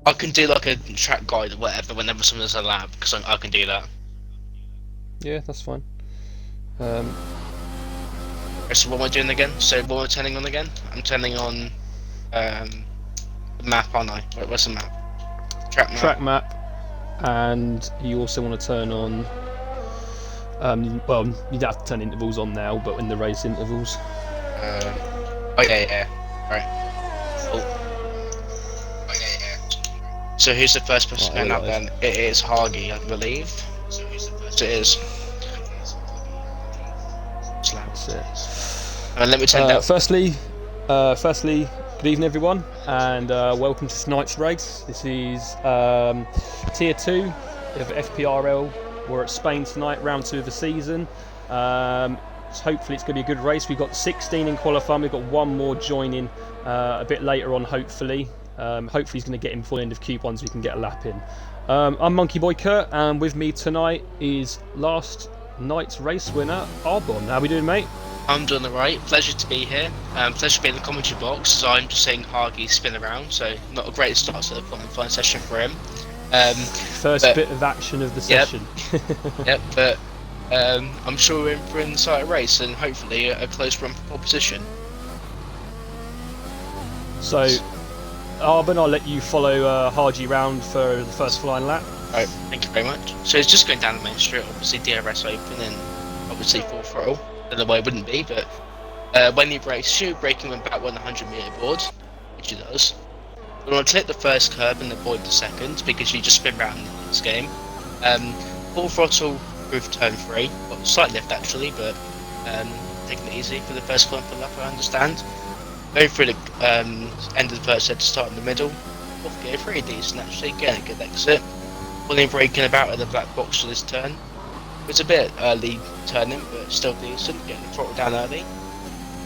I can do like a track guide or whatever whenever someone's a lab, because I can do that. Yeah, that's fine. Um, So what am I doing again? So what am I turning on again? I'm turning on the map, aren't I? What's the map? Track map. Track map, and you also want to turn on. Well, you don't have to turn intervals on now, but in the race intervals. Oh yeah. Right. Oh. Oh yeah. So who's the first person Right, going out then? It is Hargy, I believe. So who's the first? It is. That's it. And let me turn down. Firstly, good evening everyone, and welcome to tonight's race. This is Tier 2 of FPRL. We're at Spain tonight, round 2 of the season. Hopefully it's going to be a good race. We've got 16 in qualifying, we've got one more joining a bit later on, hopefully. Hopefully he's going to get in before the end of Q1 so we can get a lap in. I'm Monkey Boy Kurt, and with me tonight is last night's race winner, Arbon. How are we doing, mate? I'm doing alright. Pleasure to be here. Pleasure to be in the commentary box. So I'm just seeing Hargy spin around. So not a great start to the qualifying session for him. First bit of action of the session. Yep, but I'm sure we're in for an exciting race and hopefully a close run for pole position. So, Arbon, I'll let you follow Hargy round for the first flying lap. Right, thank you very much. So it's just going down the main street, obviously DRS open and obviously full throttle. The way it wouldn't be, but when you brake, should braking when back 100 meter board, which it does. You want to clip the first curb and avoid the second because you just spin round in this game. Full throttle with turn 3, well, slight lift actually, but taking it easy for the first corner for lap, I understand. Go through the end of the first set to start in the middle. Fourth gear, pretty decent actually, getting a good exit. Pulling braking about at the black box for this turn. It's a bit early turning, but still decent, getting the throttle down early.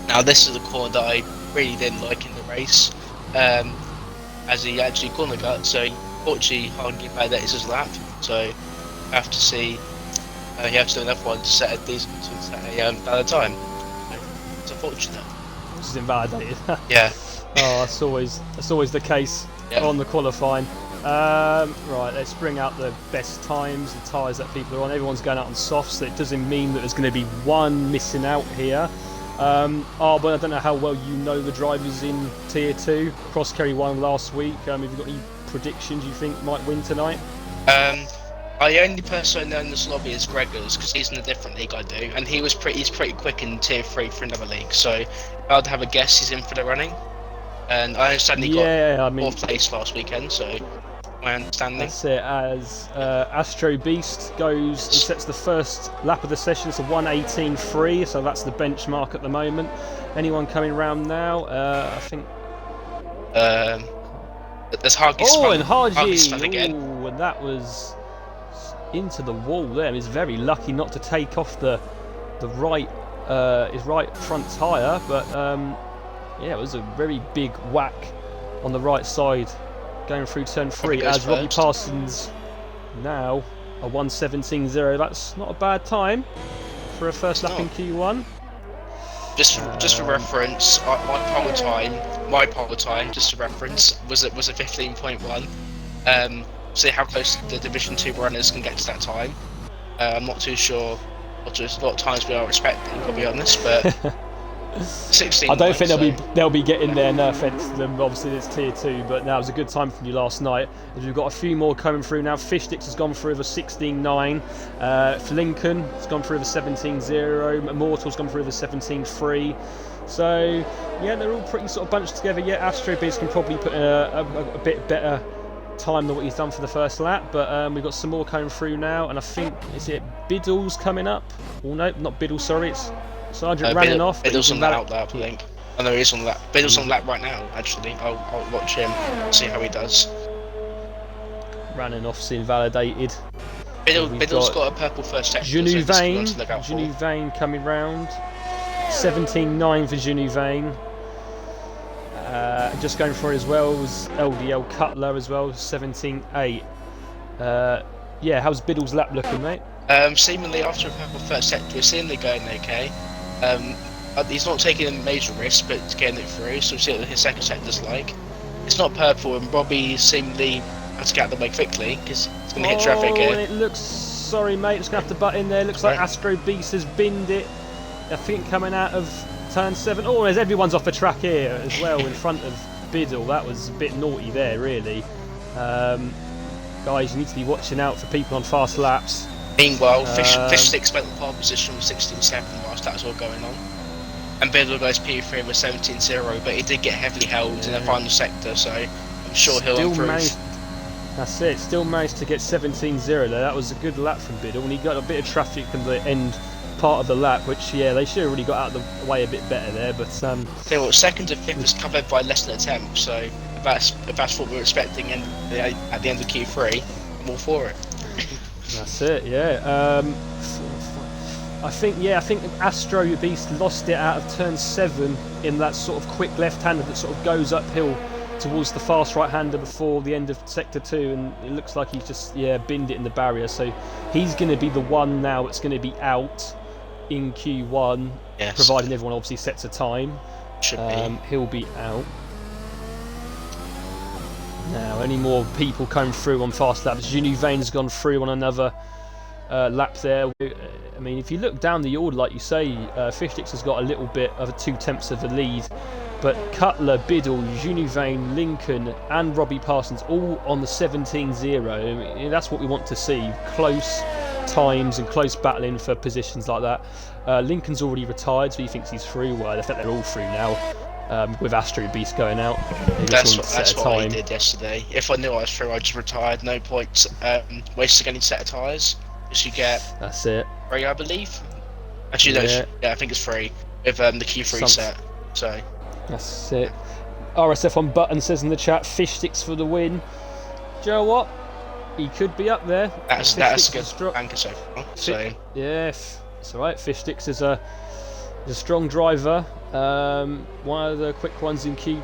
Now this is a corner that I really didn't like in the race, as he actually corner cut, so fortunately hardly bad that is his lap, so I have to see, he has to do another one to set a decent, valid time. So, it's unfortunate. This is invalidated. Yeah. Oh, that's always the case on the qualifying. Right, let's bring out the best times, the tyres that people are on. Everyone's going out on softs, so it doesn't mean that there's going to be one missing out here. Arbon, I don't know how well you know the drivers in Tier 2. Cross Kerry won last week. Have you got any predictions you think might win tonight? The only person I know in this lobby is Gregors, because he's in a different league I do, and he's pretty quick in Tier 3 for another league, so I'd have a guess he's in for the running. And I understand he got 4th place last weekend, so my understanding. That's it, as Astro Beast goes and sets the first lap of the session. It's a 1:18.3, so that's the benchmark at the moment. Anyone coming round now? I think. There's Hargy. And Hargy again. Oh, and that was into the wall there. He's very lucky not to take off the right his right front tyre, but yeah, it was a very big whack on the right side. Going through turn 3 as Robbie Parsons now a 1:17.0. That's not a bad time for a first lap in Q1. Just for reference, my pole time, just for reference, was a 15.1. See how close the Division 2 runners can get to that time. I'm not too sure what times we are expecting, I'll be honest, but 16. I don't think they'll be getting there. No offence to them. Obviously, it's Tier 2, but now it was a good time from you last night. As we've got a few more coming through now. Fishsticks has gone through with a 16.9. Lincoln has gone through with a 17.0. Immortal's gone through with a 17.3. So yeah, they're all pretty sort of bunched together. Yeah, Astro Beast can probably put in a bit better time than what he's done for the first lap, but we've got some more coming through now, and I think is it Biddle's coming up? Oh no, not Biddle. Sorry, it's Sergeant Raninoff. Biddle's on that lap, I think. I know he's on lap. Biddle's on lap right now, actually. I'll watch him, see how he does. Raninoff's invalidated. Biddle's got a purple first sector. Genu Vane coming round. 17.9 for Genu Vane. Just going for it as well was LDL Cutler as well, 17.8. Yeah, how's Biddle's lap looking, mate? Seemingly after a purple first sector, we're seemingly going okay. He's not taking a major risk, but getting it through, so we'll see what his second sector's like. it's not purple, and Robbie seemingly has to get out of the way quickly because it's going to hit traffic and here. it looks... Sorry, mate, just going to have to butt in there. Looks like Astro Beast has binned it. I think coming out of turn 7. Oh, there's everyone's off the track here as well in front of Biddle. That was a bit naughty there, really. Guys, you need to be watching out for people on fast laps. Meanwhile, Fish Sticks went in pole position with 16.7 whilst that was all going on. And Biddle goes P3 with 17.0, but he did get heavily held in the final sector, so I'm sure he'll improve. That's it, still managed to get 17.0 there. That was a good lap from Biddle, and he got a bit of traffic in the end part of the lap, which, yeah, they should have really got out of the way a bit better there, but... So, second and fifth was covered by less than a tenth, so if that's what we were expecting at the end of Q3, I'm all for it. That's it, yeah. I think Astro Beast lost it out of turn 7 in that sort of quick left-hander that sort of goes uphill towards the fast right-hander before the end of sector 2, and it looks like he's just binned it in the barrier. So he's going to be the one now that's going to be out in Q1, providing everyone obviously sets a time. Should be. He'll be out. Now, any more people coming through on fast laps? Junu Vane's gone through on another lap there. I mean, if you look down the order, like you say, Fish Sticks has got a little bit of a 2/10 of the lead, but Cutler, Biddle, Junu Vane, Lincoln and Robbie Parsons all on the 17.0. I mean, that's what we want to see. Close times and close battling for positions like that. Lincoln's already retired, so he thinks he's through. Well, I think they're all through now. With Astro Beast going out. That's what I did yesterday. If I knew I was through, I just retired. No point wasting any set of tyres. Because you get... That's it. 3, I believe. Actually, no, I think it's 3 with the Q3 set. So... That's it. RSF on button says in the chat, Fish Sticks for the win. Do you know what? He could be up there. That's a good anchor so far. So. Yeah, it's alright. Fish Sticks is a strong driver. One of the quick ones in tier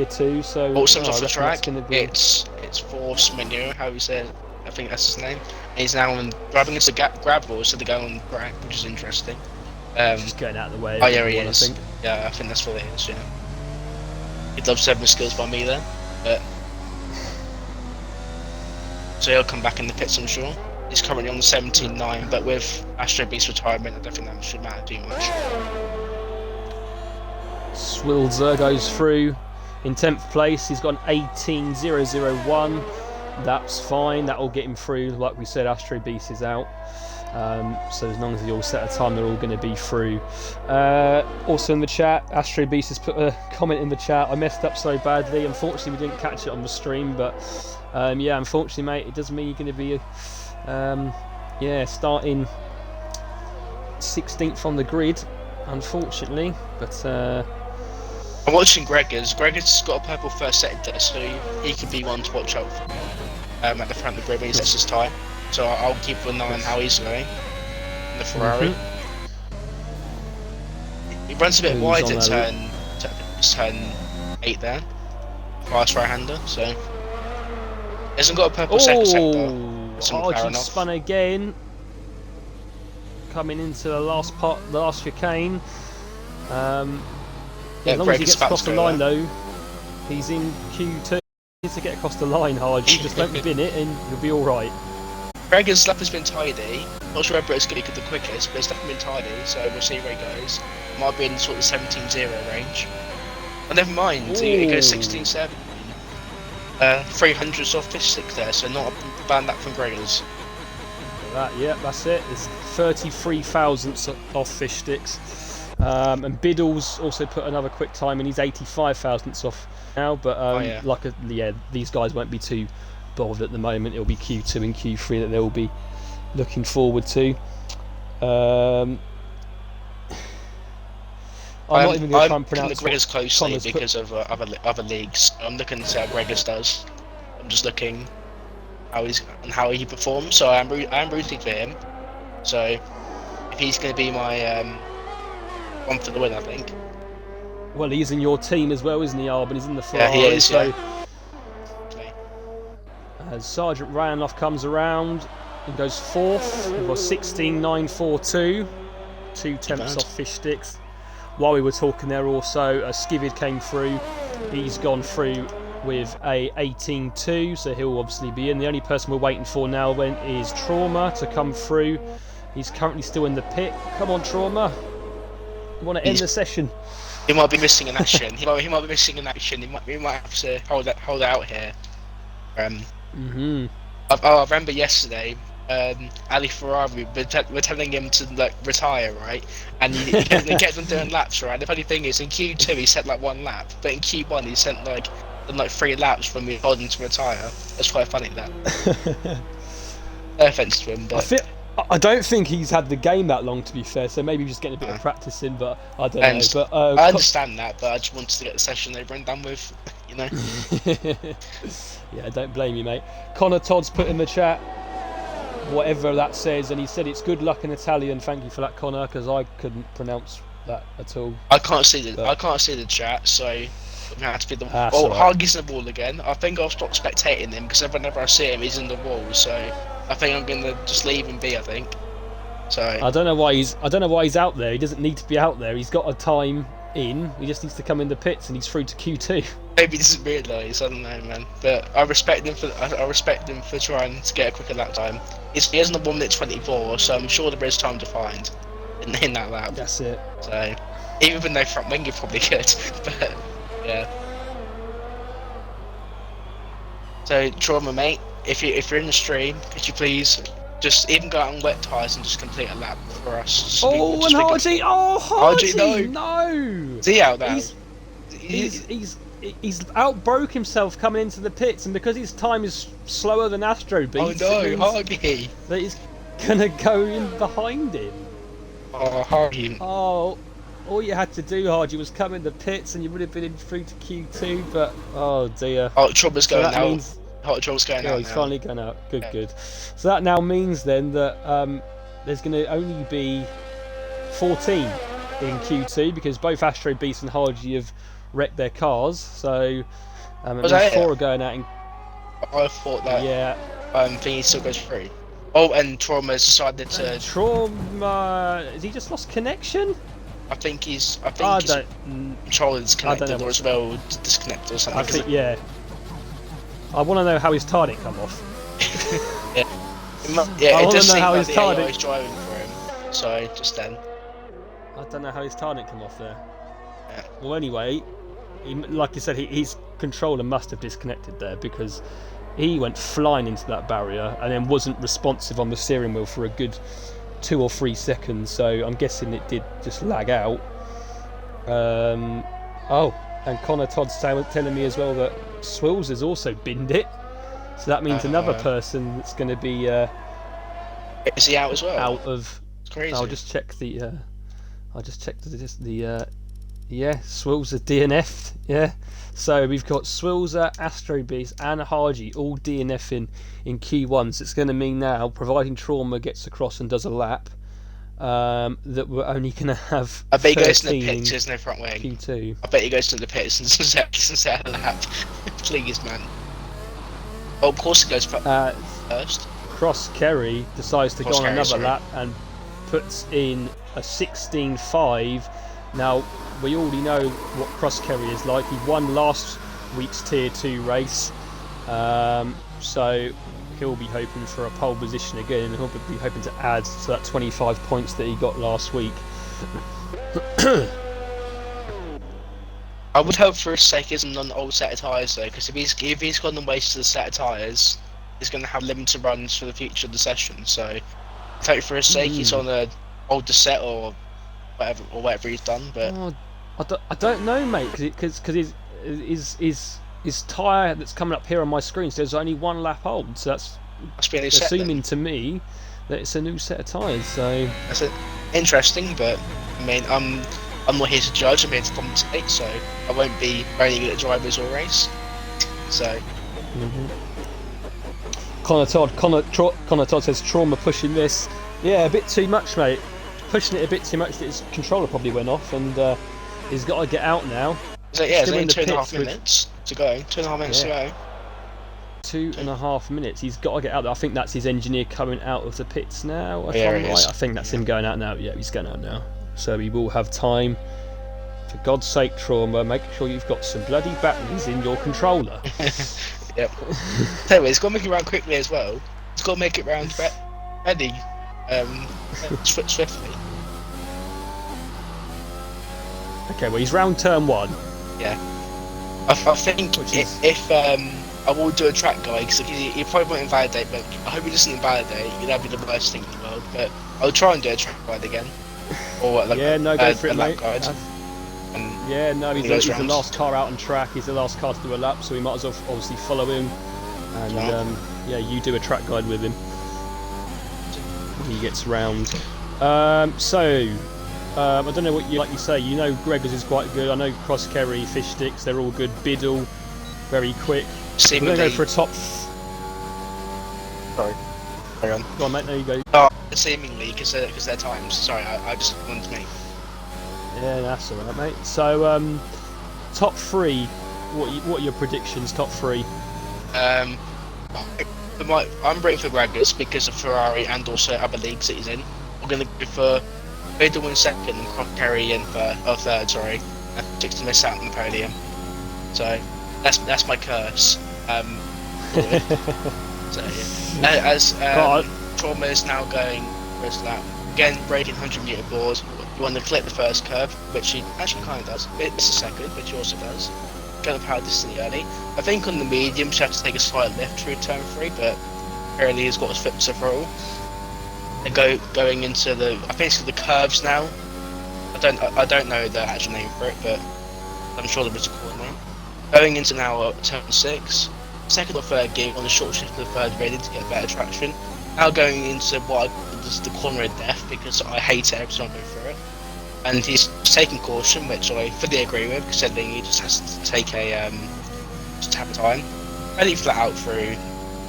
2. So Walsham's off the track. It's Force Menu, how you say it. I think that's his name. And he's now grabbing into gravel, so they're going on track, which is interesting. Just getting out of the way. Oh yeah, he is. I think. Yeah, I think that's what it is. Yeah. He'd love 7 skills by me then, but so he'll come back in the pits, I'm sure. He's currently on the 17.9, but with Astro Beast retirement, I don't think that should matter too much. Swilzer goes through in 10th place. He's got an 18.001. That's fine. That will get him through. Like we said, Astro Beast is out. So as long as they all set a time, they're all going to be through. Also in the chat, Astro Beast has put a comment in the chat. I messed up so badly. Unfortunately, we didn't catch it on the stream, but yeah, unfortunately, mate, it does mean you're going to be starting 16th on the grid, unfortunately. But I'm watching Gregor's. Gregor's got a purple first sector, so he could be one to watch out for at the front of the grid when he sets his time. So I'll keep an eye on how he's going in the Ferrari. He runs a bit wide at turn 8 there. Fast right-hander, so he hasn't got a purple sector. Archie spun again. Coming into the last chicane. As long as he gets across the line though, he's in Q2. He needs to get across the line hard. You just don't bin it and you'll be alright. Gregor's lap has been tidy. Not sure whether it's going to be the quickest, but it's definitely been tidy, so we'll see where he goes. Might be in sort of 17.0 range. But never mind, he goes 16.7. 300 off Fish Sticks there, so not a bad lap from Gregor's. That's it. It's 33 thousandths off Fish Sticks. And Biddle's also put another quick time, and he's 85 thousandths off now. But these guys won't be too bothered at the moment. It'll be Q2 and Q3 that they'll be looking forward to. I'm not even going to try and pronounce Gregor's closely because of other leagues. I'm looking to see how Gregor's does. I'm just looking how he performs. So I'm rooting for him. So if he's going to be my one for the win, I think. Well, he's in your team as well, isn't he, Arbin? He's in the Ferrari. Yeah, he is. So yeah. As Sergeant Randolph comes around and goes 4th, we've got 16.942, 2/10 off Fish Sticks. While we were talking there, also Skivid came through He's gone through with a 18.2, so he'll obviously be in. The only person we're waiting for now then is Trauma to come through. He's currently still in the pit. Come on, Trauma. You want to end the session? He might be missing an action. He might be missing an action. We might have to hold out here. I remember yesterday. Ali Ferrari, we're telling him to retire, right? And he kept on doing laps, right? The funny thing is, in Q2 he sent like 1 lap, but in Q1 he sent like 3 laps when we told him to retire. That's quite funny. That. No offense to him, but I don't think he's had the game that long, to be fair. So maybe he's just getting a bit of practice in, but I don't know. But I understand that, but I just wanted to get the session over and done with, you know. Yeah, don't blame you, mate. Connor Todd's put in the chat whatever that says, and he said it's good luck in Italian. Thank you for that, Connor, because I couldn't pronounce that at all. I can't see the chat, so it has to be the. Hargy's in the wall again. I think I'll stop spectating him because whenever I see him, he's in the wall. So I think I'm gonna just leave him be. I think. So I don't know why he's out there. He doesn't need to be out there. He's got a time in. He just needs to come in the pits, and he's through to Q2. Maybe he doesn't realise. I don't know, man. But I respect him for trying to get a quicker lap time. He hasn't 1 minute 24, so I'm sure there is time to find in that lap. That's it. So even though front wing, you probably could, but yeah. So Trauma, mate, if you're in the stream, could you please just even go out on wet tyres and just complete a lap for us? Hargy! No! Is he out now? He's outbroke himself coming into the pits, and because his time is slower than Astro Beats, Hargy! That he's gonna go in behind him. Oh, Hargy! Oh, all you had to do, Hargy, was come in the pits, and you would have been in through to Q2. But oh dear. Oh, Troubles going out. Troubles going out. He's finally going out. Good. So that now means then that there's going to only be 14 in Q2 because both Astro Beast and Hargy have wrecked their cars, so at least 4 are going out. I thought that. Yeah. Thingy still goes through. Oh, and Trauma's decided to. Trauma. Has he just lost connection? I think his controller disconnected, or as well disconnected or something. I think I want to know how his tyre didn't come off. Yeah, I it want does to know seem how like his tyre the AI is driving for him. So just then. I don't know how his tyre didn't come off there. Yeah. Well, anyway, like you said, his controller must have disconnected there because he went flying into that barrier and then wasn't responsive on the steering wheel for a good 2 or 3 seconds. So I'm guessing it did just lag out. And Connor Todd's telling me as well that Swills has also binned it. So that means another person that's going to be. Is he out as well? Out of. It's crazy. I'll just check the. Yeah, Swills DNF'd. Yeah, so we've got Swilzer, Astro Beast, and Hargy all DNFing in Q1. So it's going to mean now, providing Trauma gets across and does a lap, that we're only going to have. I bet he goes to the pits. There's no front wing. Q2. I bet he goes to the pits and set a lap. Please, man. Oh, of course he goes first. Cross Kerry decides to go on another lap and puts in a 16.5. Now, we already know what Cross Kerry is like. He won last week's Tier 2 race, so he'll be hoping for a pole position again, and he'll be hoping to add to that 25 points that he got last week. I would hope for his sake he's on an old set of tyres though, because if he's gone and wasted a set of tyres, he's going to have limited runs for the future of the session. So I hope for his sake he's on an older set or whatever he's done. But I don't know, mate, because his tyre that's coming up here on my screen says only 1 lap old, so that's assuming to me that it's a new set of tyres. So that's interesting, but I mean, I'm not here to judge. I'm here to commentate, so I won't be very good at drivers or race. So. Connor Todd says Trauma pushing this. Yeah, a bit too much, mate. Pushing it a bit too much that his controller probably went off, and he's got to get out now. So yeah, it's only 2.5 minutes to go. 2.5 minutes to go. 2.5 minutes. He's got to get out there. I think that's his engineer coming out of the pits now. If Yeah, I'm right. I think that's him going out now. Yeah, he's going out now. So he will have time For God's sake, Trauma, make sure you've got some bloody batteries in your controller. Yep. Anyway, it's got to make it round quickly as well. It's got to make it round ready, swiftly. Okay, well, he's round turn 1. Yeah. I think if I will do a track guide, because he probably won't invalidate, but I hope he doesn't invalidate. That'd be the worst thing in the world. But I'll try and do a track guide again. Or like, yeah, no, go for it, mate. Yeah, no, he's the last car out on track. He's the last car to do a lap, so we might as well obviously follow him. And yeah, you do a track guide with him. He gets round. I don't know what you say. You know, Gregors is quite good. I know Cross Kerry, Fish Sticks, they're all good. Biddle, very quick. We're going to go for a top. Sorry. Hang on. Go on, mate. There you go. Oh, seemingly, because they're times. Sorry, I just wanted to make. Yeah, that's alright, mate. So, top 3. What are your predictions? Top 3. I'm rooting for Gregors because of Ferrari and also other leagues that he's in. We're going to go for Biddle in second and Cross Kerry in third. Sorry, to miss out on the podium. So that's my curse. So yeah. As Trauma is now going first lap, again braking 100-meter board. You want to clip the first curve, which he actually kind of does. It's a second, which he also does. Going to power distance early. I think on the mediums you have to take a slight lift through turn 3, but apparently he's got his foot several. And going into I think it's the curves now. I don't know the actual name for it, but I'm sure there is a call name. Going into now turn 6, second or third gear on the short shift to the third rating to get better traction. Now going into what I call the corner of death because I hate it every time I go through it. And he's taking caution, which I fully agree with, considering he just has to take just have a time. Fairly flat out through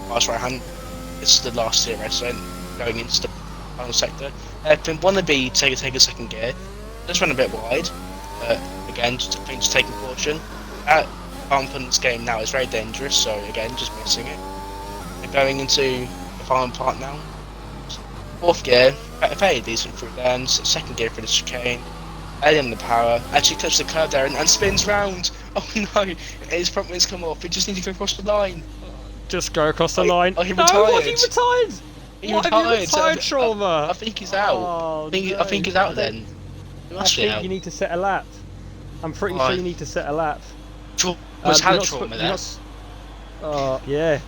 last right hand. This is the last CRS zone going into the final sector. If you want to take a second gear, just run a bit wide. But again, just taking caution. That bump in this game now is very dangerous, so again, just missing it. And going into the final part now. Fourth gear, very decent through turns. Second gear for the chicane. Early on the power, actually clips the curve there and spins round. Oh no, his front wings come off. He just needs to go across the line. Just go across the line. Oh, he retired. No, what, he retired? He what retired. Have you retired, Trauma? I think he's out. Oh, I think he's out then. I think you need to set a lap. I'm pretty sure you need to set a lap. Was had Trauma there. Yeah.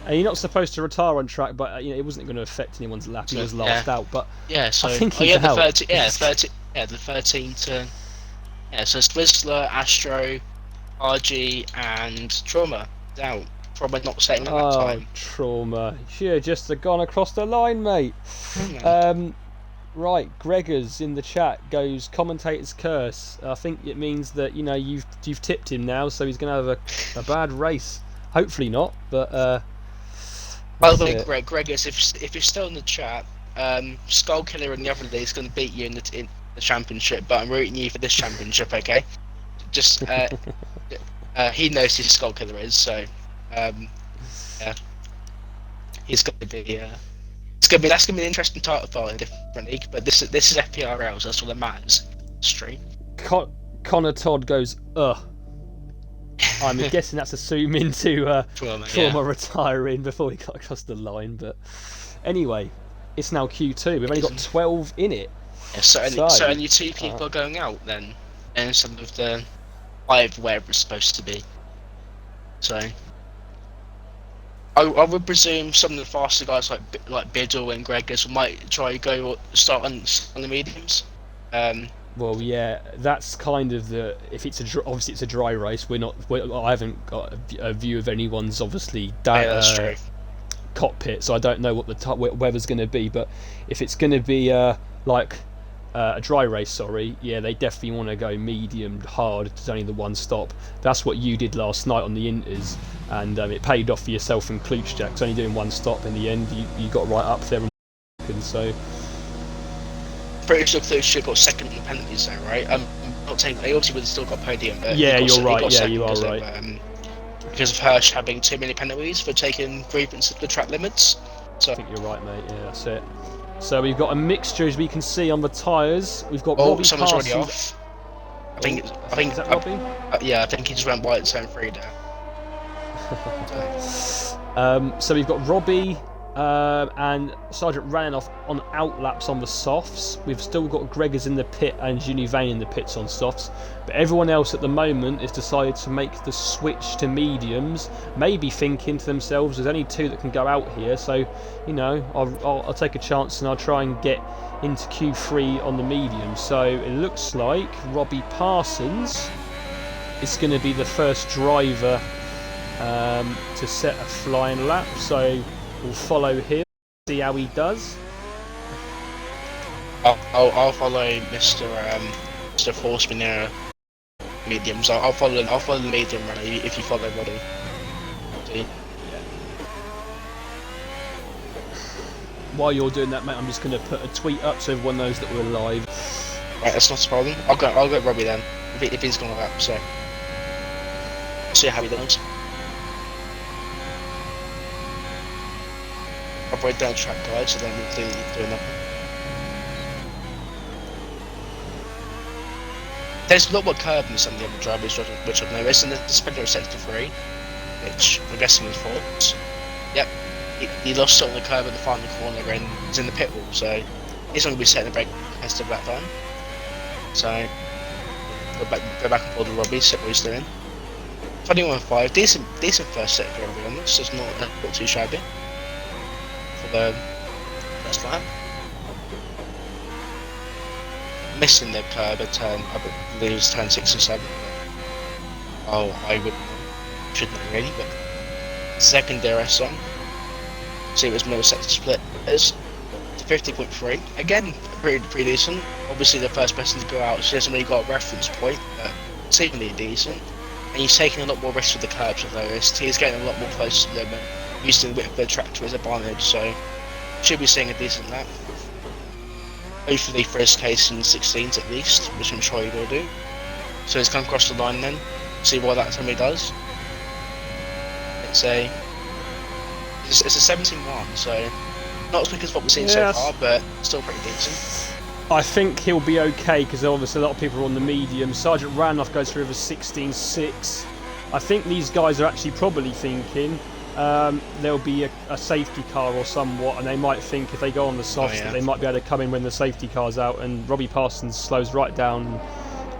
And you're not supposed to retire on track, but it wasn't going to affect anyone's lap. He was last out, but yeah. So I think he's out. The 13th. Yeah, so it's Whistler, Astro, RG, and Trauma out. Trauma not setting at that time. Trauma. Should have just gone across the line, mate. Right, Gregors in the chat goes commentator's curse. I think it means that you've tipped him now, so he's going to have a bad race. Hopefully not, but. By the way, Gregors, if you're still in the chat, Skull Killer in the other league is going to beat you in the championship, but I'm rooting you for this championship, okay? Just he knows who Skull Killer is, so yeah, he's going to be. That's going to be an interesting title fight in a different league, but this is FPRL, so that's all that matters. Stream. Connor Todd goes, I'm guessing that's assuming to Trauma retiring before he got across the line, but anyway, it's now Q2. We've only got 12 in it. Yeah, so only 2 people are going out then, instead of the 5 where it's supposed to be. So I would presume some of the faster guys like Biddle and Gregors might try to start on the mediums. Well, yeah, that's kind of if it's obviously it's a dry race. I haven't got a view of anyone's obviously cockpit, so I don't know what the weather's going to be. But if it's going to be a dry race, yeah, they definitely want to go medium hard. It's only the one stop. That's what you did last night on the Inters, and it paid off for yourself and Klutschak. It's only doing one stop in the end. You got right up there, and so. Pretty sure Klutschak got second in the penalties though, right? Not taking. They obviously would have still got podium, but yeah, you're right. Yeah, you are right. Because of Hirsch having too many penalties for taking grievance of the track limits. So I think you're right, mate. Yeah, that's it. So we've got a mixture, as we can see on the tyres. We've got someone's already off. I think Is that Robbie? yeah, I think he just went wide at turn 3 there. So we've got Robbie and Sergeant Ranoff on outlaps on the softs. We've still got Gregors in the pit and Ginny Vane in the pits on softs. But everyone else at the moment has decided to make the switch to mediums, maybe thinking to themselves, there's only 2 that can go out here, so, you know, I'll take a chance and I'll try and get into Q3 on the medium. So it looks like Robbie Parsons is going to be the first driver to set a flying lap, so we'll follow him, see how he does. I'll follow Mr. Forceman there. Mediums. I'll follow the medium runner if you follow Roddy. See? While you're doing that, mate, I'm just going to put a tweet up so everyone knows that we're live. Right, that's not a problem. I'll go Robbie then if he's gonna lap. So see how he does. I'll break down track guide so then we'll clearly do nothing. There's a lot more curb than some of the other drivers, which I've noticed, and the Spender is sector 3, which I'm guessing is fault. Yep, he lost it on the curb at the final corner and he's in the pit wall, so he's going to be setting the brake test of that time. So go back and forth with Robbie, see what he's doing. 21.5, decent first set for everyone. This is not too shabby for the first lap. Missing the curb at turn, I believe it was turn 6 and 7. Oh, I should know really, but second DRS on. See, it was no sector split. It's 50.3. Again, pretty decent. Obviously, the first person to go out, she hasn't really got a reference point, but seemingly decent. And he's taking a lot more risks with the curbs, I've noticed. He's getting a lot more close to them and using the width of the track to his advantage, so should be seeing a decent lap. Hopefully for his case in the 16s at least, which I'm sure he will do. So he's come across the line then, see what that time he does. It's a 17-1, so not as quick as what we've seen so far, but still pretty decent. I think he'll be okay because obviously a lot of people are on the medium. Sergeant Ranoff goes through with a 16.6. I think these guys are actually probably thinking there'll be a safety car or somewhat, and they might think if they go on the softs that they might be able to come in when the safety car's out, and Robbie Parsons slows right down,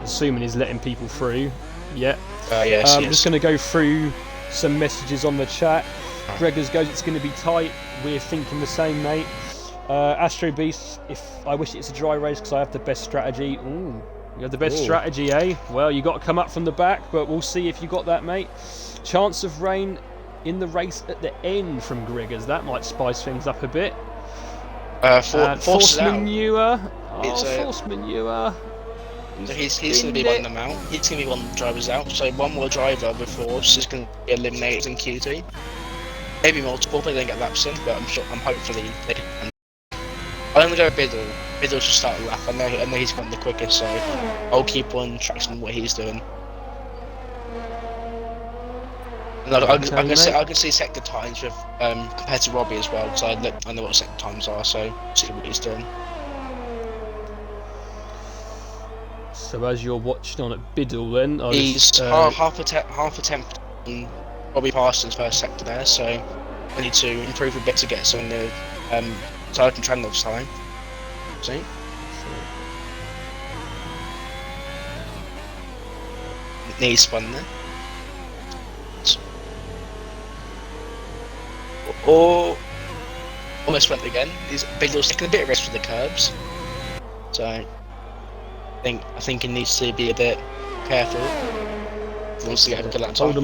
assuming he's letting people through. Yeah. Yes, I'm just going to go through some messages on the chat. Gregors goes, it's going to be tight. We're thinking the same, mate. Astro Beast, I wish it's a dry race because I have the best strategy. Ooh, you have the best strategy, eh? Well, you got to come up from the back, but we'll see if you got that, mate. Chance of rain in the race at the end from Gregors. That might spice things up a bit. Force manure. Force manure. He's going to be one of them out. He's going to be one of the drivers out. So one more driver with Force is going to be eliminated in Q2. Maybe multiple, but they don't get laps in. But I'm hopefully they can. I'm going to go with Biddle. Biddle should start a lap. I know he's gone the quickest, so I'll keep on tracking what he's doing. And I can see sector times with compared to Robbie as well, because I know what sector times are, so see what he's doing. So as you're watching on at Biddle, then he's half a tenth on Robbie Parsons' first sector there, so I need to improve a bit to get some the Sergeant Trendloff's time. See? Knee spun there. Or almost went again. Biddle's taking a bit of risk with the curbs, so I think he needs to be a bit careful. If he wants to get a good lap time.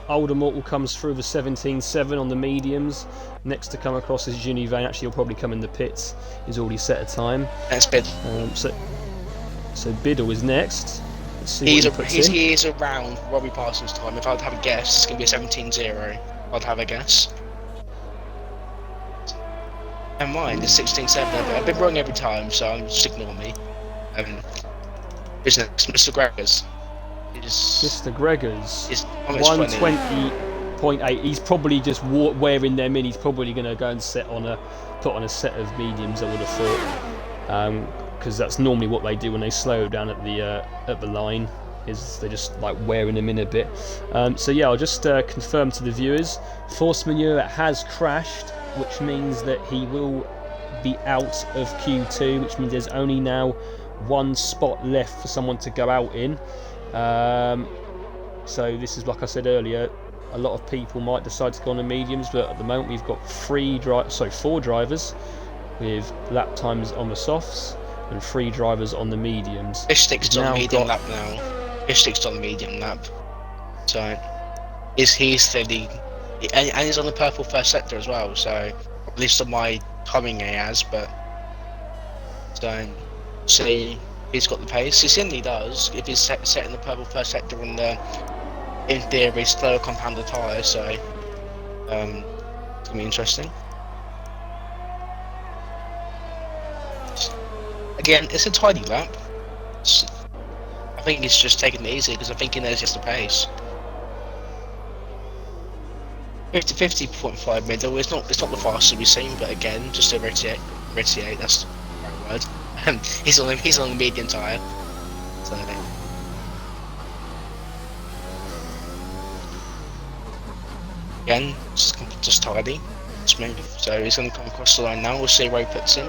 Older Mortal comes through the 17.7 on the mediums. Next to come across is Ginny Vane. Actually, he'll probably come in the pits. He's already set a time. That's Biddle. So Biddle is next. Let's see he is around Robbie Parsons' time. If I'd have a guess, it's going to be a 17.0. I'd have a guess. And mine is 16.7. I've been wrong every time, so just ignore me. Who's next? Mr. Gregors. Mr. Gregors is 120.8. He's probably just wearing them in. He's probably going to go and put on a set of mediums, I would have thought. because that's normally what they do when they slow down at the line. Is they just like wearing them in a bit. So yeah, I'll just confirm to the viewers. Force Manure has crashed, which means that he will be out of Q2, which means there's only now one spot left for someone to go out in. So this is, like I said earlier, a lot of people might decide to go on the mediums, but at the moment we've got four drivers with lap times on the softs and 3 drivers on the mediums. Fishstick's on the medium lap now. Fishstick's on the medium lap. So he's steady, and he's on the purple first sector as well. So at least on my timing he has, but so see, he's got the pace. He certainly does. If he's set in the purple first sector on the, in theory, slower compounder tyre, so it's gonna be interesting. Again, it's a tidy lap. I think he's just taking it easy because I think he knows just the pace. 50.5 middle. It's not the fastest we've seen, but again, just over 88. That's the right word. He's on the medium tyre. So again, just tidy, smooth. So he's going to come across the line now. We'll see where he puts in.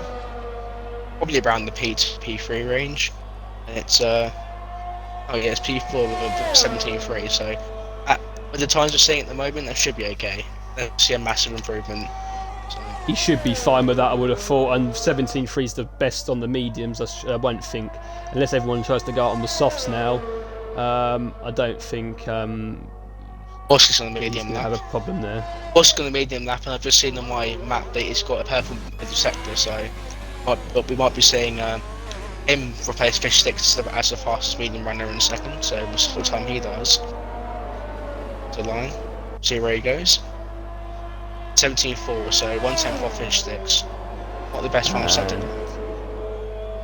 Probably around the P3 range, and it's oh yeah, it's P4 with a 17.3. So with the times we're seeing at the moment, that should be okay. They'll see a massive improvement. So he should be fine with that, I would have thought. And 17.3 is the best on the mediums. I won't think, unless everyone tries to go out on the softs now. I don't think. Bosk's on the medium lap. Have a problem there. Bosk's on the medium lap, and I've just seen on my map that he's got a purple middle sector. So we might be seeing him replace Fishsticks as the fastest medium runner in a second. So we'll see what time he does. To line, see where he goes. 17.4, so 1/10 off Fishsticks. Not the best one I've said.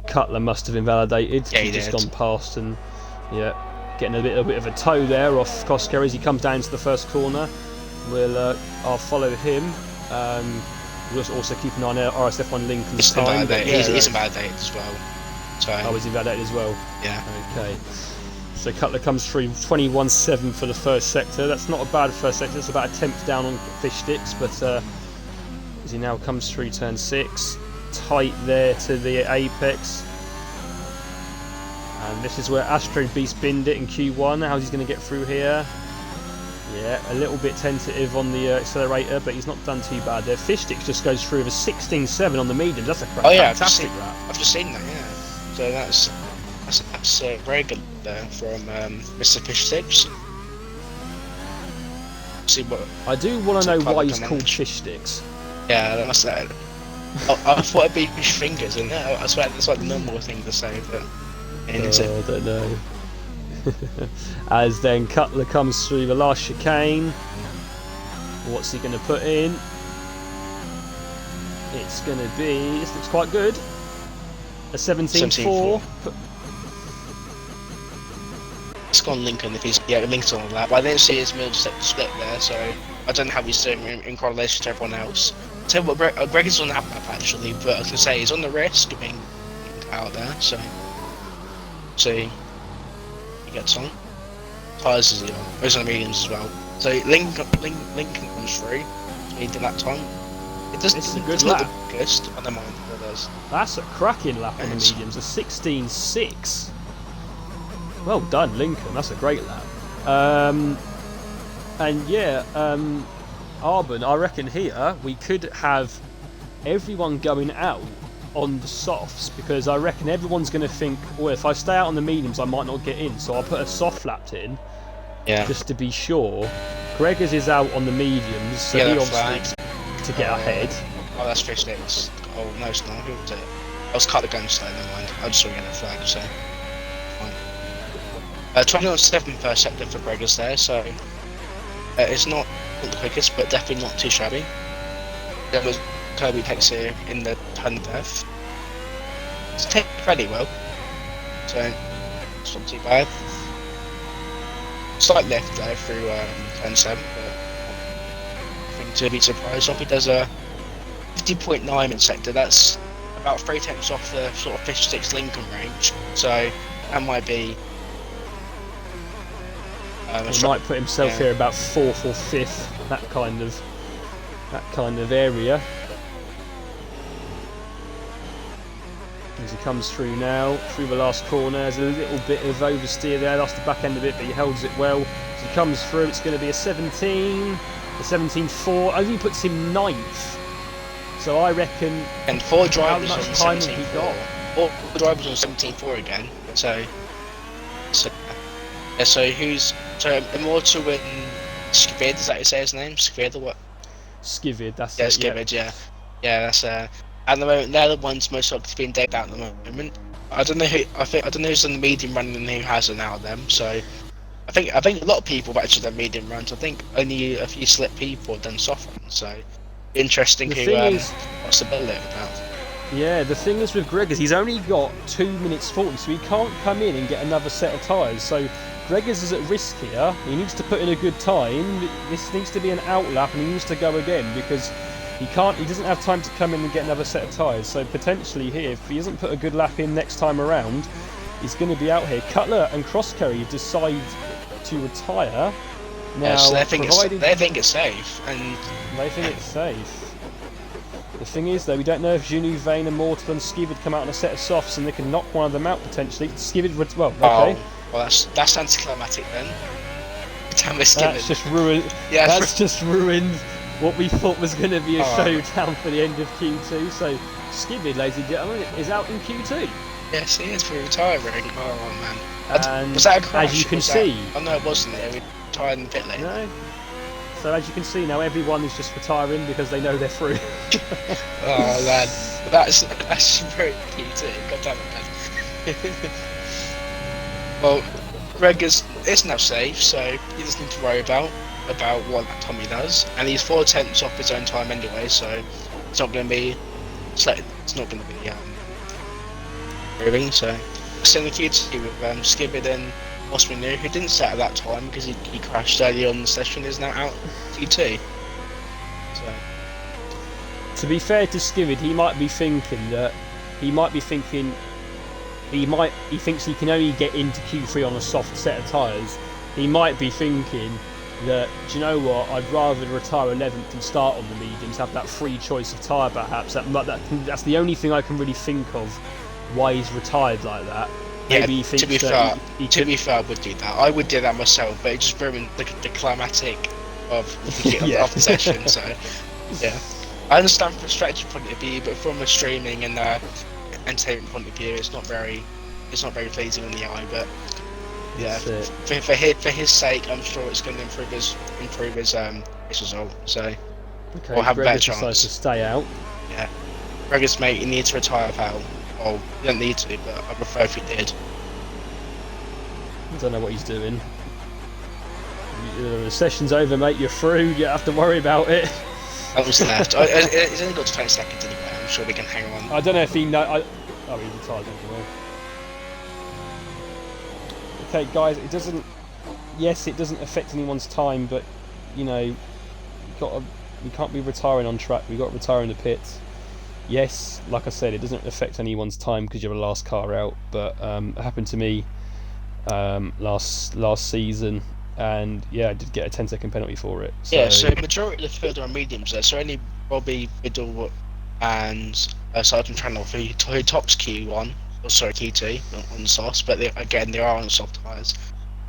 Cutler must have invalidated. Yeah, he just did. gone past and getting a bit of a toe there off Coscar as he comes down to the first corner. I'll follow him. We'll also keep an eye on RSF1 Lincoln's time. He's invalidated as well. So he's invalidated as well. Yeah. Okay. So Cutler comes through 21.7 for the first sector. That's not a bad first sector. It's about a 10th down on Fishsticks, but as he now comes through turn 6, tight there to the apex. And this is where Astro Beast binned it in Q1. How's he going to get through here? Yeah, a little bit tentative on the accelerator, but he's not done too bad there. Fishsticks just goes through with a 16.7 on the mediums. That's a fantastic lap. I've just seen that, yeah. So that's very good there from Mr. Fishsticks. See what I do want to know why he's called Fishsticks. Yeah, that's that. I thought it'd be fish fingers, and I swear that's like the normal thing to say, but I don't know. As then Cutler comes through the last chicane. What's he going to put in? It's going to be, this looks quite good, a 17.4. It's gone Lincoln if he's, Lincoln's on the lap. I didn't see his middle sector split there, so I don't know how he's doing in correlation to everyone else. Tell you what, Greg is on that lap actually, but I was going to say he's on the risk of being out there, so see. Gets on. Tyres is on. Those on the mediums as well. So Lincoln comes through. He did that time. It doesn't. It's a good lap. Not the biggest. I don't mind what it does. That's a cracking lap on the mediums. A 16.6. Well done, Lincoln. That's a great lap. And yeah, Arbon. I reckon here we could have everyone going out on the softs, because I reckon everyone's going to think, well, if I stay out on the mediums I might not get in, so I'll put a soft lap in, just to be sure. Gregors is out on the mediums, so he obviously to get ahead. Oh, that's Fishsticks. Oh no, it's not. Who was it? I was cut the gun slow, never mind. I just saw a yellow flag, so fine. 21.7 first sector for Gregors there, so it's not the quickest, but definitely not too shabby. There was Kirby takes here in the turn death. It's taken fairly well, so it's not too bad. Slight left there through turn 7, but nothing to be surprised of. He does a 50.9 in sector. That's about 3/10 off the sort of Fish Sticks Lincoln range, so that might be. He might put himself here about 4th or 5th, that kind of area. As he comes through now, through the last corner, there's a little bit of oversteer there, that's the back end of it, but he holds it well. As he comes through, it's going to be a 17.4, only puts him 9th. So I reckon. And 4 drivers how on much time have he 17.4. got? 4 drivers on 17.4 again. So who's Immortal and Skvid? Is that how you say his name? Skvid or what? Skivid, that's Yeah, it. Skvid. Yeah, that's at the moment they're the ones most likely to be decked out at the moment. I don't know who. I don't know who's on the medium run and who hasn't out of them. So I think a lot of people have actually done medium runs. I think only a few select people have done soft runs. So interesting what's the bullet about. Yeah, the thing is with Gregors, he's only got 2 minutes 40, so he can't come in and get another set of tyres. So Gregors is at risk here. He needs to put in a good time. This needs to be an outlap, and he needs to go again because he doesn't have time to come in and get another set of tyres. So potentially here, if he doesn't put a good lap in next time around, he's going to be out here. Cutler and Crosscarry decide to retire. Now, so they think it's safe, and they think it's safe. The thing is, though, we don't know if Junou, Vane, and Mortal and Skivid come out on a set of softs, and they can knock one of them out potentially. Skivid, well, okay. Well, that's anticlimactic then. Damn it, Skivid. That's just ruined. Yeah, that's just ruined what we thought was going to be a showdown for the end of Q2. So Skivid, ladies and gentlemen, is out in Q2. Yes, he is for retiring. Oh man. And was that a crash? as you can see, oh no, it wasn't. It retired in the pit lane. No. So as you can see now, everyone is just retiring because they know they're through. Oh man, that's very cute too. God damn it, man. Well, Greg is now safe, so he doesn't need to worry about what Tommy does, and he's 4/10 off his own time anyway, so it's not going to be moving. So still in the Q2 with Skibbid and Osman, who didn't set at that time because he crashed early on in the session, is now out Q2. So to be fair to Skivid, he thinks he can only get into Q3 on a soft set of tyres. He might be thinking that, do you know what, I'd rather retire 11th and start on the mediums, have that free choice of tyre perhaps. That's the only thing I can really think of why he's retired like that. Maybe he thinks to be fair, I would do that. I would do that myself, but it just ruined the climatic of the session. So, yeah, I understand from a strategy point of view, but from a streaming and entertainment point of view, it's not very pleasing in the eye. But yeah, for his sake, I'm sure it's going to improve his result. So okay, we'll have a better chance. Decides to stay out. Yeah, Gregor's mate, you need to retire, pal. Well, you don't need to, but I prefer if he did. I don't know what he's doing. The session's over, mate. You're through. You don't have to worry about it. That was left. He's only got 20 seconds anyway. I'm sure we can hang on. I don't know if he knows. Oh, he retired anyway. Okay, guys. It doesn't. Yes, it doesn't affect anyone's time, but you know, we can't be retiring on track. We've got to retire in the pits. Yes, like I said, it doesn't affect anyone's time because you're the last car out, but it happened to me last season, and yeah, I did get a 10-second penalty for it. So. Yeah, so majority of the field are on mediums there, so only Robbie, Biddle and Sergeant Tranloff who tops Q1, or sorry, Q2 on the softs, but they are on soft tyres.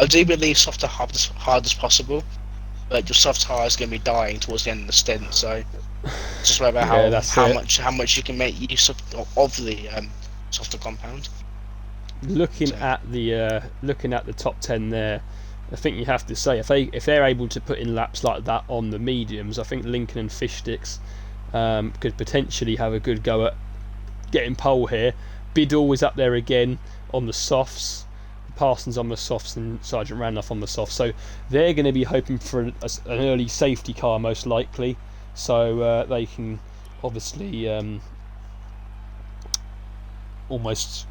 I do believe soft are hard as possible, but your soft tyre is going to be dying towards the end of the stint, so it's just about how much you can make use of the softer compound. Looking at the top 10 there, I think you have to say if they're able to put in laps like that on the mediums, I think Lincoln and Fish Sticks could potentially have a good go at getting pole here. Biddle is up there again on the softs, Parsons on the softs, and Sergeant Randolph on the softs. So they're going to be hoping for an early safety car most likely, so they can obviously almost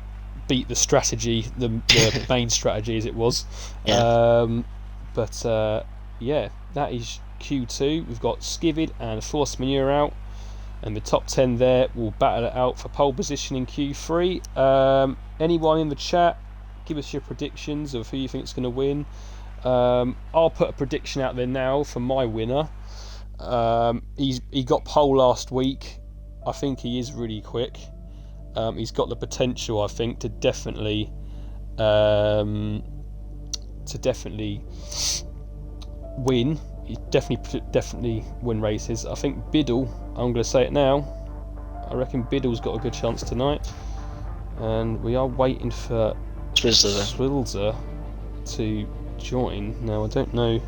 beat the strategy, the main strategy as it was. Yeah. Yeah, that is Q2. We've got Skivid and Force Manure out. And the top 10 there will battle it out for pole position in Q3. Anyone in the chat, give us your predictions of who you think is going to win. I'll put a prediction out there now for my winner. He got pole last week. I think he is really quick. He's got the potential, I think, to definitely win. He definitely win races. I think Biddle, I'm going to say it now, I reckon Biddle's got a good chance tonight. And we are waiting for Swilzer to join. Now, I don't know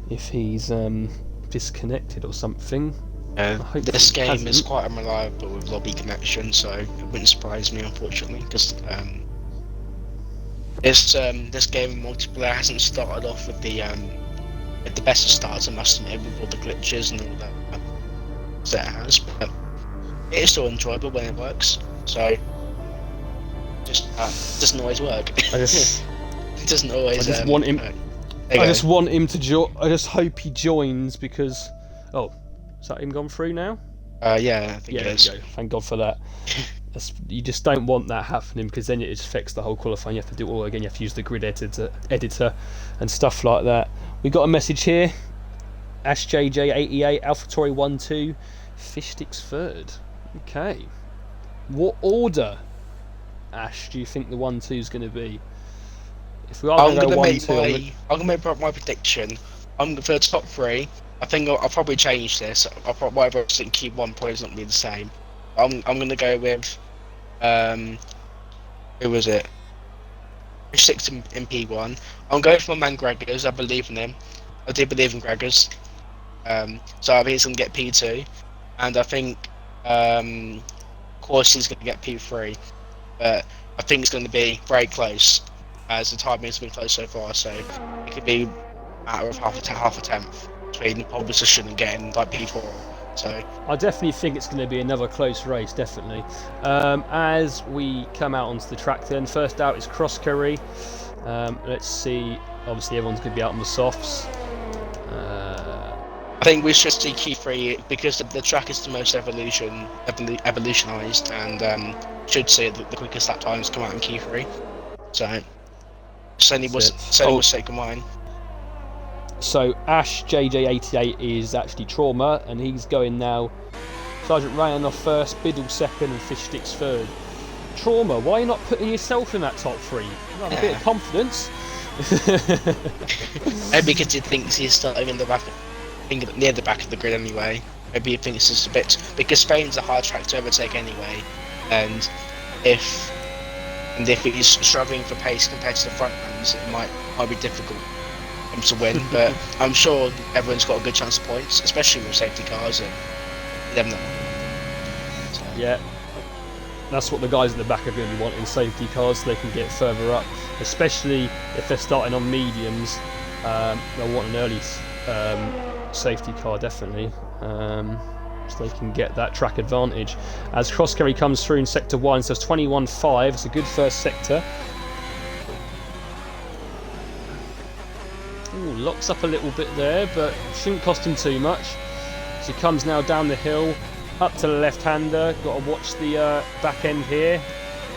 if he's disconnected or something. This game is quite unreliable with lobby connection, so it wouldn't surprise me, unfortunately, because this game in multiplayer hasn't started off with the best of starts, I must admit, with all the glitches and all that that it has, but it is still enjoyable when it works, so just doesn't always work. It doesn't always. I just want him. I just want him to join. I just hope he joins because. Oh, is that him gone through now? Yeah, I think it is. There you go. Thank God for that. You just don't want that happening because then it just affects the whole qualifying. You have to do it all again. You have to use the grid editor and stuff like that. We got a message here. AshJJ88, AlphaTauri 1-2, Fishsticks third. Okay. What order, Ash, do you think the 1-2 is going to be? If we are I'm going to make my prediction. For the top three, I think I'll probably change this. I'll probably whatever I think keep one point is not be the same. I'm going to go with who was it? 6 in P1. I'm going for my man Gregors. I believe in him. I do believe in Gregors. So I think he's going to get P2, and I think Corsi's going to get P3. But I think it's going to be very close, as the timing has been close so far. So it could be a matter of half a tenth between pole position and getting like P4. So I definitely think it's going to be another close race, definitely. As we come out onto the track then, first out is Cross Curry. Let's see, obviously everyone's going to be out on the softs. I think we should see Q3 because the track is the most evolutionized, and should see the quickest lap times come out in Q3. So certainly was second mine. So Ash JJ88 is actually Trauma, and he's going now. Sergeant Ryan off first, Biddle second, and Fishsticks third. Trauma, why are you not putting yourself in that top three? You have a bit of confidence. Maybe because he thinks he's starting in the back, near the back of the grid anyway. Maybe he thinks it's a bit because Spain's a hard track to overtake anyway, and if he's struggling for pace compared to the front runners, it might be difficult to win. But I'm sure everyone's got a good chance of points, especially with safety cars and them. So. Yeah, that's what the guys at the back are going to be wanting, safety cars, so they can get further up, especially if they're starting on mediums. They'll want an early safety car, definitely, so they can get that track advantage. As Cross Curry comes through in sector 1, so it's 21.5. It's a good first sector. Ooh, locks up a little bit there, but shouldn't cost him too much. So he comes now down the hill, up to the left-hander. Got to watch the back end here.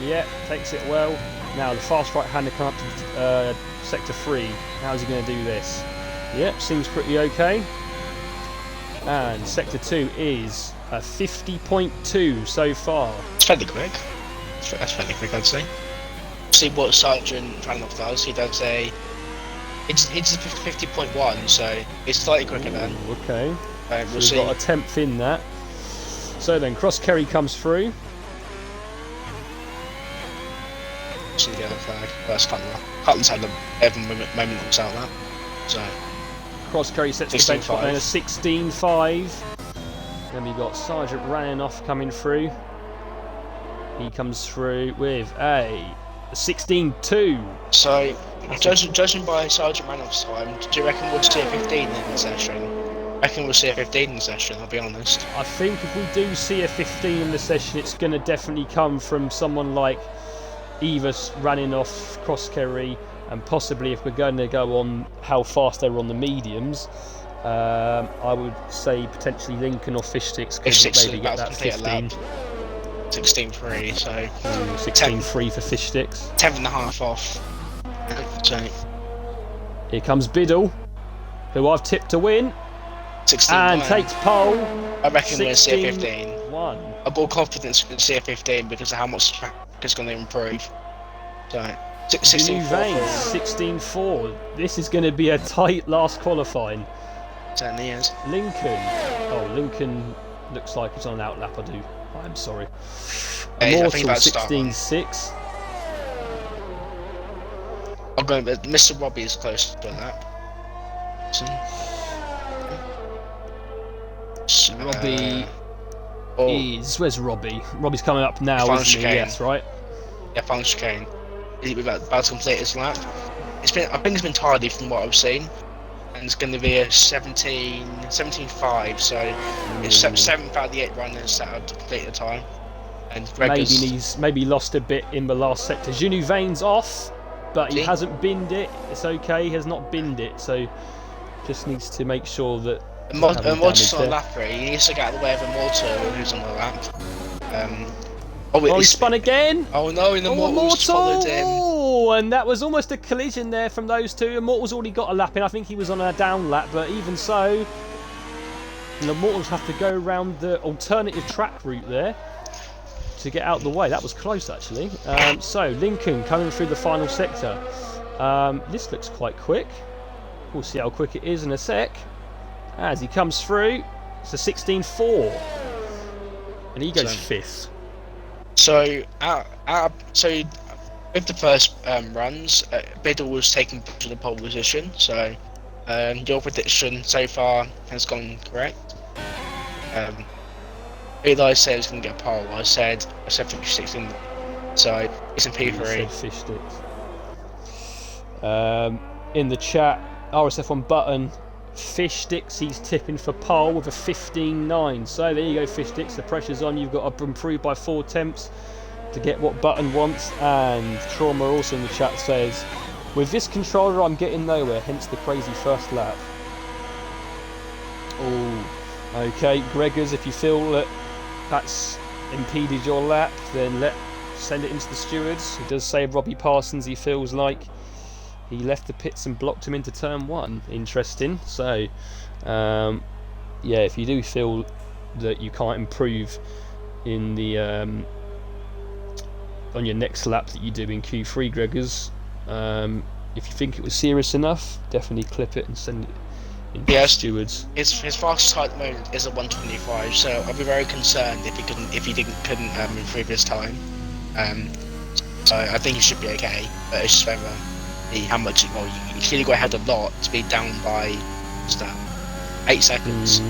Yeah, takes it well. Now the fast right-hander come up to sector 3. How's he going to do this? Yep, seems pretty okay. And sector 2 is a 50.2 so far. It's fairly quick. That's fairly quick, I'd say. See what Sergeant Ranoff does. He does it's a 50.1, so it's slightly quicker then. Okay. We'll so see. We've got a 10th in that. So then Cross Curry comes through. See the other flag. That's Cutler. Cutler's had a moment looks out that. So Cross Curry sets the benchmark then a 16.5. Then we got Sergeant Ranoff coming through. He comes through with a 16.2. So judging by Sergeant Ranoff's time, do you reckon we'll see a 15 in the session? I reckon we'll see a 15 in the session, I'll be honest. I think if we do see a 15 in the session, it's going to definitely come from someone like either Ranoff, Cross Curry, and possibly if we're going to go on how fast they were on the mediums, I would say potentially Lincoln or Fish Sticks could Fish Sticks maybe is get about that to complete a 15. lap. 16.3, so 16.3 for Fish Sticks. 10.5 off. So Here comes Biddle, who I've tipped to win, 16. and takes pole. I reckon we're going to see a 15. 1. I've got confidence we're going to see a 15 because of how much the track is going to improve. So, New 16.4. Veins, 16.4. This is going to be a tight last qualifying. Certainly is. Lincoln. Oh, Lincoln looks like it's on an outlap. I'm sorry. Hey, I Immortal, think that's start one. 16.6. I'm going, but Mr. Robbie is close to that. So, Robbie oh, is. Where's Robbie? Robbie's coming up now, Final isn't he? chicane. Yes, right. yeah, final chicane. He's about to complete his lap. I think it's been tardy from what I've seen. And it's going to be a 17.5, so it's 7th out of the 8 runners that have completed the time. And Maybe lost a bit in the last sector. Genu Vane's off, but he See? hasn't binned it. It's okay, he has not binned it, so just needs to make sure that. Immortal's on a lapper. He needs to get out of the way of Immortal, who's on the lap. Oh, he spun again! Oh no, and Immortal's followed him. Oh, and that was almost a collision there from those two. Immortal's already got a lap in. I think he was on a down lap, but even so, the Immortals have to go around the alternative track route there to get out the way. That was close, actually. So, Lincoln coming through the final sector. This looks quite quick. We'll see how quick it is in a sec. As he comes through, it's a 16.4. And he goes 5th. So, with the first runs, Biddle was taking to the pole position. So, your prediction so far has gone correct. Eli said he's going to get a pole. I said Fish Sticks in. So, it's in P3. Fish Sticks. In the chat, RSF on button. Fish Sticks, he's tipping for pole with a 15.9. So there you go, Fish Sticks. The pressure's on. You've got to improve by 4 attempts to get what Button wants. And Trauma also in the chat says, with this controller, I'm getting nowhere. Hence the crazy first lap. Oh, okay, Gregors. If you feel that that's impeded your lap, then send it into the stewards. He does say Robbie Parsons. He feels like he left the pits and blocked him into turn 1. Interesting. So, yeah, if you do feel that you can't improve in the on your next lap that you do in Q3, Gregors, if you think it was serious enough, definitely clip it and send it into the stewards. His fastest time at the moment is a 1:25, so I'd be very concerned if he couldn't improve his time. So I think he should be okay, but it's just whether how much you clearly got ahead a lot to be down by what's that, 8 seconds.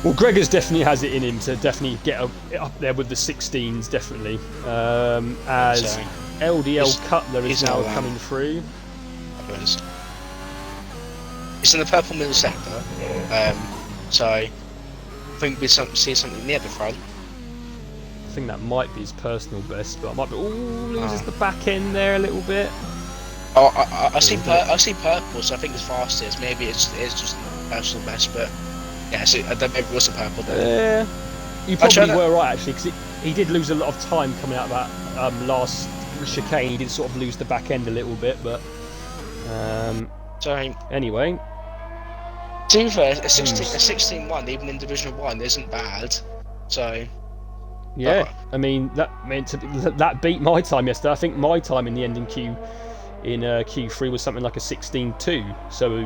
Well, Gregors definitely has it in him to definitely get up there with the 16s, definitely. As LDL Cutler is now coming through. It's in the purple middle sector, so I think we see something near the front. I think that might be his personal best, but I might be. Loses the back end there a little bit. Oh, I see purple, so I think it's fastest. Maybe it's just personal best, but yeah, so I don't maybe it was the purple then. Yeah, you probably were right actually, because he did lose a lot of time coming out of that last chicane. He did sort of lose the back end a little bit, but so anyway. To be fair, a 16.1 even in Division 1 isn't bad. So. Yeah, I mean that beat my time yesterday. I think my time in the ending queue in Q3 was something like a 16.2. So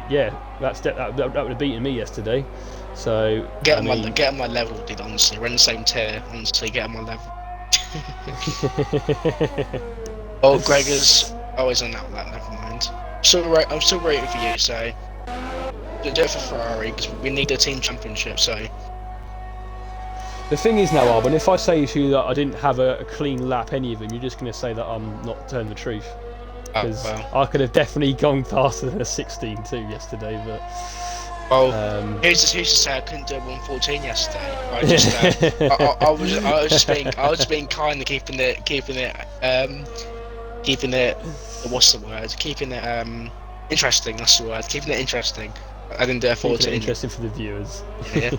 yeah, that would have beaten me yesterday. So get on my level, dude. Honestly, we're in the same tier. Honestly, get on my level. Oh, Gregors always on that. Never mind. I'm still rooting for you. So do it for Ferrari because we need a team championship. So. The thing is now, Arben, if I say to you that I didn't have a clean lap, any of them, you're just going to say that I'm not telling the truth. Because I could have definitely gone faster than a 16.2 yesterday, but. Well, who's to say I couldn't do a 1:14 yesterday? I was just being kind and keeping it. What's the word? Keeping it interesting. That's the word. Keeping it interesting. I didn't do a Keeping it 14. interesting for the viewers. Yeah.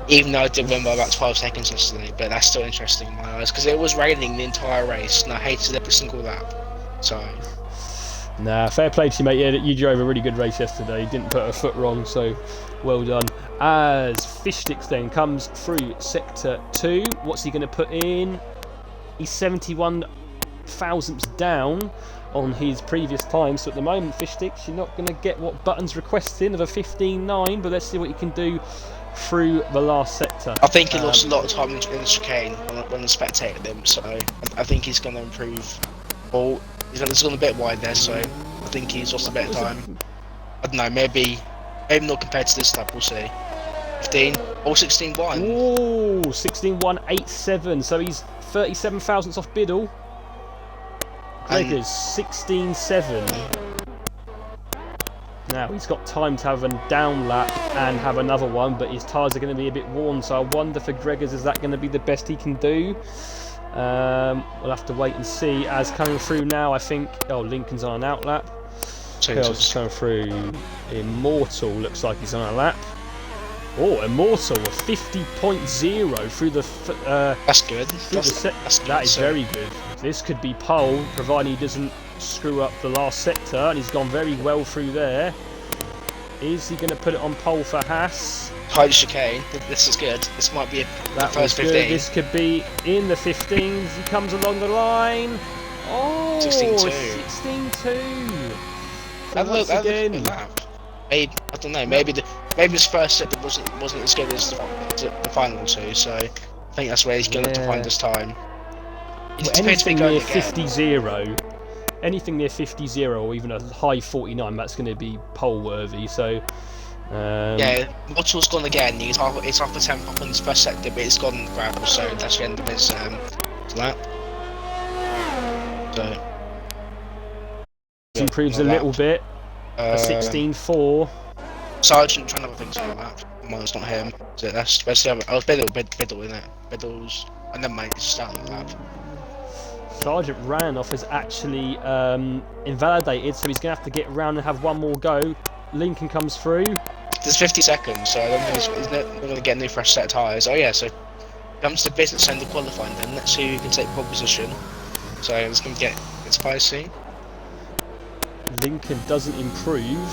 Even though I did win by about 12 seconds yesterday, but that's still interesting in my eyes because it was raining the entire race and I hated every single lap. So. Nah, fair play to you, mate. Yeah, you drove a really good race yesterday. Didn't put a foot wrong, so well done. As Fishsticks then comes through sector 2, what's he going to put in? He's 71 thousandths down on his previous time, so at the moment, Fishsticks, you're not going to get what Button's requesting of a 15.9, but let's see what you can do through the last sector. I think he lost a lot of time in the chicane when I spectated him, so I think he's going to improve. Well, he's gone a bit wide there, so I think he's lost a bit of time. I don't know, maybe not compared to this lap, we'll see. 15 or 16.1. Ooh, 16.187, so he's 37 thousandths off Biddle. Gregor's 16.7. Now he's got time to have a down lap and have another one, but his tyres are going to be a bit worn, so I wonder for Gregor's, is that going to be the best he can do? We'll have to wait and see. As coming through now, I think. Oh, Lincoln's on an out lap. Just coming through. Immortal looks like he's on a lap. Oh, Immortal, a 50.0 through the. That's good. That is very good. This could be pole, provided he doesn't screw up the last sector, and he's gone very well through there. Is he going to put it on pole for Haas? Tight chicane. This is good. This might be the first 15. Good. This could be in the 15s. He comes along the line. Oh, 16.2. 16.2. That looks a good lap. Maybe, I don't know. Maybe this first set wasn't as good as the final two. So I think that's where he's going to find his time. Well, anything near 50.0, anything near 50.0 or even a high 49, that's going to be pole worthy. So. Yeah, Mortal's gone again. He's half a temp up on his first sector, but it's gone gravel, so that's the end of his lap. So improves a little bit. A 16.4. Sargent trying other things on the lap. Well, it's not him. So that's the other. Oh, Biddle, isn't it? Biddle's. And then mate, it's starting the lap. Sargent Ranoff is actually invalidated, so he's going to have to get around and have one more go. Lincoln comes through. There's 50 seconds, so I don't think he's not going to get a new fresh set of tyres. Oh yeah, so comes to business end of qualifying then. Let's see who can take pole position. So it's going to get spicy. Lincoln doesn't improve.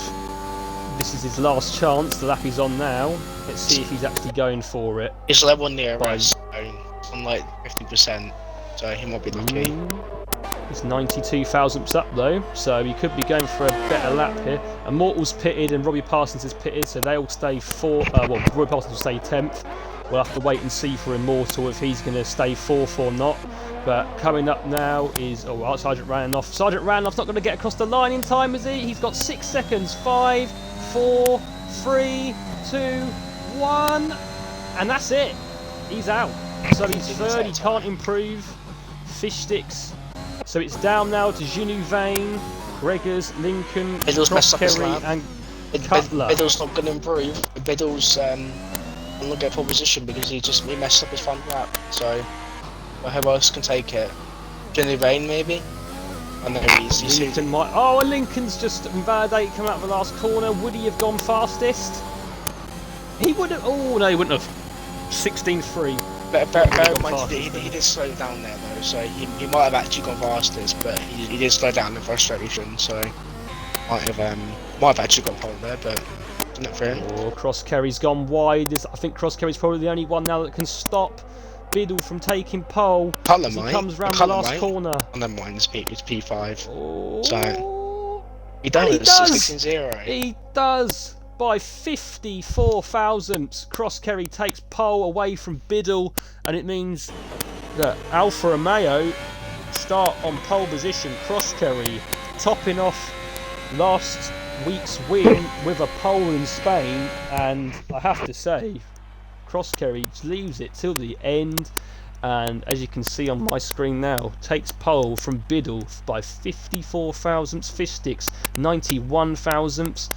This is his last chance. The lap he's on now. Let's see if he's actually going for it. He's level near us, on like 50%, so he might be lucky. He's 92 thousandths up though, so he could be going for a better lap here. Immortal's pitted and Robbie Parsons is pitted, so they'll stay Robbie Parsons will stay 10th. We'll have to wait and see for Immortal if he's going to stay 4th or not. But coming up now is Sergeant Ranoff. Sergeant Ranoff's not going to get across the line in time, is he? He's got 6 seconds. 5, 4, 3, 2, 1, and that's it. He's out. So he's third. He can't improve. Fishsticks. So it's down now to Ginu Vane, Gregors, Lincoln, Crosskerry, and Cutler. Biddle's not going to improve. Biddle's going to get pole position because he messed up his front lap. So who else can take it? Ginu Vane maybe? I know he's Lincoln might. Oh, and Lincoln's just invalidated coming out of the last corner. Would he have gone fastest? He would have. Oh no, he wouldn't have. 16.3. Bear in mind, he did slow down there though, so he might have actually gone fastest, but he did slow down in frustration, so might have actually got pole there, but not for him. Oh, Crosskerry's gone wide. I think Crosskerry's probably the only one now that can stop Biddle from taking pole. Cutler might. He comes round the last corner. And then mine is P5. Oh, so he does. He does. 16-0. He does. By 54 thousandths, Crosskerry takes pole away from Biddle, and it means that Alfa Romeo start on pole position. Crosskerry topping off last week's win with a pole in Spain, and I have to say, Crosskerry leaves it till the end, and as you can see on my screen now, takes pole from Biddle by 54 thousandths. Fishsticks 91 thousandths.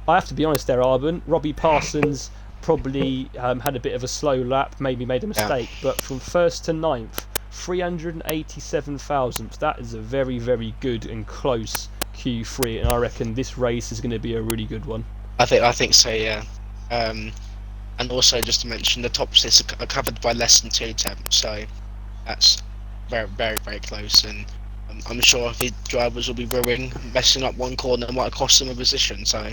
I have to be honest there, Arben. Robbie Parsons probably had a bit of a slow lap, maybe made a mistake, but from 1st to 9th, 387 thousandths. That is a very, very good and close Q3, and I reckon this race is going to be a really good one. I think so. Yeah. And also just to mention, the top six are covered by less than 2 temps, so that's very close. And I'm sure the drivers will be worrying, messing up one corner might cost them a position. So,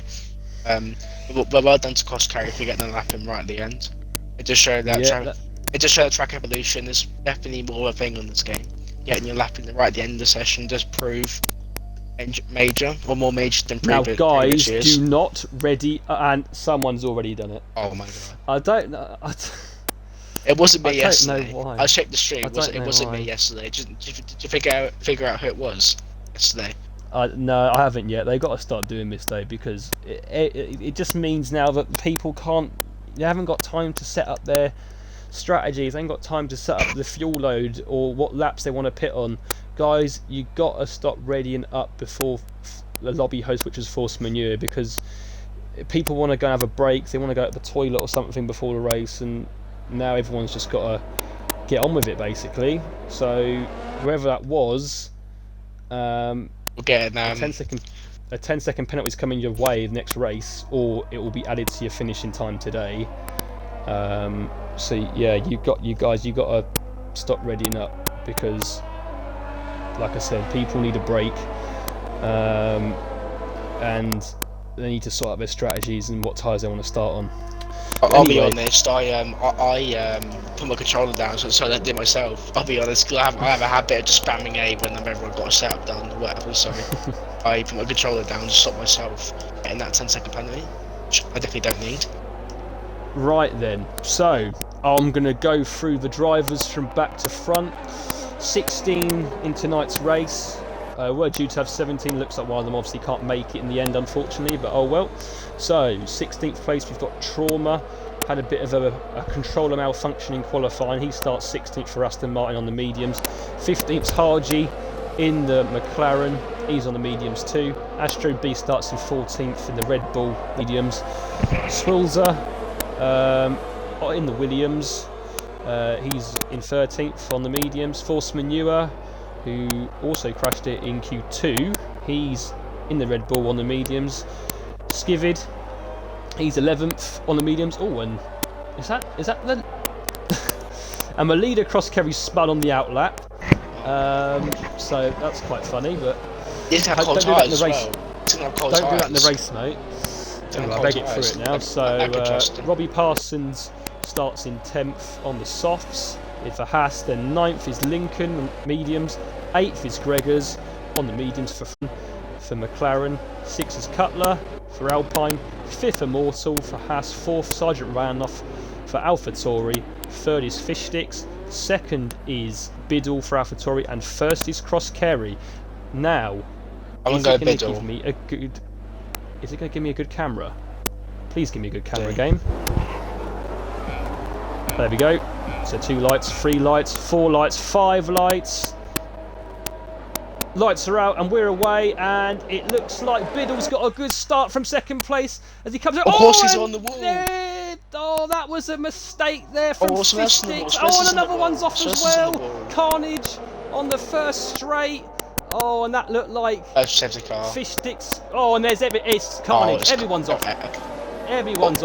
well done to Cross Carry for getting the lap in right at the end. It just showed that it just showed track evolution is definitely more of a thing on this game. Getting your lap in right at the end of the session does prove major, or more major than now, previous. guys, years. do not ready, and someone's already done it. Oh my god! I don't know. It wasn't me yesterday. I don't know why. I checked the stream. It wasn't why. me yesterday. Did you figure out who it was yesterday? No, I haven't yet. They've got to start doing this though, because it just means now that people can't. They haven't got time to set up their strategies. They ain't got time to set up the fuel load or what laps they want to pit on. Guys, you got to stop readying up before the lobby host, which is forced manure, because people want to go and have a break. They want to go to the toilet or something before the race, and now everyone's just got to get on with it, basically. So whoever that was, we'll get it now. a 10-second penalty is coming your way the next race, or it will be added to your finishing time today. So yeah, you got to stop readying up, because, like I said, people need a break, and they need to sort out their strategies and what tyres they want to start on. I'll be honest. I put my controller down so I don't do it myself. I'll be honest, because I have a habit of just spamming A when I've ever got a setup done or whatever. So I put my controller down to stop myself getting that 10-second penalty, which I definitely don't need. Right then, so I'm going to go through the drivers from back to front. 16 in tonight's race. We're due to have 17. Looks like one of them obviously can't make it in the end, unfortunately, but oh well. So 16th place, we've got Trauma. Had a bit of a controller malfunction in qualifying. He starts 16th for Aston Martin on the mediums. 15th Haji in the McLaren. He's on the mediums too. Astro B starts in 14th in the Red Bull mediums. Swilzer in the Williams. He's in 13th on the mediums. Force Manure, who also crashed it in Q2, he's in the Red Bull on the mediums. Skivid, he's 11th on the mediums. Oh, and is that the and my leader Cross Kerry spun on the outlap, so that's quite funny. But Don't do that in the race, mate. Anyway, I beg it through it now. So Robbie Parsons starts in 10th on the softs for Haas. Then 9th is Lincoln on mediums. 8th is Gregors on the mediums for McLaren. 6th is Cutler for Alpine. 5th Immortal for Haas. 4th Sergeant Ranoff for AlphaTauri. 3rd is Fishsticks. 2nd is Biddle for AlphaTauri, and 1st is Cross Kerry. Now, is it going to give me a good? Is it going to give me a good camera? Please give me a good camera, game. There we go. So 2 lights, 3 lights, 4 lights, 5 lights. Lights are out and we're away, and it looks like Biddle's got a good start from 2nd place as he comes out. Of course, he's on the wall. Oh, that was a mistake there from Fishsticks. Oh, and another one's off as well. Carnage on the first straight. Oh, and that looked like Fishsticks. Oh, and it's Carnage. Everyone's off. Everyone's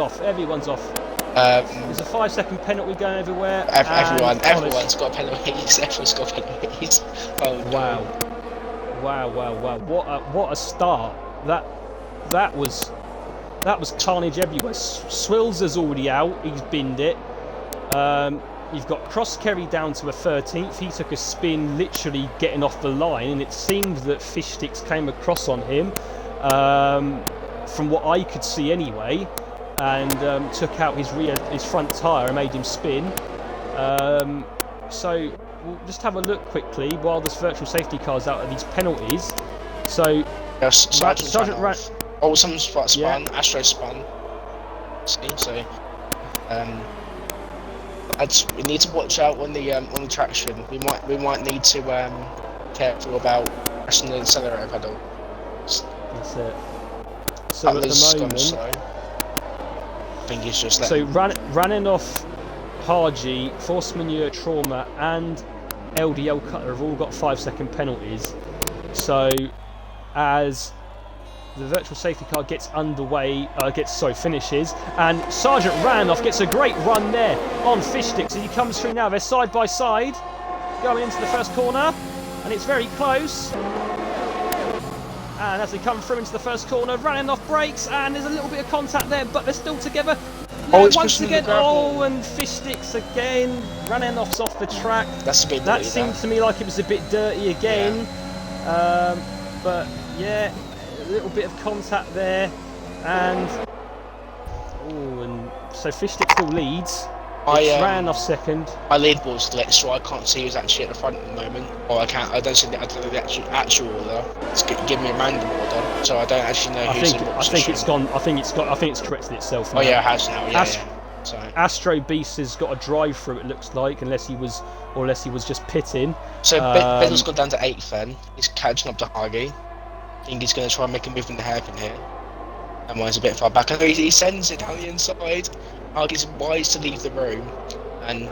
off. There's a 5-second penalty going everywhere. Everyone's got penalties. Everyone's got penalties. Oh, wow. What a start. That was carnage everywhere. Swills already out. He's binned it. You've got Cross Kerry down to a 13th. He took a spin, literally getting off the line, and it seemed that Fishsticks came across on him, from what I could see anyway, and took out his front tyre and made him spin. So we'll just have a look quickly while this virtual safety car's out of these penalties. So Sergeant ran. Oh, someone spun. Yeah. Astro spun. See, so we need to watch out on the traction. We might need to careful about pressing the accelerator pedal. That's it. So at the moment, I think he's just running off Haji, Force Manure, Trauma, and LDL Cutler have all got 5-second penalties. So as the virtual safety car gets underway, finishes, and Sergeant Randolph gets a great run there on Fishsticks as he comes through now. They're side by side, going into the first corner, and it's very close. And as they come through into the first corner, Randolph brakes, and there's a little bit of contact there, but they're still together. It's Once again, and Fishsticks again. Randolph's off the track. That's a bit That dirty, seemed to me like it was a bit dirty again. But yeah, a little bit of contact there, and so Fishsticks still leads. It's Randolph second. My lead ball's lit, so I can't see who's actually at the front at the moment. Or I don't see the actual order. It's give me a random order, so I don't actually know who's in what position. I think it's corrected itself now. Oh yeah, it has now. Yeah. So Astro Beast has got a drive through. It looks like, unless he was just pitting. So Biddle's gone down to 8th then. He's catching up to Hargy. I think he's going to try and make a move in the hairpin here. And mine's a bit far back. I know he sends it down the inside. Hargy's wise to leave the room, and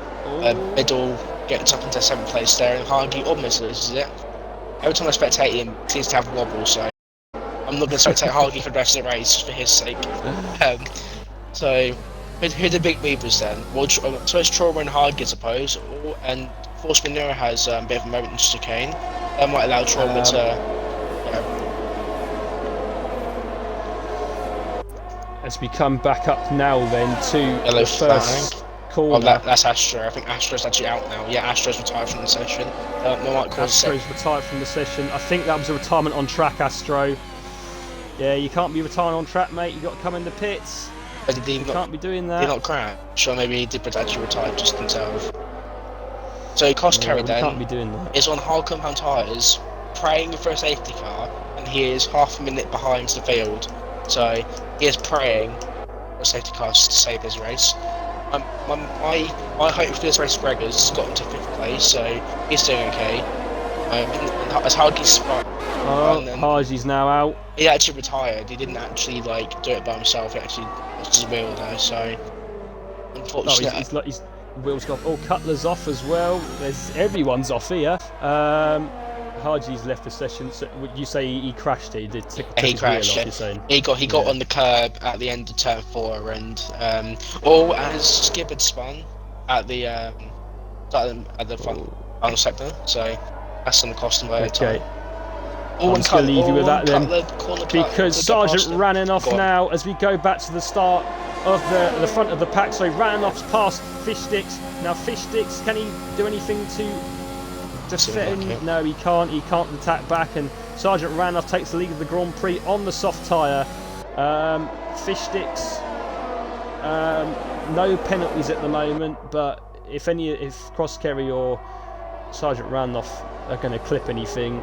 Biddle gets up into 7th place there, and Hargy almost loses it. Every time I spectate him, he seems to have a wobble, so I'm not going to spectate Hargy for the rest of the race for his sake. So, who are the big movers then? Well, so it's Trauma and Hargy, I suppose, and Force Manure has a bit of a moment in chicane. That might allow Trauma to. As we come back up now then to Yellow the first corner. Oh, that's Astro. I think Astro's actually out now. Yeah, Astro's retired from the session. Astro's retired from the session. I think that was a retirement on track, Astro. Yeah, you can't be retiring on track, mate. You got to come in the pits. You can't be doing that. Did he not crash? Or maybe he did actually retire just himself. So Coscarra then can't be doing that. Is on hard compound tyres, praying for a safety car, and he is half a minute behind the field. So he is praying for a safety car to save his race. My hope for this race, Gregor's got him to 5th place, so he's doing okay. As Hargy's spot. Hargy's now out. He actually retired. He didn't actually do it by himself. He actually lost his wheel though. So unfortunately, his wheels got off. Cutler's off as well. Everyone's off here. Hargy's left the session. So would you say he crashed it? He did. He crashed. You're saying? He got on the curb at the end of turn 4, and as Skip had spun at the final sector. So that's going to cost him a bit of time. I'm just going to leave you with that then, because Sergeant Randolph now, as we go back to the start of the front of the pack. So Randolph's past Fishsticks. Now Fishsticks, can he do anything to fit in? No, he can't. He can't attack back, and Sergeant Randolph takes the lead of the Grand Prix on the soft tyre. Fishsticks, no penalties at the moment, but if Crosskerry or Sergeant Randolph are going to clip anything,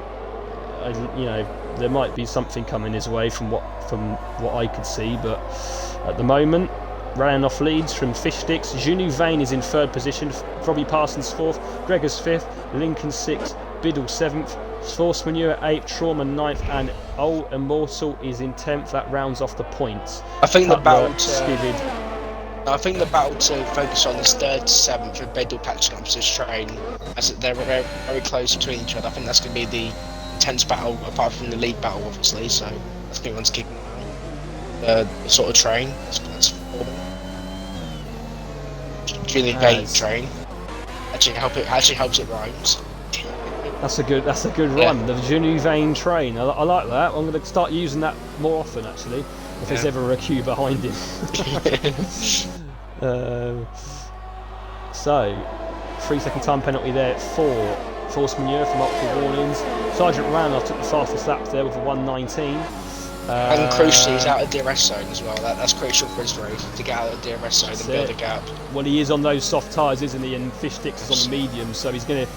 there might be something coming his way from what I could see, but at the moment Randolph leads from Fishsticks. Juno Vane is in 3rd position, Robbie Parsons 4th, Gregor's 5th, Lincoln 6th, Biddle 7th, Force Manure 8th, Trauma 9th, and Old Immortal is in 10th. That rounds off the points. I think the battle to focus on is 3rd to 7th with Biddle patching up his train, as they're very, very close between each other. I think that's going to be the intense battle, apart from the league battle, obviously. So that's the one's keeping the sort of train. That's Julian Vane train. Actually helps it rhymes. That's a good run. The Juno Vane train. I like that. I'm going to start using that more often, actually, if there's ever a queue behind him. So 3-second time penalty there for Force Manure for multiple warnings. Sergeant Randolph took the fastest lap there with a 1:19. And crucially, he's out of DRS zone as well. That's crucial for his race, to get out of the DRS zone and build a gap. Well, he is on those soft tyres, isn't he? And Fishsticks is on the medium, so he's going to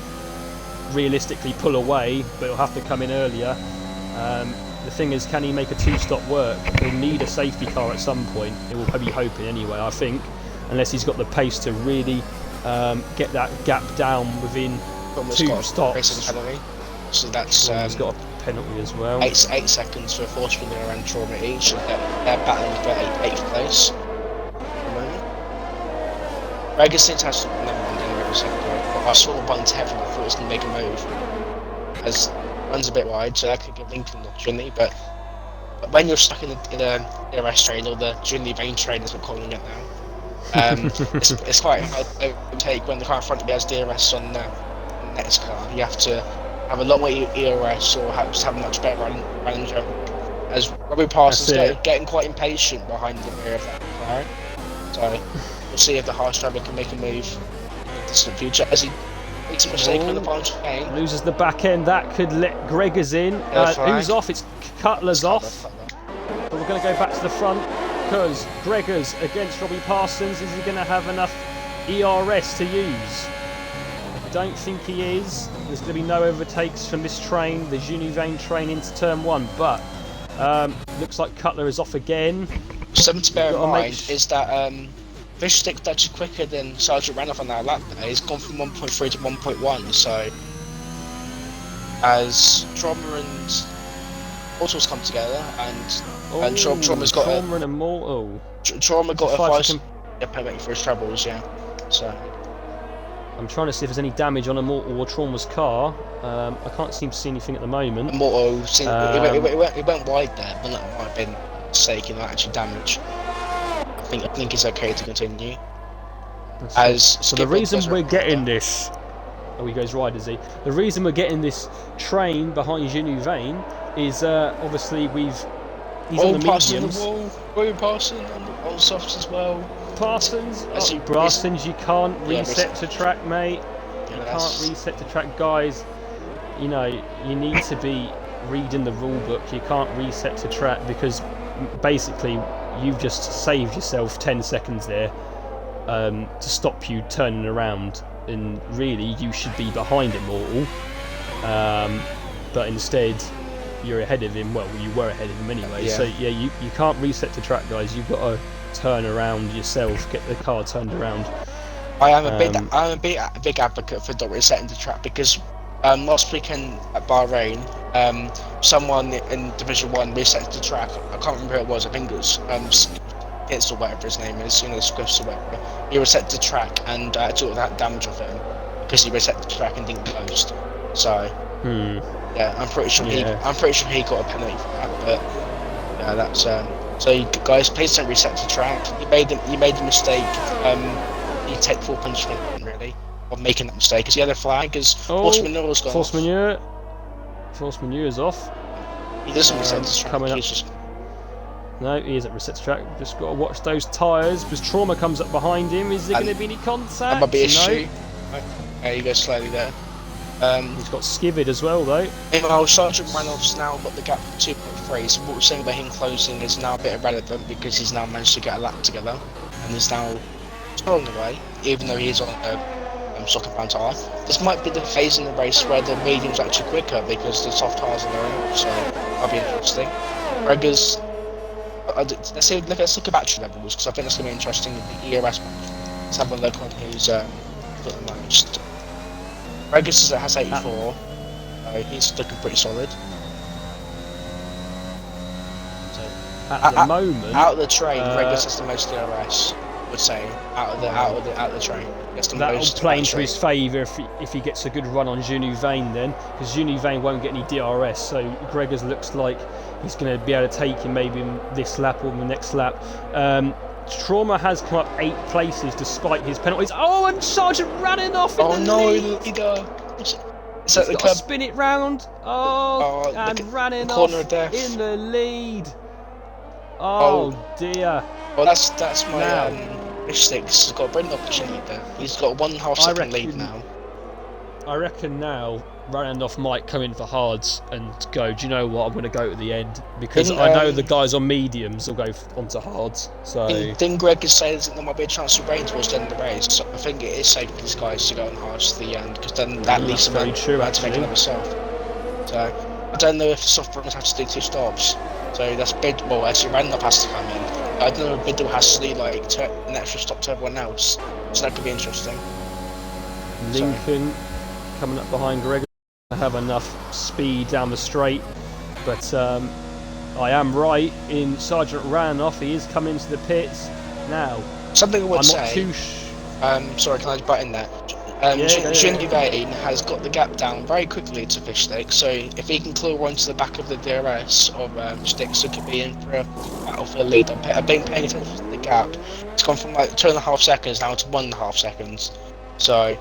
realistically pull away, but he'll have to come in earlier. The thing is, can he make a 2-stop work? He'll need a safety car at some point. He will be hoping anyway, I think, unless he's got the pace to really get that gap down within 2 stops. So that's he's got a penalty as well. 8 seconds for Force Manure and Trauma each. They're battling for 8th place at the moment. Regasins has never won any every second, but I saw the button to heaven. I thought it was going to make a move. As runs a bit wide, so that could give Lincoln an opportunity, but when you're stuck in the DRS train, or the Junior Vane train as we're calling it now, it's quite hard to take when the car in front of you has DRS on the next car. You have to have a long way ERS, or have much better running jump. As Robbie Parsons getting quite impatient behind the rear of that car. So we'll see if the harsh driver can make a move in the distant future as he makes a mistake on the final chain. Loses the back end. That could let Gregors in. Who's off? It's Cutler's off. But we're going to go back to the front because Gregors against Robbie Parsons. Is he going to have enough ERS to use? I don't think he is. There's going to be no overtakes from this train, the Junior Vane train, into turn 1. But looks like Cutler is off again. Something to bear in mind is that Fish Stick's actually quicker than Sergeant Ranoff on that lap there. He's gone from 1.3 to 1.1. So as Trauma and Mortals come together, and Trauma's got Trauma and Immortal. Trauma got a 5 penalty for his troubles, yeah. So I'm trying to see if there's any damage on Immortal or Trauma's car. I can't seem to see anything at the moment. Immortal, it went wide there, but that might have been a mistake, not actually damage. I think it's okay to continue. So the reason we're getting this... Oh, he goes right, is he? The reason we're getting this train behind Junior Vane is obviously he's on the mediums. We're passing on softs as well. Parsons, you can't reset to track, mate. You can't reset to track, guys. You know, you need to be reading the rule book. You can't reset to track because basically you've just saved yourself 10 seconds there to stop you turning around. And really, you should be behind Immortal, but instead you're ahead of him. Well, you were ahead of him anyway. Yeah. So yeah, you can't reset to track, guys. You've got to turn around yourself, get the car turned around. I am a big advocate for not resetting to track because last weekend at Bahrain, someone in Division 1 reset to track. I can't remember who it was. I think it was Pitts or whatever his name is, Squiffs or whatever. He reset to track and took that damage off him because he reset to track and didn't close. So yeah, I'm pretty sure he got a penalty for that. But yeah, that's so you guys, please don't reset to track. You made the mistake. You take full punishment really of making that mistake because the other flag is Force Manure's gone. Force Manure's off. He doesn't reset to track. Coming up. No, he isn't reset to track. Just got to watch those tyres because Trauma comes up behind him. Is there going to be any contact? That might be a shoot. There you go, slowly there. He's got skivered as well, though. Meanwhile, Sergeant Ranoff's now got the gap of 2.3, so what we're saying about him closing is now a bit irrelevant because he's now managed to get a lap together and is now still on the way, even though he's on a soccer pound tyre. This might be the phase in the race where the medium's actually quicker because the soft tyres are there, so that'll be interesting. Gregors. Let's look at battery levels because I think that's going to be interesting in the ERS match. Let's have a look on who's got the most. Regis has 84, he's looking pretty solid. So, at the moment, out of the train, Regis has the most ERS. I would say out of the train. That'll play into his favour if he gets a good run on Junior Vane then, because Junior Vane won't get any DRS. So Gregors looks like he's going to be able to take him maybe in this lap or the next lap. Trauma has come up 8 places despite his penalties. Oh, and Sergeant Ranoff in the lead. Leader. He's got to spin it round. And Ranoff in the lead. Oh dear. Well, that's my Mystics has got a brilliant opportunity there. He's got 1.5 second lead now. I reckon now Ranoff might come in for hards and go, do you know what, I'm going to go to the end because I know the guys on mediums will go onto hards. So didn't Greg say there might be a chance of rain towards the end of the race? So I think it is safe for these guys to go on hards to the end because then that leaves them to make another soft. So I don't know if the soft runners have to do 2 stops. So that's bid. Well, actually Ranoff has to come in. I don't know if Biddle has to do like an extra stop to everyone else, so that could be interesting. Lincoln coming up behind Greg. I have enough speed down the straight, but I am right in Sergeant Ranoff. He is coming into the pits now. Something I would I'm say. Not too sorry, can I butt in there? Junior Vane has got the gap down very quickly to Fish Stick, so if he can claw onto the back of the DRS of Sticks, it could be in for a battle for the lead. I've been paying attention to the gap. It's gone from like 2.5 seconds now to 1.5 seconds. So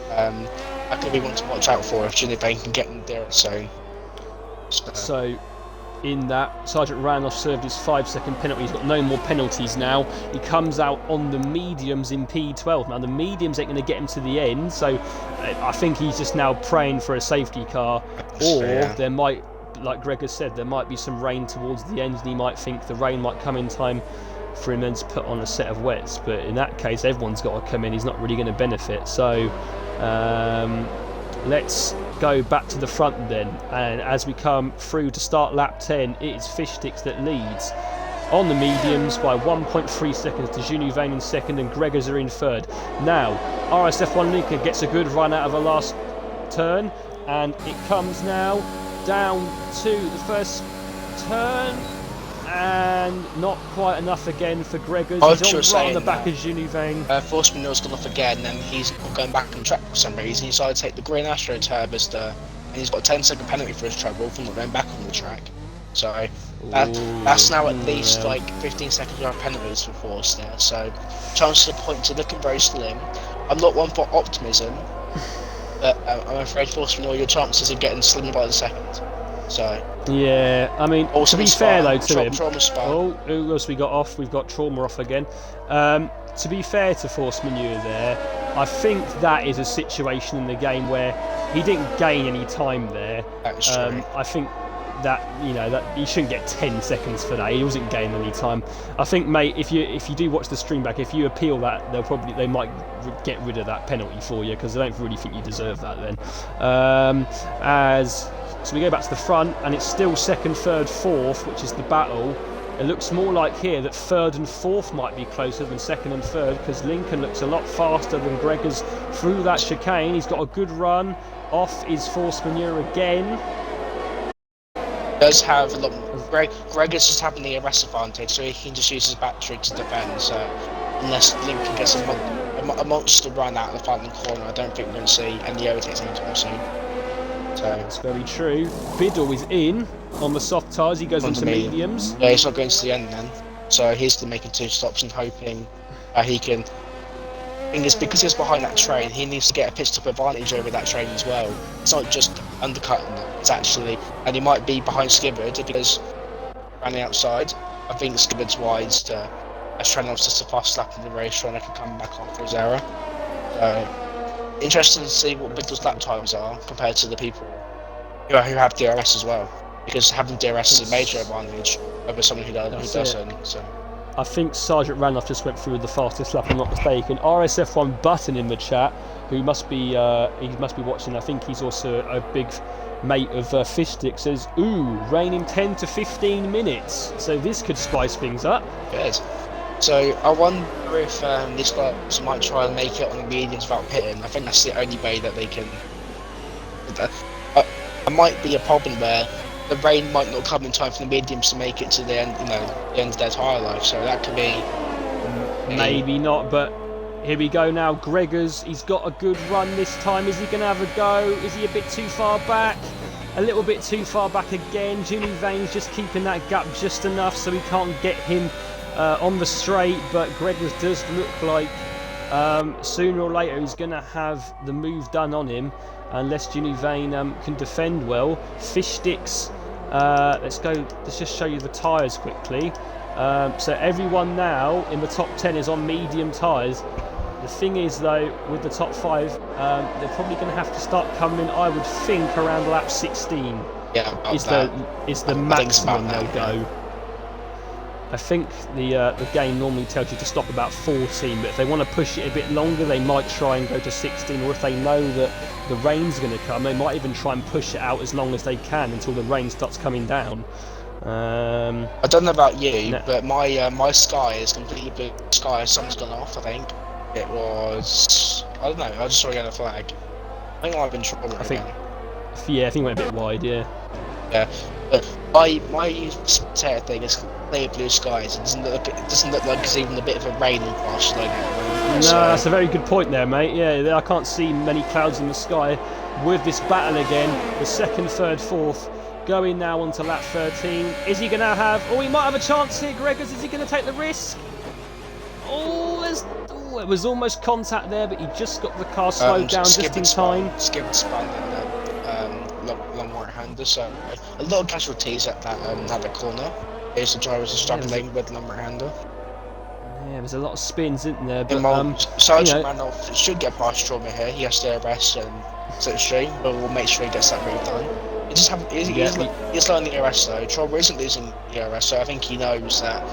that could be one to watch out for if Junior Vane can get in the DRS zone. So in that, Sergeant Randolph served his 5-second penalty. He's got no more penalties now. He comes out on the mediums in P12. Now the mediums ain't going to get him to the end, so I think he's just now praying for a safety car, or there might, like Greg has said, there might be some rain towards the end, and he might think the rain might come in time for him then to put on a set of wets. But in that case, everyone's got to come in. He's not really going to benefit. So let's go back to the front then, and as we come through to start lap 10, it is Fish Sticks that leads on the mediums by 1.3 seconds to Junior Vane in second, and Gregors are in third. Now RSF1 Lincoln gets a good run out of a last turn, and it comes now down to the first turn, and not quite enough again for Gregors. He's on the back of Junior Vane. Force Manuel's gone off again, and he's not going back on track for some reason. He decided to take the green Astro Turbister, and he's got a 10-second penalty for his trouble for not going back on the track. So that's now at least like 15 seconds worth of penalties for Force there. So chances of points are looking very slim. I'm not one for optimism, but I'm afraid Force Manuel, your chances of getting slimmer by the second. So yeah, I mean, to be fair though to him, who else we got off? We've got Trauma off again. To be fair to Force Manure there, I think that is a situation in the game where he didn't gain any time there. That's true. I think that, you know, that he shouldn't get 10 seconds for that. He wasn't gaining any time. I think, mate, if you do watch the stream back, if you appeal that, they might get rid of that penalty for you, because I don't really think you deserve that then. So we go back to the front, and it's still second, third, fourth, which is the battle. It looks more like here that third and fourth might be closer than second and third, because Lincoln looks a lot faster than Gregors through that chicane. He's got a good run. Off is Force Manure again. Does have a lot. Gregors just having the arrest advantage, so he can just use his battery to defend. So unless Lincoln gets a monster run out of the final corner, I don't think we're going to see any overtakes anytime soon. So that's very true. Biddle is in on the soft tyres. He goes into mediums. Yeah, he's not going to the end then. So he's still making 2 stops and hoping he can. Thing is, because he's behind that train, he needs to get a pit stop advantage over that train as well. It's not just undercutting them, it's actually, and he might be behind Skibbard because running outside. I think Skibbard's wise to, as Trent wants just a fast lap in the race, trying to come back on for his error. Interesting to see what Biddle's lap times are compared to the people who have DRS as well, because having DRS is a major advantage over someone who doesn't. So. I think Sergeant Randolph just went through the fastest lap, if I'm not mistaken. RSF1 Button in the chat, who must be watching. I think he's also a big mate of Fish Stick, says, "Ooh, rain in 10 to 15 minutes." So this could spice things up. Good. So I wonder if these guys might try and make it on the mediums without pitting. I think that's the only way that they can. There might be a problem where the rain might not come in time for the mediums to make it to the end, the end of their tyre life. So that could be maybe not. But here we go now. Gregors, he's got a good run this time. Is he going to have a go? Is he a bit too far back? A little bit too far back again. Junior Vane's just keeping that gap just enough so he can't get him on the straight. But Gregors does look like sooner or later he's going to have the move done on him, unless Junior Vane can defend well. Fish Sticks. Let's just show you the tyres quickly. So everyone now in the top 10 is on medium tyres. The thing is though, with the top 5, they're probably going to have to start coming, I would think, around lap 16. Yeah, is the maximum they'll go. I think the game normally tells you to stop about 14, but if they want to push it a bit longer, they might try and go to 16, or if they know that the rain's going to come, they might even try and push it out as long as they can until the rain starts coming down. I don't know about you, but my sky is completely blue sky. Sun's gone off, I think. It was, I don't know, I just saw it on a flag. I think I've been trouble again. Yeah, I think it went a bit wide, yeah. Yeah, but My spectator thing is clear blue skies. It doesn't look like there's even a bit of a rain in Barcelona. No, that's a very good point there, mate. Yeah, I can't see many clouds in the sky. With this battle again, the second, third, fourth, going now onto lap 13. Is he going to have... Oh, he might have a chance here, Gregors. Is he going to take the risk? Oh, it was almost contact there, but he just got the car slowed down just in time. Skip and spun in the long right-hander, so a lot of casualties at that corner. Is the drivers are struggling with long right-hander. Yeah, there's a lot of spins, isn't there? But Sergeant Randolph should get past Trauma here. He has to arrest and set stream, but we'll make sure he gets that move done. He's learning the arrest though. Trauma isn't losing the arrest, so I think he knows that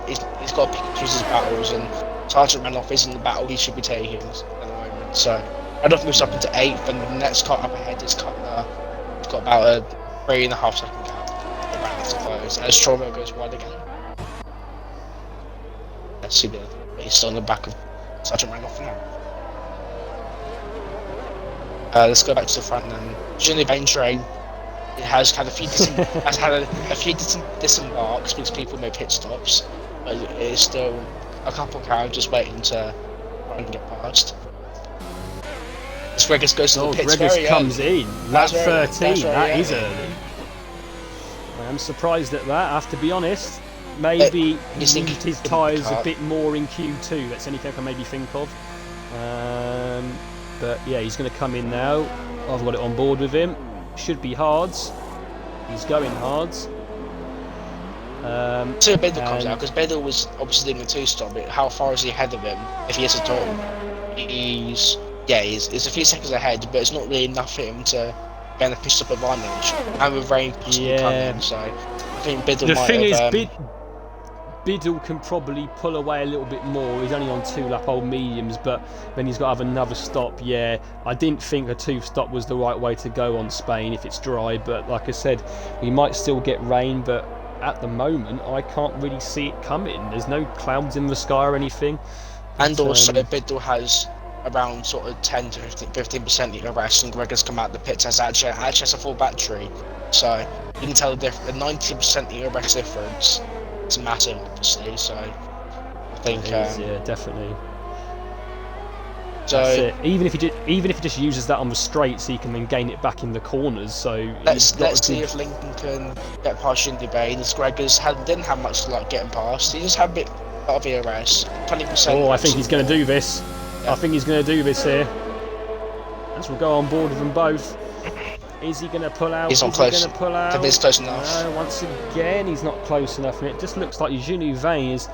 he's got to pick and choose his battles, and Sergeant Randolph isn't the battle he should be taking at the moment. So Randolph moves up into 8th, and the next car up ahead is Cutler. He's got about a 3.5 second gap around to close as Trauma goes wide again. See the he's still on the back of Sergeant Randolph now. Let's go back to the front then. Junior Bain train. It has had a few disembarks because people made pit stops, but it is still a couple of cars just waiting to try and get past. As Gregors goes to the pits very comes early. in. Lap 13. That is early. I am surprised at that. I have to be honest. Maybe he used his tyres a bit more in Q2. That's anything I can maybe think of. But yeah, he's going to come in now. I've got it on board with him. Should be hards. He's going hards. So Biddle comes out because Biddle was obviously doing the 2-stop. But how far is he ahead of him? If he is at all, he's a few seconds ahead, but it's not really enough for him to gain a pit stop advantage. And with rain possibly coming, so I think Biddle might have. Biddle can probably pull away a little bit more. He's only on 2-lap old mediums, but then he's got to have another stop. Yeah, I didn't think a 2-stop was the right way to go on Spain if it's dry, but like I said, we might still get rain, but at the moment I can't really see it coming. There's no clouds in the sky or anything. And also Biddle has around sort of 10 to 15% the arrest, and Gregor's come out the pits as actually has a full battery, so you can tell the 90% the arrest difference. It's massive, obviously. So I think, yeah, definitely. So that's it. Even if he just uses that on the straights, he can then gain it back in the corners. So let's see if Lincoln can get past Shindy Bain. As Gregors didn't have much luck getting past. He just had a bit of the arrest, 20%. Oh, I think he's going to do this. Yeah. I think he's going to do this here. As we'll go on board with them both. Is he going to pull out? He's not close. He going to pull out? He's close enough. No, once again, he's not close enough, and it just looks like Junu Vane is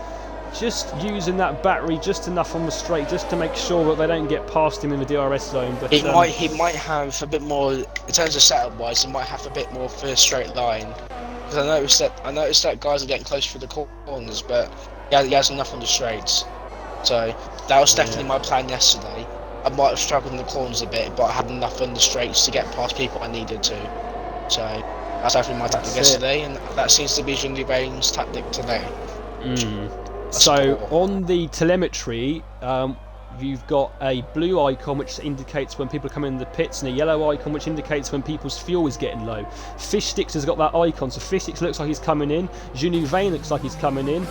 just using that battery just enough on the straight, just to make sure that they don't get past him in the DRS zone. But he might have a bit more in terms of setup wise. He might have a bit more for a straight line. Because I noticed that guys are getting close through the corners, but he has enough on the straights. So that was definitely my plan yesterday. I might have struggled in the corners a bit, but I had enough on the straights to get past people I needed to. So that's definitely my tactic yesterday, and that seems to be Jindy Bain's tactic today. So on the telemetry, you've got a blue icon which indicates when people are coming in the pits, and a yellow icon which indicates when people's fuel is getting low. Fish Sticks has got that icon, so Fish Sticks looks like he's coming in. Jindy Vane looks like he's coming in.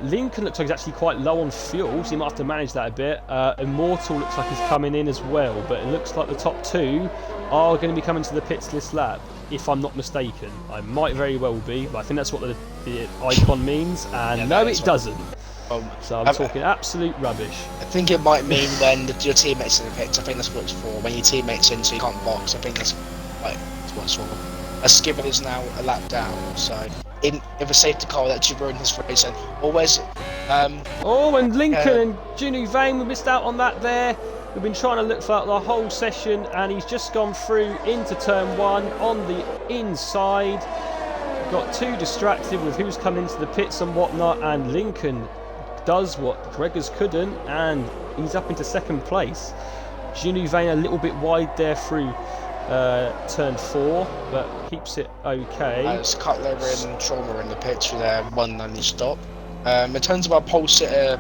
Lincoln looks like he's actually quite low on fuel, so he might have to manage that a bit. Immortal looks like he's coming in as well, but it looks like the top two are going to be coming to the pits this lap, if I'm not mistaken. I might very well be, but I think that's what the icon means, and yeah, no, it doesn't. So I'm talking absolute rubbish. I think it might mean when your teammates in the pits. I think that's what it's for. When your teammates in, so you can't box. I think that's what it's for. A Skipper is now a lap down, so if a safety car that you ruin his race, and always. And Lincoln and Junu Vane, we missed out on that there. We've been trying to look for the whole session, and he's just gone through into turn 1 on the inside. Got too distracted with who's come into the pits and whatnot, and Lincoln does what Gregors couldn't, and he's up into second place. Junu Vane a little bit wide there through turn 4, but keeps it okay. As Cutler and Trauma in the pits for their 1-only stop. In terms of our pole sitter,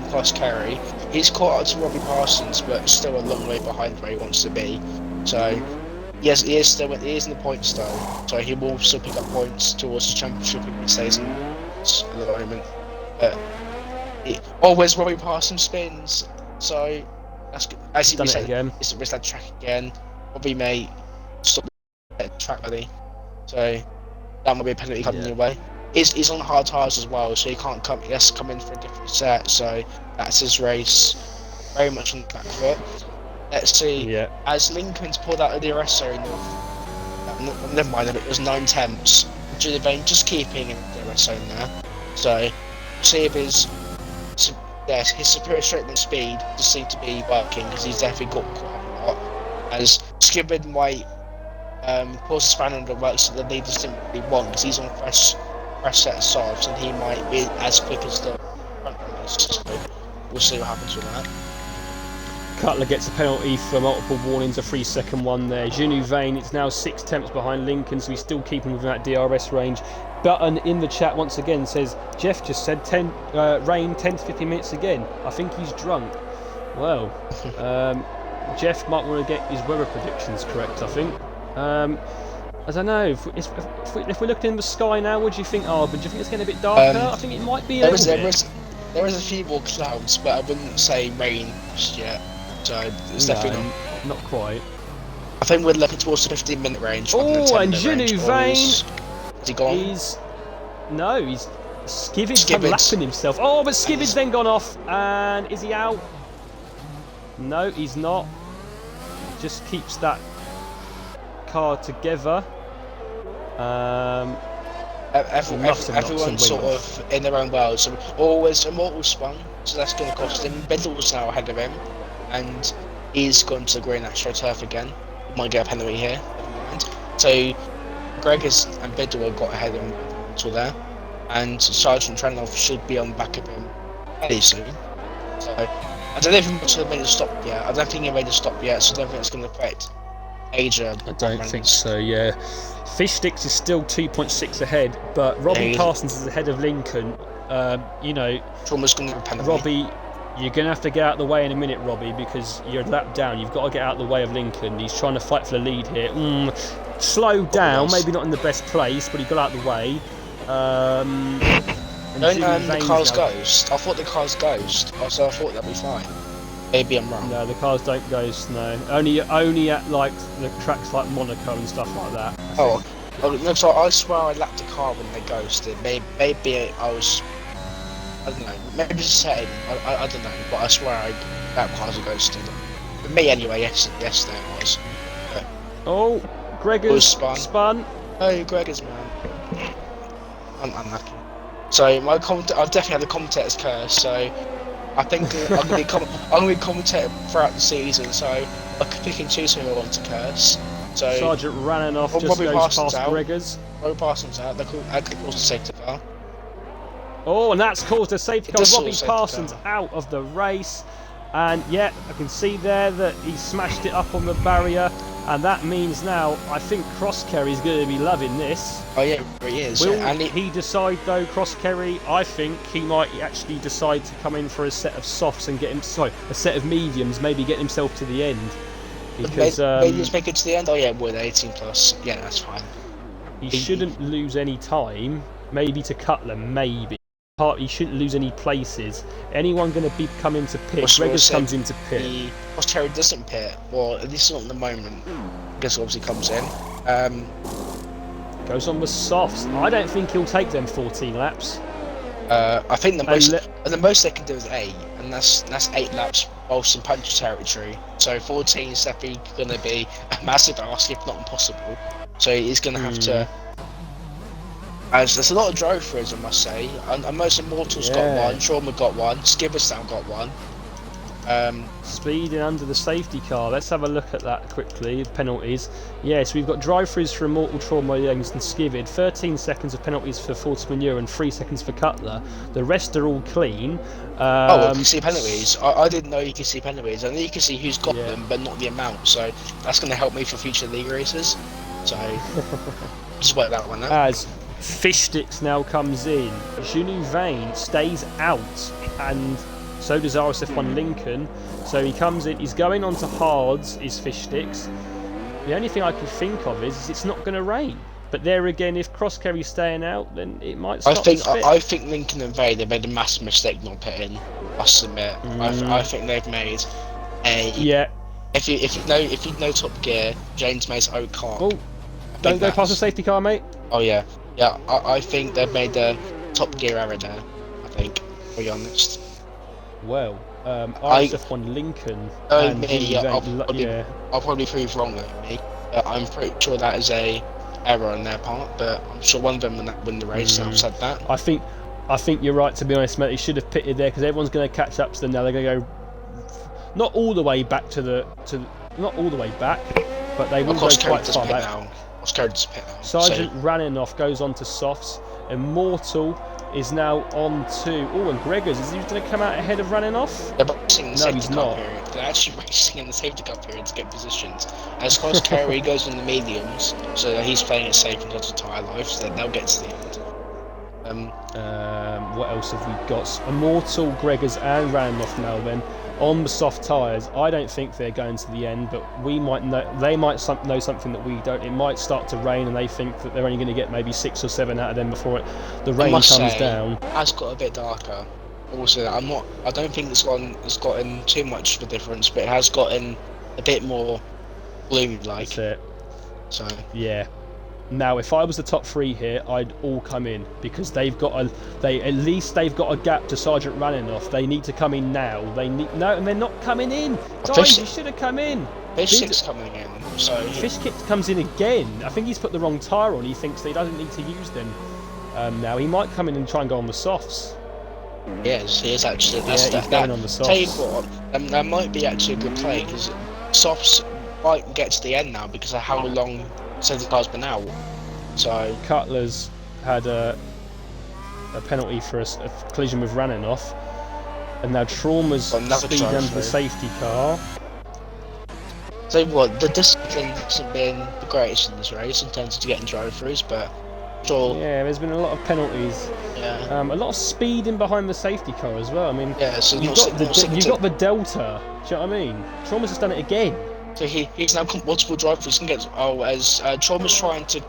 Cross Kerry, he's caught up to Robbie Parsons, but still a long way behind where he wants to be. So Yes, he is in the points though, so he will still pick up points towards the championship if he stays in at the moment. But always Robbie Parsons spins, so that's good. As Done you it said, again. it's that track again. Robbie may stop the track early, so that might be a penalty coming your way. He's on hard tyres as well, so he can't come. He has to come in for a different set, so that's his race. Very much on the back foot. Let's see. Yeah. As Lincoln's pulled out of the arrest zone, never mind, it was 9 tenths. Julie Vane just keeping in the arrest zone there. So, see if his superior strength and speed just seem to be working because he's definitely got quite a lot. As Skibbard might cause a span under the works that the leaders didn't really want because he's on a fresh set of softs and he might be as quick as the front runners. So, we'll see what happens with that. Cutler gets a penalty for multiple warnings, a 3-second one there. Genu Vane, it's now 6 tenths behind Lincoln, so he's still keeping within that DRS range. Button in the chat once again says, Jeff just said rain 10 to 15 minutes again. I think he's drunk. Well, Jeff might want to get his weather predictions correct, I think. I don't know, if we're looking in the sky now, what do you think, Arbor? Do you think it's getting a bit darker? I think it might be a little bit. There is a few more clouds, but I wouldn't say rain just yet. So it's definitely not quite. I think we're looking towards the 15-minute range. Oh, and Genu Vane is he gone? No, he's Skivid's lapping himself. Oh, but Skivid's then gone off, and is he out? No, he's not. Just keeps that car together. Everyone's sort of in their own world. So always Immortal spun, so that's going to cost him. Biddle's now ahead of him, and he's gone to the Green AstroTurf again. Might get a penalty here. Never mind. So Gregors and Biddle have got ahead of him until there, and Sergeant Trenhoff should be on the back of him fairly soon. So I don't know if he must have made a stop yet. I don't think he made a stop yet, so I don't think it's going to affect major. I don't think so. Yeah. Fish Sticks is still 2.6 ahead, but Robbie Parsons is ahead of Lincoln. Trauma's going to have a penalty. Robbie, you're going to have to get out of the way in a minute, Robbie, because you're a lap down. You've got to get out of the way of Lincoln. He's trying to fight for the lead here. Slow down, maybe not in the best place, but he got out of the way. Don't the car's ghost? I thought the car's ghost, so I thought that'd be fine. Maybe I'm wrong. No, the cars don't ghost, no. Only at like the tracks like Monaco and stuff like that. Oh, no, so I swear I lapped the car when they ghosted. Maybe I was, I don't know, maybe it's a setting, I don't know, but I swear that car's a ghosted. For me anyway, yesterday it was. But oh, Gregors spun. Oh, Gregors, man. I'm unlucky. So I definitely had the commentator's curse, so I think I'm going to be commentating throughout the season, so I could pick and choose who I want to curse. So Sergeant Rananoff just Robbie goes Parsons past out. Gregors. Robbie Parsons out. That could cause a safety car. Oh, and that's caused a safety car. Robbie Parsons car. out of the race. And yeah, I can see there that he smashed it up on the barrier. And that means now, I think Crosskerry's going to be loving this. Oh yeah, he is. Will and he decide though, Crosskerry? I think he might actually decide to come in for a set of softs and get him. Sorry, a set of mediums, maybe get himself to the end. Because mediums make it to the end. Oh yeah, with 18 plus. Yeah, that's fine. He shouldn't lose any time. Maybe to Cutler, maybe. He shouldn't lose any places. Anyone going to be coming to pit? Gregors comes into pit. Crosskerry doesn't pit. Well, at least not at the moment. Gregors obviously comes in. Goes on with softs. I don't think he'll take them 14 laps. I think the most they can do is 8, and that's 8 laps whilst in puncture territory. So 14 is definitely going to be a massive ask, if not impossible. So he's going to have to. As there's a lot of drove-throughs, I must say. And most Immortals got one, Trauma got one, Skibberstown got one. Speeding under the safety car. Let's have a look at that quickly. Penalties. Yes, we've got drive-throughs for Immortal, Trauma, Youngs and Skivid. 13 seconds of penalties for Force-Manure and 3 seconds for Cutler. The rest are all clean. You can see penalties. I didn't know you could see penalties. I know you can see who's got them, but not the amount. So that's going to help me for future league races. So just work that one out. As Fish Sticks now comes in, Genu Vane stays out, and so does RSF1 Lincoln. So he comes in, he's going on to hards, is Fish Sticks. The only thing I can think of is it's not going to rain. But there again, if Crosscarry's staying out, then it might stop. I think Lincoln and Vey, they made a massive mistake not pitting. I must admit. I think they've made a. Yeah. If you know Top Gear, James Mace O'Connor. Oh, don't go past the safety car, mate. Oh yeah. I think they've made a Top Gear error there. I think, to be honest. Well, I was just on Lincoln. I'll probably prove wrong with me. I'm pretty sure that is a error on their part, but I'm sure one of them will win the race. And I've said that. I think you're right. To be honest, mate, they should have pitted there because everyone's going to catch up to them now. They're going to go not all the way back not all the way back, but they will go quite far back. Sergeant Raninoff goes on to softs. Immortal is now on to. Oh, and Gregors, is he going to come out ahead of Raninoff? They're racing in the safety car period. They're actually racing in the safety car period to get positions. As far as Carey goes in the mediums, so that he's playing it safe in terms of tyre life, so that they'll get to the end. What else have we got? Immortal, Gregors, and Raninoff now then on the soft tyres. I don't think they're going to the end, but we might know. They might know something that we don't. It might start to rain, and they think that they're only going to get maybe 6 or 7 out of them before the rain comes down. It has got a bit darker. Also, I don't think this one has gotten too much of a difference, but it has gotten a bit more gloomy-like. That's it. So yeah. Now, if I was the top 3 here, I'd all come in because at least they've got a gap to Sergeant Raninoff. They need to come in now. And they're not coming in. Guys, you should have come in. Fishkick's coming in. So Fishkick comes in again. I think he's put the wrong tyre on. He thinks that he doesn't need to use them. Now he might come in and try and go on the softs. Yes, he is actually. He's going on the softs. Tell you what, that might be actually a good play because softs might get to the end now because of how long safety car's been out. So Cutler's had a penalty for a collision with Raninoff, and now Trauma's speed under the safety car. So what, the discipline hasn't been the greatest in this race in terms of getting drive-throughs, but sure. Yeah, there's been a lot of penalties. Yeah. A lot of speeding behind the safety car as well. I mean, yeah, so you've got the Delta. Do you know what I mean? Trauma's just done it again. So he's now got multiple drive-throughs and gets as Trauma's trying to.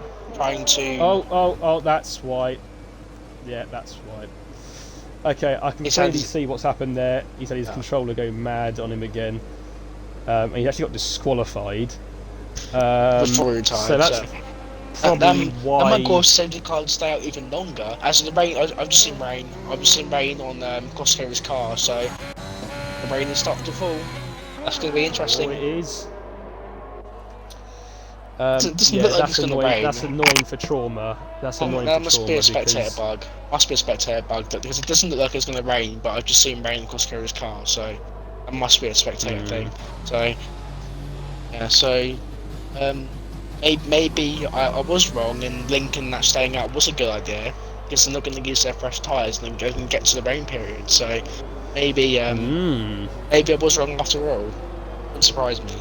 Oh, that's why. Yeah, that's why. Okay, I can clearly see w's happened there. He's had his controller go mad on him again. And he actually got disqualified. Before he retired. So that's probably why. That might cause safety car to stay out even longer. As in the rain, I've just seen rain. I've just seen rain on Crosscarry's car, so the rain is starting to fall. That's going to be interesting. Oh, it is. That's annoying. That's annoying for Trauma. That's annoying for Trauma. That must be a spectator bug. Must be a spectator bug because it doesn't look like it's going to rain, but I've just seen rain across Carrier's car, so it must be a spectator thing. So yeah, so maybe I was wrong, and Lincoln not staying out was a good idea because they're not going to use their fresh tyres and they can get to the rain period. So maybe maybe I was wrong after all. Wouldn't surprise me.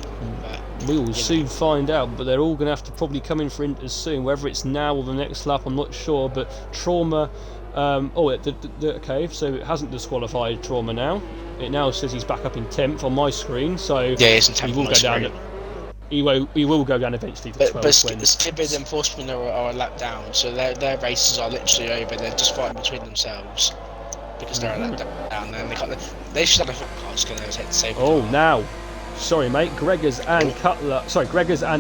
We will soon find out, but they're all going to have to probably come in for inters soon, whether it's now or the next lap, I'm not sure, but Trauma, okay, so it hasn't disqualified Trauma now. It now says he's back up in 10th on my screen, so yeah, he's in 10th he will go down. He will go down eventually to 12th. But Skibid and Forceman are a lap down, so their races are literally over. They're just fighting between themselves because they're a lap down, and they should have a car going to take the same. Oh, now. Sorry, mate. Gregors and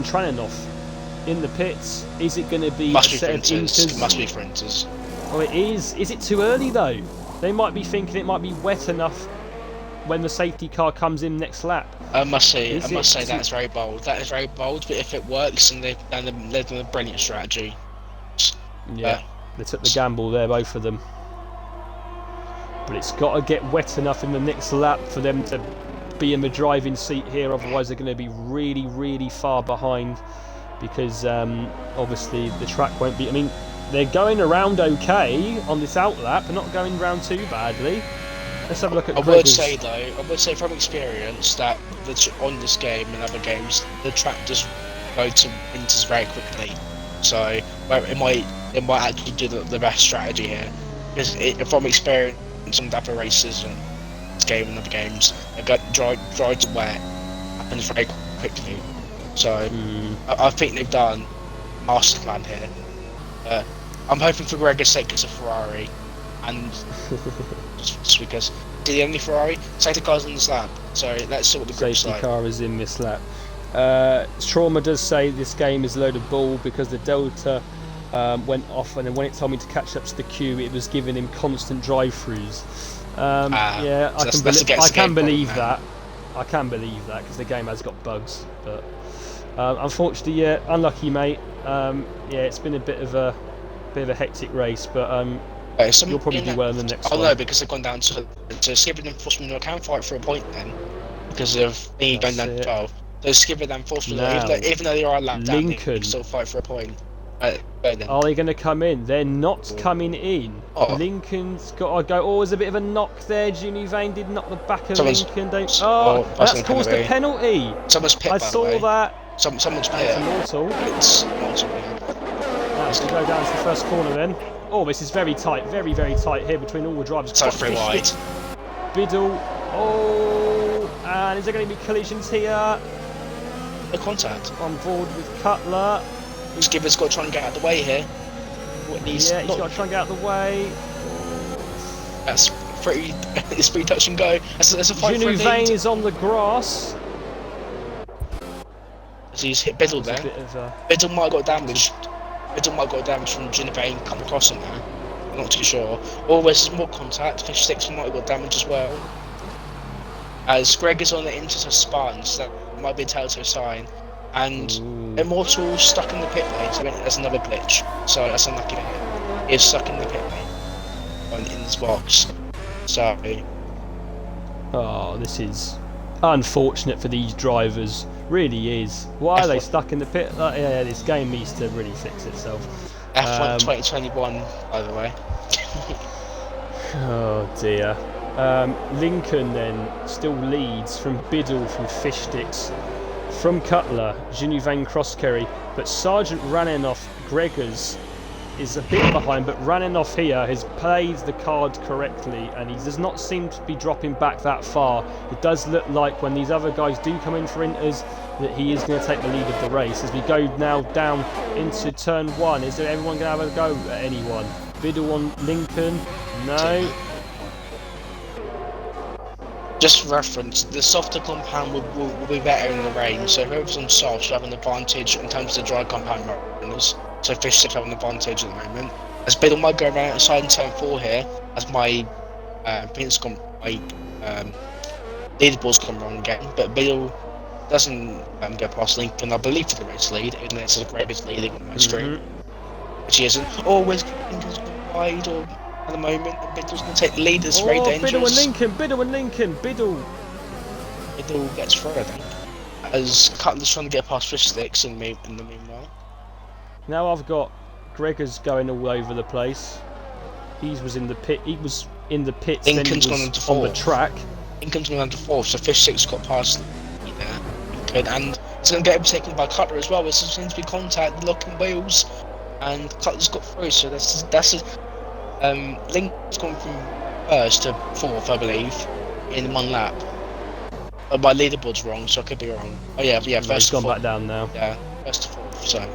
Traninoff in the pits. Is it going to be a set of inters? It must be for inters. Oh, it is. Is it too early though? They might be thinking it might be wet enough when the safety car comes in next lap. I must say that is very bold. That is very bold. But if it works, then they've done a brilliant strategy. Yeah, they took the gamble there, both of them. But it's got to get wet enough in the next lap for them to be in the driving seat here, otherwise they're going to be really, really far behind because obviously the track won't be. I mean, they're going around okay on this outlap, they're not going around too badly. Let's have a look at Gregors. I would say from experience that on this game and other games, the track does go to inters very quickly. So it might actually do the best strategy here because from experience in other races and game and other games, dry to wet happens very quickly. So I think they've done a master plan here. I'm hoping for Gregor's sake it's a Ferrari, and just because they're the only Ferrari, safety car's on this lap. So let's see what the grip's Safety like. car is in this lap. Trauma does say this game is a load of bull because the Delta went off, and then when it told me to catch up to the queue, it was giving him constant drive-throughs. Yeah, so I can believe that. I can believe that because the game has got bugs, but unfortunately, yeah, unlucky, mate. Yeah, it's been a bit of a hectic race, but you'll probably do well in the next one. Oh no, because they've gone down to Skipper and Forceman who can fight for a point then because of me going down to 12. So Skipper and Forceman, even though they are a lap down, they can still fight for a point. Are they going to come in? They're not coming in. Lincoln's got to go. Oh, there's a bit of a knock there. Ginny Vane did knock the back of Lincoln. That's caused a penalty. Someone's pit, I saw that. Someone's pit. It's mortal. It's mortal. That's to go down to the first corner then. Oh, this is very tight. Very, very tight here between all the drivers. So free wide. Biddle. Oh, and is there going to be collisions here? No contact. On board with Cutler. Skipper's got to try and get out of the way here. He's got to try and get out of the way. That's pretty. It's pretty touch and go. That's a fight for a lead. Vane is on the grass. So he's hit Biddle there. Biddle might have got damaged. Biddle might have got damage from Ginny Vane coming across him there. I'm not too sure. Or there's more contact. Fish 6 might have got damage as well. As Greg is on the inside of Spartan, so that might be a telltale sign. And Immortal stuck in the pit lane, so there's another glitch. So that's unlucky for him. He is stuck in the pit lane in this box. So. Oh, this is unfortunate for these drivers. Really is. Why are they stuck in the pit? Yeah, this game needs to really fix itself. F1 2021, by the way. Oh dear. Lincoln then still leads from Biddle, from Fish Sticks, from Cutler, Ginny Crosskerry, but Sergeant Ranenoff Gregors is a bit behind, but Ranenoff here has played the card correctly and he does not seem to be dropping back that far. It does look like when these other guys do come in for inters that he is going to take the lead of the race. As we go now down into turn 1, is there everyone going to have a go at anyone? Biddle on Lincoln? No. Just for reference, the softer compound will be better in the rain, so whoever's on soft should have an advantage in terms of the dry compound runners. So Fish 6 have an advantage at the moment. As Biddle might go around outside in turn 4 here, as my leaderboard's gone wrong again, but Biddle doesn't go past Lincoln, I believe, for the race lead, even though it's a great race leading on my screen. Which he isn't. Or where's Lincoln's gone wide, or at the moment, and Biddle's going to take the lead. It's very dangerous. Biddle and Lincoln. Biddle gets through, I think. As Cutler's trying to get past Fish Sticks in the meanwhile. Now I've got Gregors going all over the place. He was in the pit. He was in the pits. Lincoln's gone into on the track. Lincoln's gone into 4th, so Fish 6 got past me there. And it's going to get overtaken by Cutler as well. There seems to be contact, locking wheels, and Cutler's got through. So that's Lincoln's gone from 1st to 4th, I believe, in 1 lap. But my leaderboard's wrong, so I could be wrong. Oh yeah, no, 1st he's to 4th. Gone back down now. Yeah, 1st to 4th.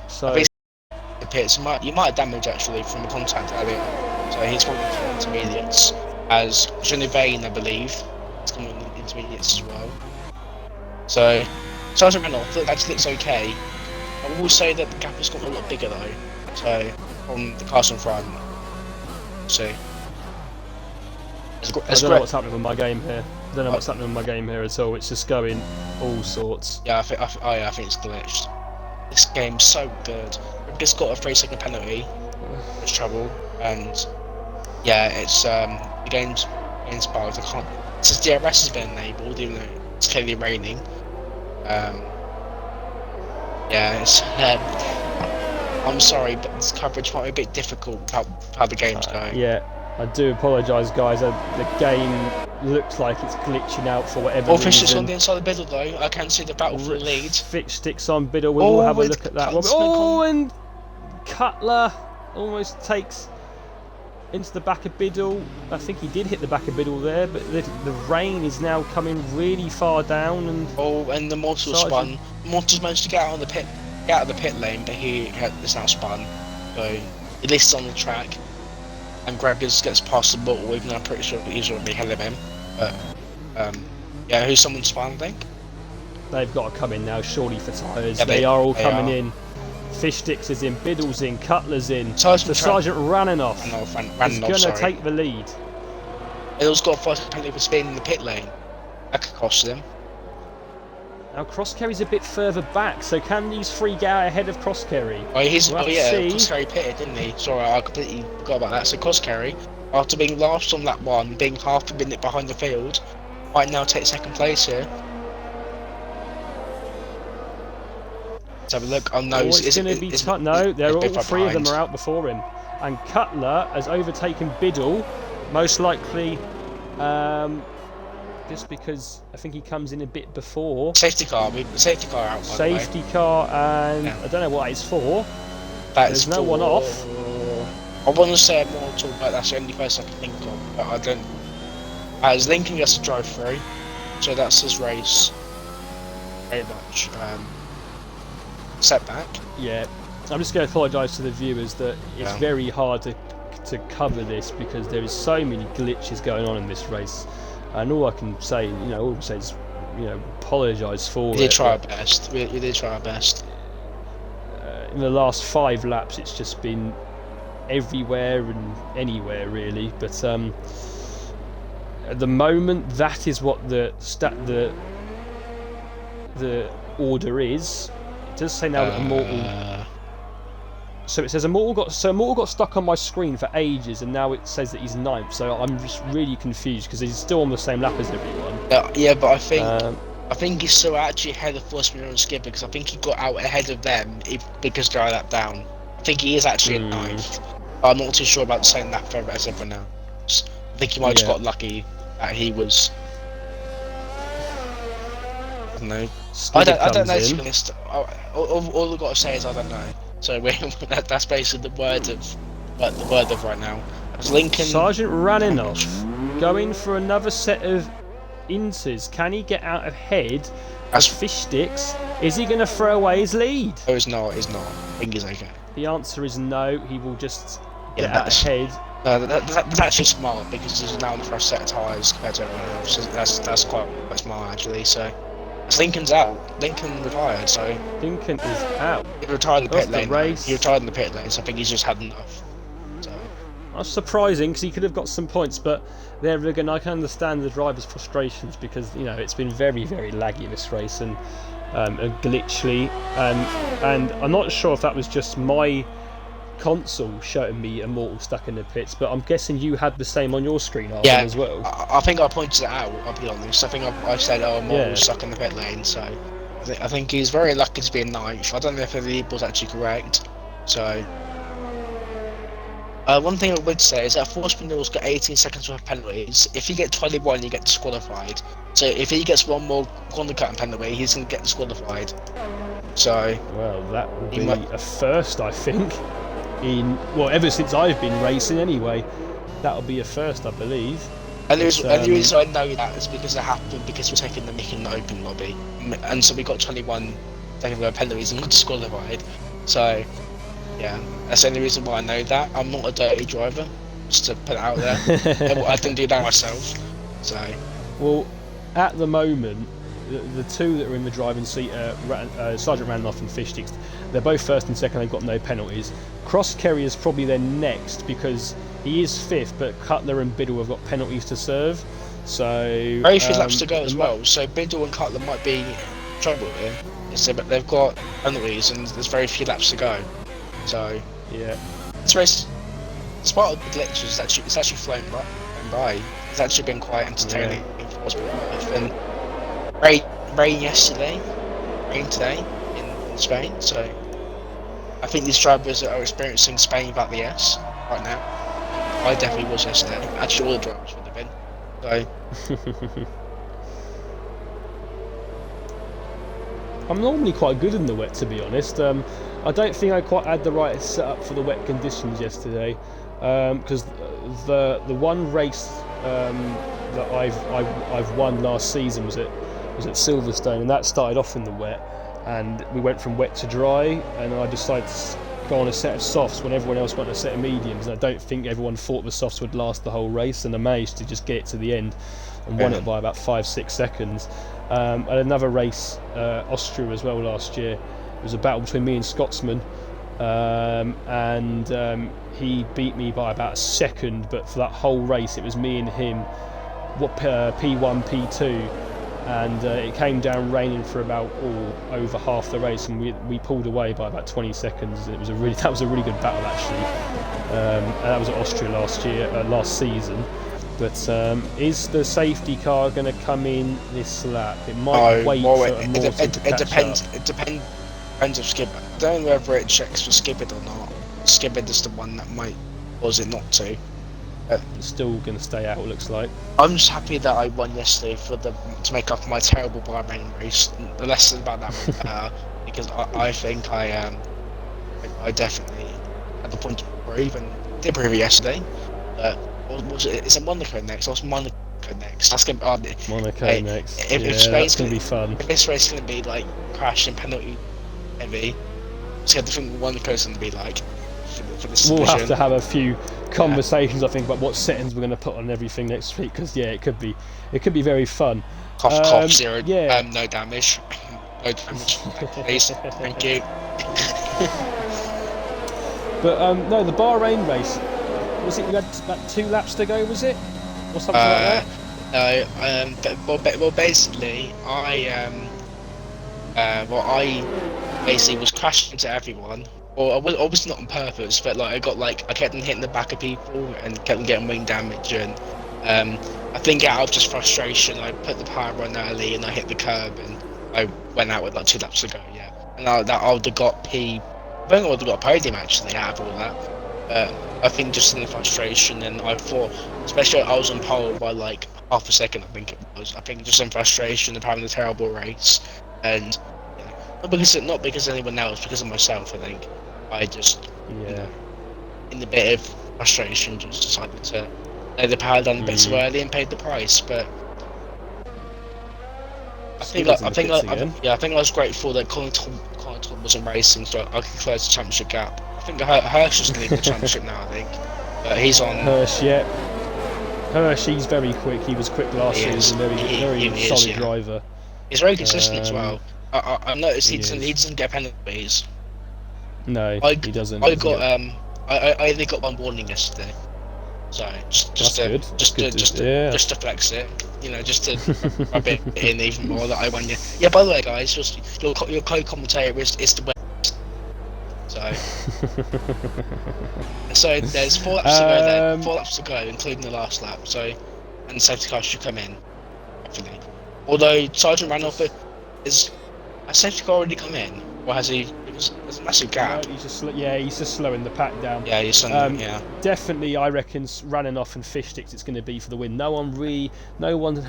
So the pits, you might have damage actually from the contact earlier. So he's going to intermediates. As Genevieve, I believe, is coming in intermediates as well. So Sergeant Reynolds, that actually looks okay. I will say that the gap has got a lot bigger though. So from the cars in front. So I don't know what's happening with my game here. I don't know what's happening with my game here at all. It's just going all sorts. Yeah, I think it's glitched. This game's so good. We've just got a 3-second penalty. It's trouble, and yeah, it's the game's bugged. I can't. Since DRS has been enabled, even though it's clearly raining. Yeah, it's. I'm sorry, but this coverage might be a bit difficult how the game's going. Yeah, I do apologise, guys. The game looks like it's glitching out for whatever reason. Fish is on the inside of Biddle though. I can see the battle for the lead. Fish Sticks on Biddle. We'll have a look at that. And Cutler almost takes into the back of Biddle. I think he did hit the back of Biddle there, but the rain is now coming really far down. And and the Mortal spun. Mortal's managed to get out of the pit lane, but he is now spun. So at least it's on the track. And Gregors gets past the Mortal, even though I'm pretty sure he's already ahead of him. But yeah, who's someone spun? I think they've got to come in now, surely, for tyres. Yeah, they are all coming in. Fish Sticks is in, Biddle's in, Cutler's in. Sergeant Rananoff is going to take the lead. Biddle's got first penalty for spinning in the pit lane. That could cost him. Now Crosscarry's a bit further back, so can these three get out ahead of Crosscarry? Crosscarry pitted, didn't he? Sorry, I completely forgot about that. So Crosscarry, after being last on lap 1, being half a minute behind the field, might now take second place here. Let's have a look. Oh no, it's going to be no. They're all three of them are out before him, and Cutler has overtaken Biddle, most likely, just because I think he comes in a bit before. Safety car out. Safety car, and I don't know what it's for. There's no one off. I want to say Immortal, but that's the only person I can think of. But I don't. As Lincoln gets to drive through, so that's his race. Very much. Setback. Yeah, I'm just going to apologise to the viewers that it's very hard to cover this because there is so many glitches going on in this race, and all I can say, is, apologise for it. We did try our best. We did try our best. In the last 5 laps, it's just been everywhere and anywhere really. But at the moment, that is what the order is. It does say now that Immortal. So it says Immortal got stuck on my screen for ages, and now it says that he's 9th. So I'm just really confused because he's still on the same lap as everyone. Yeah, but I think he's still actually ahead of Force Mirror and Skipper because I think he got out ahead of them because they're a lap down. I think he is actually in 9th. I'm not too sure about the same lap as everyone else. I think he might have got lucky that he was. I don't know. I don't know, to be honest. All I've got to say is I don't know. So that's basically the word of right now. As Lincoln. Sergeant Rananoff going for another set of inters. Can he get out ahead as Fish Sticks? Is he going to throw away his lead? Oh, he's not. I think he's okay. The answer is no. He will just get out ahead. No, that's actually smart because he's now on the first set of tyres compared to everyone else. So that's quite smart actually. So. Lincoln's out. Lincoln retired, so. Lincoln is out. He retired in the pit lane. Race. He retired in the pit lane, so I think he's just had enough. So. That's surprising because he could have got some points, but there again, I can understand the driver's frustrations because it's been very, very laggy this race and glitchly, and I'm not sure if that was just my console showing me Immortal stuck in the pits, but I'm guessing you had the same on your screen as well. I think I pointed it out, I'll be honest. I think I said, Immortal stuck in the pit lane, so I think he's very lucky to be in 9th. I don't know if the lead was actually correct. So one thing I would say is that Force Mirror's got 18 seconds worth of penalties. If you get 21, you get disqualified. So if he gets one more corner cutting penalty, he's going to get disqualified. So that will be a first, I think. Ever since I've been racing anyway, that'll be a first, I believe. And the reason I know that is because it happened because we're taking the mick in the open lobby, and so we got 21 penalties and got disqualified. So yeah, that's the only reason why I know that. I'm not a dirty driver, just to put it out there. I didn't do that myself. So well, at the moment, the two that are in the driving seat, Sergeant Rananoff and Fish Sticks, they're both first and second. They've got no penalties. Crosscarry is probably their next because he is 5th, but Cutler and Biddle have got penalties to serve. So very few laps to go as well. So Biddle and Cutler might be in trouble here. But they've got penalties and there's very few laps to go. So yeah, this race, despite the glitches, it's actually flown by. It's actually been quite entertaining for us. And rain yesterday, rain today in Spain. So I think these drivers are experiencing Spain without the S right now. I definitely was yesterday. Actually, all the drivers would have been. So. I'm normally quite good in the wet, to be honest. I don't think I quite had the right setup for the wet conditions yesterday. because the one race that I've won last season was at Silverstone, and that started off in the wet, and we went from wet to dry, and I decided to go on a set of softs when everyone else got a set of mediums, and I don't think everyone thought the softs would last the whole race, and I managed to just get it to the end and won it by about 5-6 seconds. At another race, Austria as well last year, it was a battle between me and Scotsman, and he beat me by about a second, but for that whole race it was me and him, P1, P2, and it came down raining for about over half the race, and we pulled away by about 20 seconds. That was a really good battle actually, and that was at Austria last season. But is the safety car going to come in this lap? It might wait for a more it depends. It depends of Skip. I don't know whether it checks for Skipped or not. Skipped is the one that might, or is it not to? It's still going to stay out, it looks like. I'm just happy that I won yesterday to make up for my terrible Bahrain race. The lesson about that was better, because I think I definitely had the point to prove, and did prove it yesterday. It's a Monaco next. What's Monaco next? That's gonna be Monaco next. If it's gonna be fun. If this race is gonna be like crash and penalty heavy, so I think Monaco's gonna be like. For this we'll have to have a few conversations, I think, about what settings we're going to put on everything next week, because it could be very fun. Cough, zero. Yeah. No damage. No damage. Please. Thank you. But no, the Bahrain race, was it you had about 2 laps to go? Was it, or something like that? No. Well, basically, I basically was crashing into everyone. Or obviously not on purpose, but I kept on hitting the back of people and kept on getting wing damage, and I think out of just frustration I put the power on early and I hit the curb and I went out with 2 laps to go, and I would have got I think I would have got a podium actually out of all that. I think just in the frustration, and I thought, especially I was on pole by half a second, I think it was. I think just in frustration of having a terrible race, and not because of anyone else, because of myself. I think I just, in the bit of frustration, just decided to lay the power down a bit too early and paid the price. But I think I was grateful that Colin Todd wasn't racing, so I could close the championship gap. I think Hirsch is going to lead the championship now. I think, but he's on Hirsch. Hirsch, he's very quick. He was quick last season. Very solid driver. He's very consistent as well. I noticed he doesn't get penalties. No, he doesn't. I only got 1 warning yesterday, so just to flex it, just to rub it in even more that I won. Yeah. By the way, guys, just your co-commentator is the West. So there's 4 laps to go. Then 4 laps to go, including the last lap. So, and the safety car should come in, hopefully. Although Sergeant Randolph has safety car already come in, or has he? There's a massive gap. No, he's just slowing the pack down. Yeah, he's slowing. Definitely, I reckon Rananoff and Fish Sticks it's going to be for the win. No one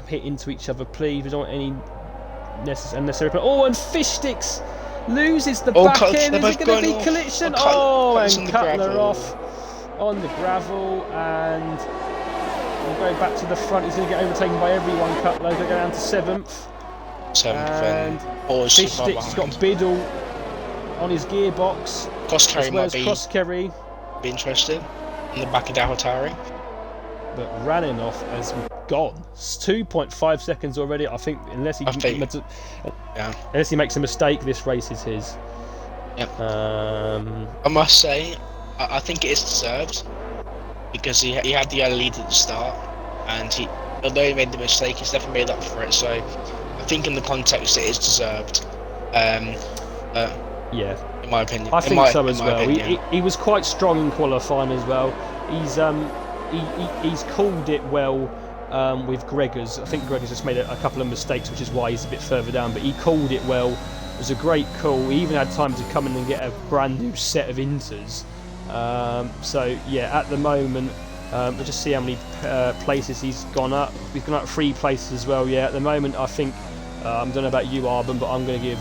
hit into each other, please. We don't want any unnecessary. And Fish Sticks loses the back end. Is it going to be collision? And Cutler off on the gravel, and we'll go back to the front. He's going to get overtaken by everyone. Cutler going to go down to 7th. And Fish Sticks has got Biddle on his gearbox. Cross-Kerry be interested in the back of Dahotari. But Rananoff has gone. It's 2.5 seconds already. I think unless he makes a mistake, this race is his. Yep. I must say, I think it is deserved, because he had the early lead at the start, and although he made the mistake, he's definitely made up for it. So I think in the context it is deserved. In my opinion. I think so as well. He was quite strong in qualifying as well. He's called it well with Gregors. I think Gregors just made a couple of mistakes, which is why he's a bit further down, but he called it well. It was a great call. He even had time to come in and get a brand new set of inters. At the moment, we'll just see how many places he's gone up. He's gone up 3 places as well. At the moment, I think, I don't know about you, Arbon, but I'm going to give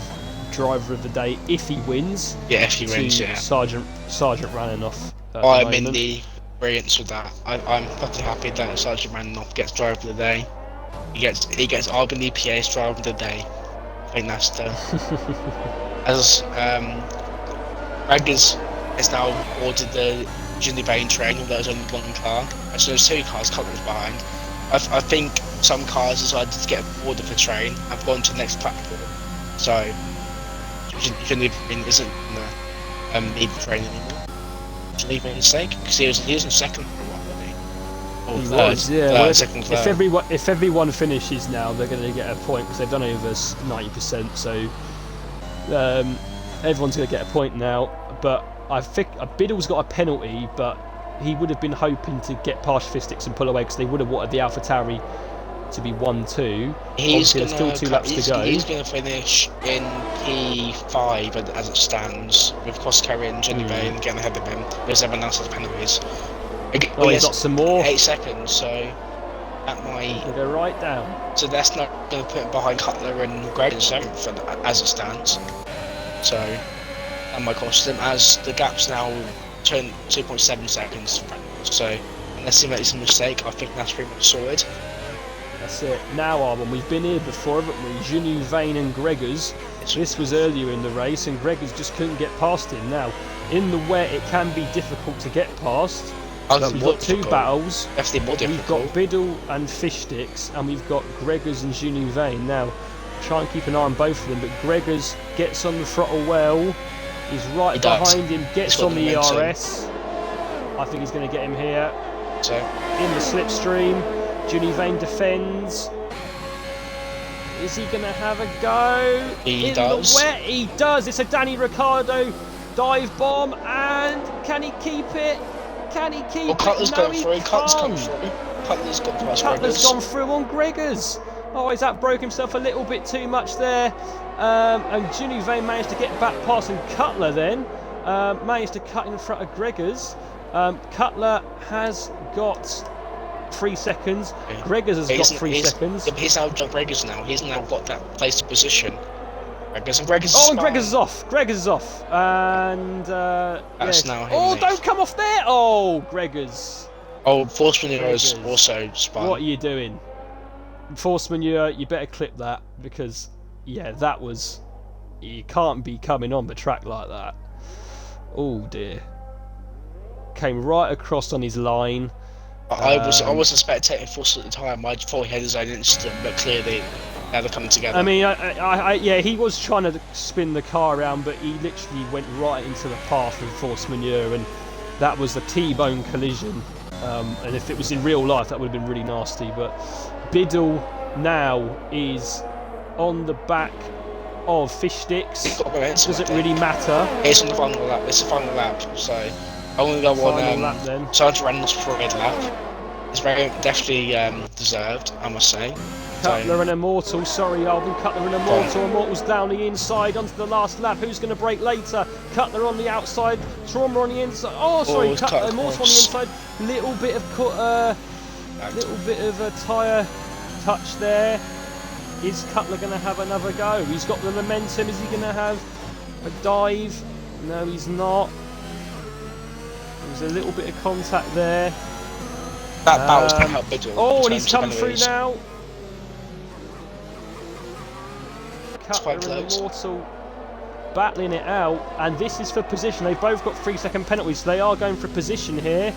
driver of the day, if he wins, Sergeant Rananoff. I'm in the brilliance with that. I'm fucking happy that Sergeant Randolph gets driver of the day. He gets Albany PA's driver of the day. I think that's the as Greg has now ordered the Ginny Bain train, although there's only one car. So there's 2 cars, Cutler's behind. I think some cars decided to get board of the train and gone to the next platform. So Ginny Bain isn't gonna lead the train anymore. Ginny Bain's sake, because he was in second for a while, wasn't he? Or third, yeah. Well, second, third. If everyone finishes now, they're going to get a point because they've done over 90%. So everyone's going to get a point now. But I think Biddle's got a penalty, but he would have been hoping to get past Fistics and pull away because they would have wanted the AlphaTauri to be 1-2. There's still 2 laps to go. He's going to finish in P5 as it stands, with Coscarry and Ginny Bain getting ahead of him. Because everyone else has penalties. He's got some more. 8 seconds, so that might go right down. So that's not going to put him behind Cutler and Greg in 7th as it stands. So that might cost him, as the gap's now turned 2.7 seconds. So unless he makes a mistake, I think that's pretty much sorted. That's it. Now, Arbon, we've been here before, haven't we? Genu, Vane and Gregors. This was earlier in the race, and Gregors just couldn't get past him. Now, in the wet, it can be difficult to get past. But we've got 2 battles. We've got Biddle and Fishsticks, and we've got Gregors and Genu Vane. Now, try and keep an eye on both of them, but Gregors gets on the throttle well. He's right behind him, gets on the ERS. I think he's going to get him here. So in the slipstream, Genu Vane defends. Is he going to have a go? He in does. The wet, he does. It's a Danny Ricciardo dive bomb, and can he keep it? Can he keep it? Cutler's no, gone through. Cutler's gone through. Cutler's got past Cutler's Gregors. gone through on Gregors. Oh, he's broke himself a little bit too much there. And Genu Vane managed to get back past, and Cutler then managed to cut in front of Gregors. Cutler has got 3 seconds. Gregors has got 3 seconds. He's now done Gregors now. He's now got that place to position. Gregors and Gregors is off. Gregors is off. And that's now him. Oh, don't come off there. Oh, Gregors. Oh, Force Manure is also spun. What are you doing? Force Manure, you better clip that, because yeah, that was, you can't be coming on the track like that. Oh dear. Came right across on his line. I was a spectator Force at the time. I thought he had his own incident, but clearly now they're coming together. I mean, yeah, he was trying to spin the car around, but he literally went right into the path of Force Manure, and that was a T-bone collision. And if it was in real life, that would have been really nasty. But Biddle now is on the back of Fishsticks. Does it really matter? It's on the final lap. It's the final lap, so I'm going to go on Sergeant Randall's parade lap. It's very definitely deserved, I must say. Cutler and Immortal, sorry Alvin, Cutler and Immortal. Immortal's down the inside onto the last lap. Who's going to break later? Cutler on the outside, Trauma on the inside. Oh, sorry, Cutler, Immortal on the inside. Little bit of a tyre touch there. Is Cutler going to have another go? He's got the momentum. Is he going to have a dive? No, he's not. There's a little bit of contact there. That battle's back out Biddle. Oh, and he's come through now. Cutler and Immortal battling it out, and this is for position. They've both got 3-second penalties, so they are going for position here.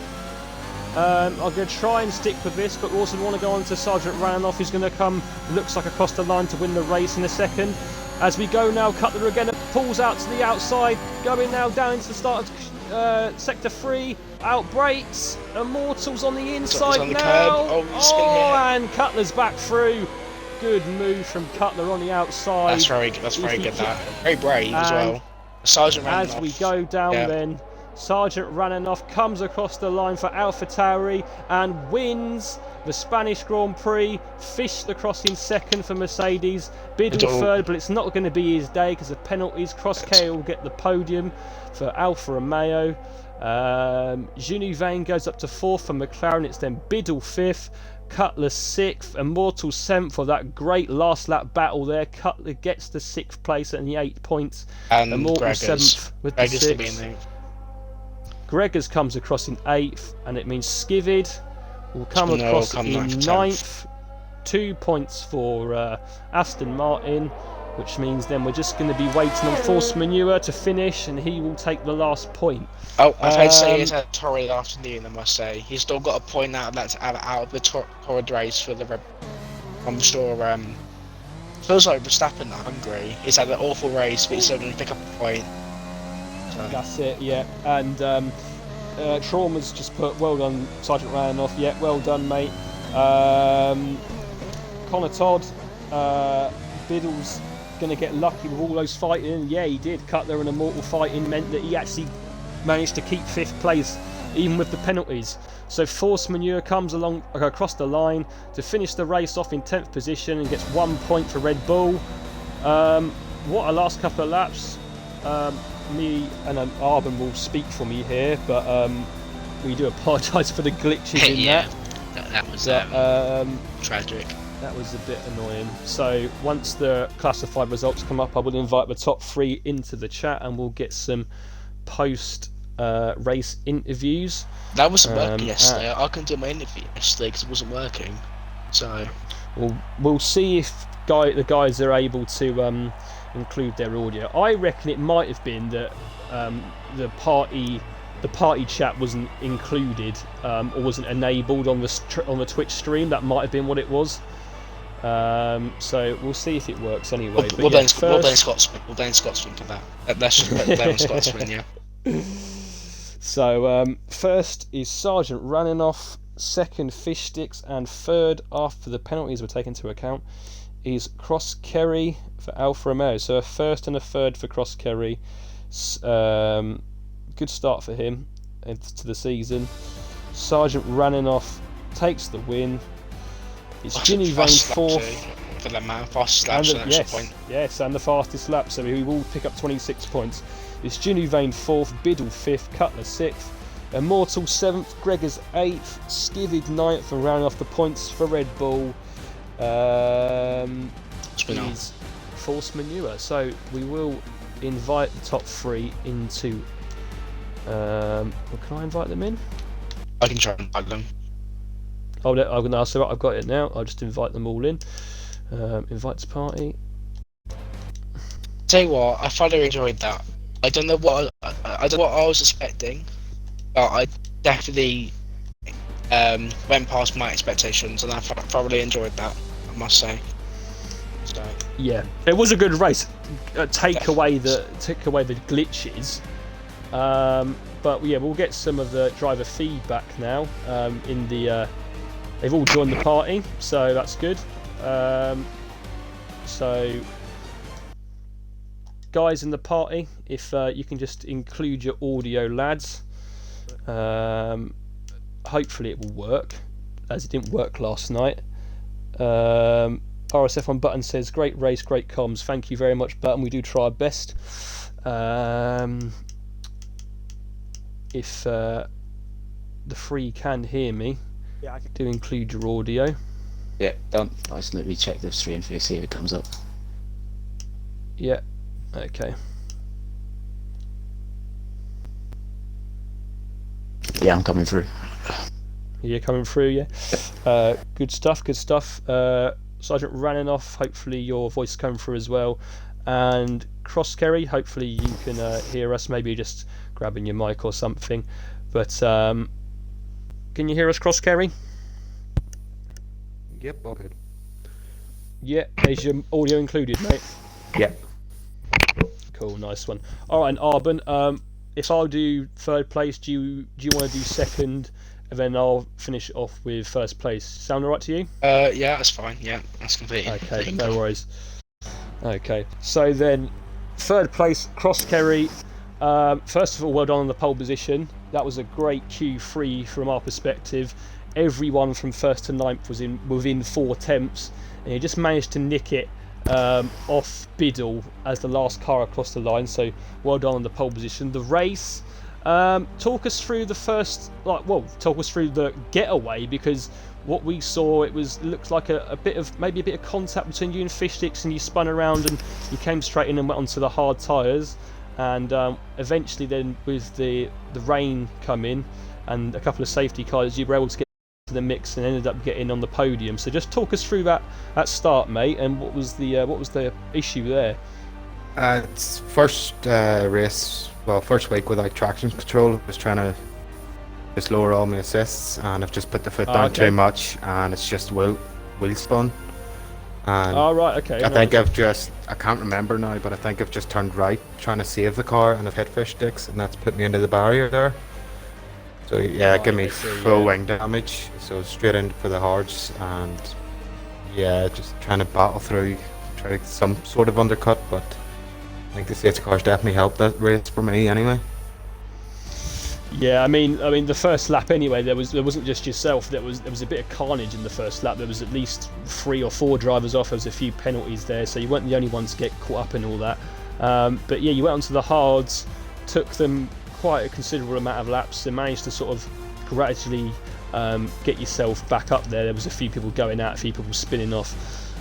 I'm going to try and stick with this, but we also want to go on to Sergeant Randolph, who's going to come, looks like across the line to win the race in a second. As we go now, Cutler again pulls out to the outside, going now down into the start of Sector 3, out brakes, Immortal's on the inside on the now. Curb. And Cutler's back through. Good move from Cutler on the outside. That's very good. That very brave as well. Sergeant Randolph. As we go down then, Sergeant Randolph comes across the line for AlphaTauri and wins the Spanish Grand Prix. Fish the crossing second for Mercedes. Biddle third, but it's not going to be his day because of penalties. Crosscare will get the podium for Alfa Romeo. Genu Vane goes up to 4th for McLaren. It's then Biddle 5th. Cutler 6th, Immortal 7th for that great last lap battle there. Cutler gets the 6th place and the 8 points. And Immortal Gregors. 7th with the 6th. Gregors comes across in 8th, and it means Skivid will come across in 9th. 2 points for Aston Martin, which means then we're just going to be waiting on Force Manure to finish, and he will take the last point. Oh, I've had to say it's a torrid afternoon, I must say. He's still got a point out of the torrid race for the I'm sure, feels like Verstappen at Hungary. He's had an awful race, but he's still going to pick up a point. So. That's it, yeah. And Trauma's just put, well done, Sergeant Ranoff. Yeah, well done, mate. Connor Todd, Biddle's going to get lucky with all those fighting. Yeah, he did. Cutler and Immortal fighting meant that he actually managed to keep 5th place, even with the penalties. So Force Manure comes along across the line to finish the race off in 10th position and gets 1 point for Red Bull. What a last couple of laps. Me and Arbon will speak for me here, but we do apologise for the glitches in that. That was tragic. That was a bit annoying. So once the classified results come up, I will invite the top 3 into the chat, and we'll get some post race interviews. That wasn't working yesterday. I couldn't do my interview yesterday because it wasn't working. So we'll see if the guys are able to include their audio. I reckon it might have been that the party chat wasn't included or wasn't enabled on the Twitch stream. That might have been what it was. So we'll see if it works anyway. We'll blame Scotsman. We'll blame Scotsman for that. Let's just blame Scotsman, yeah. So first is Sergeant Raninoff, second Fish Sticks, and third, after the penalties were taken into account, is Cross Kerry for Alfa Romeo. So a first and a third for Cross Kerry. Good start for him to the season. Sergeant Raninoff takes the win. It's Ginny Vane 4th. For the man, fastest lap, so yes, point. Yes, and the fastest lap, so he will pick up 26 points. It's Ginny Vane 4th, Biddle 5th, Cutler 6th, Immortal 7th, Gregors 8th, Skivid 9th, and rounding off the points for Red Bull is Force Manure. So we will invite the top 3 into. Can I invite them in? I can try and invite them. I've got it now. I'll just invite them all in. Invite to party. Tell you what, I thoroughly enjoyed that. I don't know what I was expecting, but I definitely went past my expectations, and I thoroughly enjoyed that, I must say. So. Yeah, it was a good race. Take away the glitches. But yeah, we'll get some of the driver feedback now. They've all joined the party, so that's good. So, guys in the party, if you can just include your audio, lads. Hopefully it will work, as it didn't work last night. RSF on Button says, great race, great comms. Thank you very much, Button. We do try our best. If the 3 can hear me, do include your audio. Yeah, I just let me check the stream to see if it comes up. Yeah, okay. Yeah, I'm coming through. You're coming through, yeah? Good stuff. Sergeant Raninoff, hopefully your voice is coming through as well. And Cross Kerry, hopefully you can hear us, maybe just grabbing your mic or something. But can you hear us, Cross Kerry? Yep, all good. Yeah, is your audio included, mate? Yep. Cool, nice one. Alright, and Arbon, if I'll do third place, do you want to do second, and then I'll finish off with first place? Sound alright to you? Yeah, that's fine. Yeah, that's completely. Okay, no worries. Okay, so then third place, Cross Kerry. First of all, well done on the pole position. That was a great Q3 from our perspective. Everyone from first to ninth was within 4 attempts, and he just managed to nick it off Biddle as the last car across the line. So well done on the pole position. The race. Talk us through the first, talk us through the getaway, because what we saw, looked like a bit of contact between you and Fish Sticks, and you spun around and you came straight in and went onto the hard tyres. and eventually then with the rain coming and a couple of safety cars, you were able to get to the mix and ended up getting on the podium. So just talk us through that start, mate, and what was the issue there? It's first race, first week without traction control. I was trying to just lower all my assists, and I've just put the foot down too much, and it's just wheel spun. And right, okay. I think I can't remember now, but I think I've just turned right trying to save the car, and I've hit fish sticks, and that's put me into the barrier there. So yeah, give me full wing damage, so straight in for the hards, and yeah, just trying to battle through, try to get some sort of undercut, but I think the safety cars definitely helped that race for me anyway. Yeah, I mean, the first lap anyway. There wasn't just yourself. There was a bit of carnage in the first lap. There was at least 3 or 4 drivers off. There was a few penalties there, so you weren't the only ones to get caught up in all that. But yeah, you went onto the hards, took them quite a considerable amount of laps, and managed to sort of gradually get yourself back up there. There was a few people going out, a few people spinning off,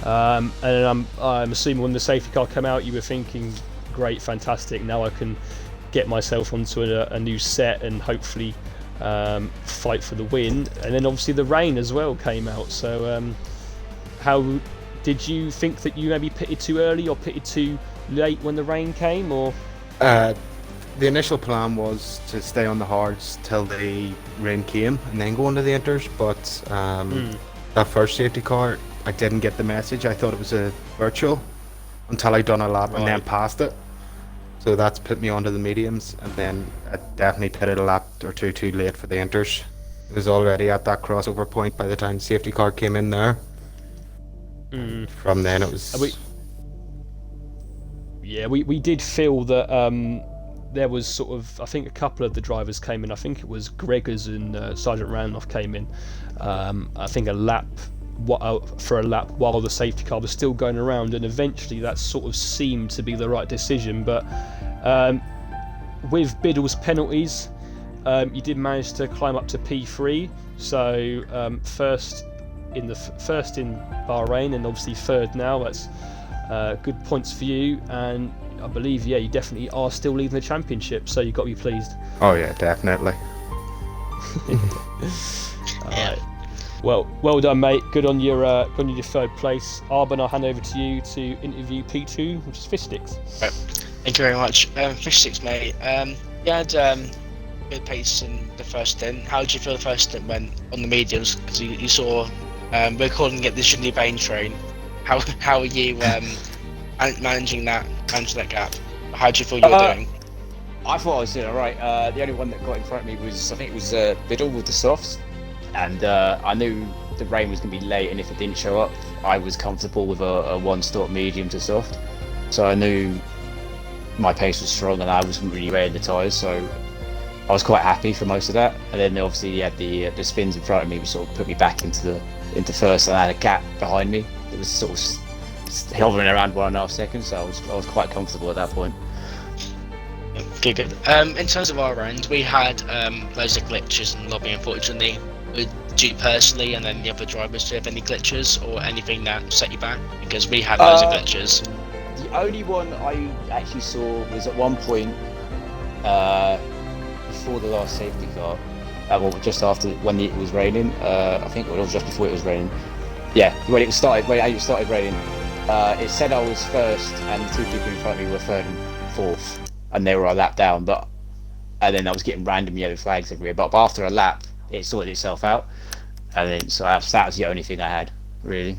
and I'm assuming when the safety car came out, you were thinking, great, fantastic. Now I can get myself onto a new set and hopefully fight for the win. And then obviously the rain as well came out. So how did you think that you maybe pitted too early or pitted too late when the rain came, or? The initial plan was to stay on the hards till the rain came and then go into the inters, but that first safety car, I didn't get the message. I thought it was a virtual until I done a lap and then passed it. So that's put me onto the mediums, and then I definitely pitted a lap or two too late for the inters. It was already at that crossover point by the time the safety car came in there. From then it was... We did feel that there was sort of, I think a couple of the drivers came in. I think it was Gregors and Sergeant Randolph came in. I think for a lap while the safety car was still going around, and eventually that sort of seemed to be the right decision. But with Biddle's penalties, you did manage to climb up to P3. So first in Bahrain, and obviously third now. That's good points for you, and I believe you definitely are still leading the championship, so you've got to be pleased. Oh yeah, definitely. Alright. Well done, mate. Good on your third place. Arben, I'll hand over to you to interview P2, which is Fish Sticks. Right. Thank you very much. Fish Sticks, mate. You had good pace in the first stint. How did you feel the first stint went on the mediums? Because you saw, we're calling it the Shindy Bain train. How are you managing that gap? How do you feel you were doing? I thought I was doing alright. The only one that got in front of me was, I think it was Biddle with the softs, and I knew the rain was going to be late, and if it didn't show up, I was comfortable with a one-stop medium to soft. So I knew my pace was strong, and I wasn't really wearing the tyres, so I was quite happy for most of that. And then obviously you had the spins in front of me, which sort of put me back into first, and I had a gap behind me. It was sort of hovering around 1.5 seconds, so I was quite comfortable at that point. Good. In terms of our end, we had loads of glitches in the lobby, unfortunately. Did you personally and then the other drivers, do you have any glitches or anything that set you back? Because we had loads of glitches. The only one I actually saw was at one point before the last safety car, just after when it was raining. I think it was just before it was raining. Yeah, when it started raining, it said I was first, and the 2 people in front of me were third and fourth, and they were a lap down. And then I was getting random yellow flags everywhere. But after a lap, it sorted itself out, and then so that was the only thing I had really.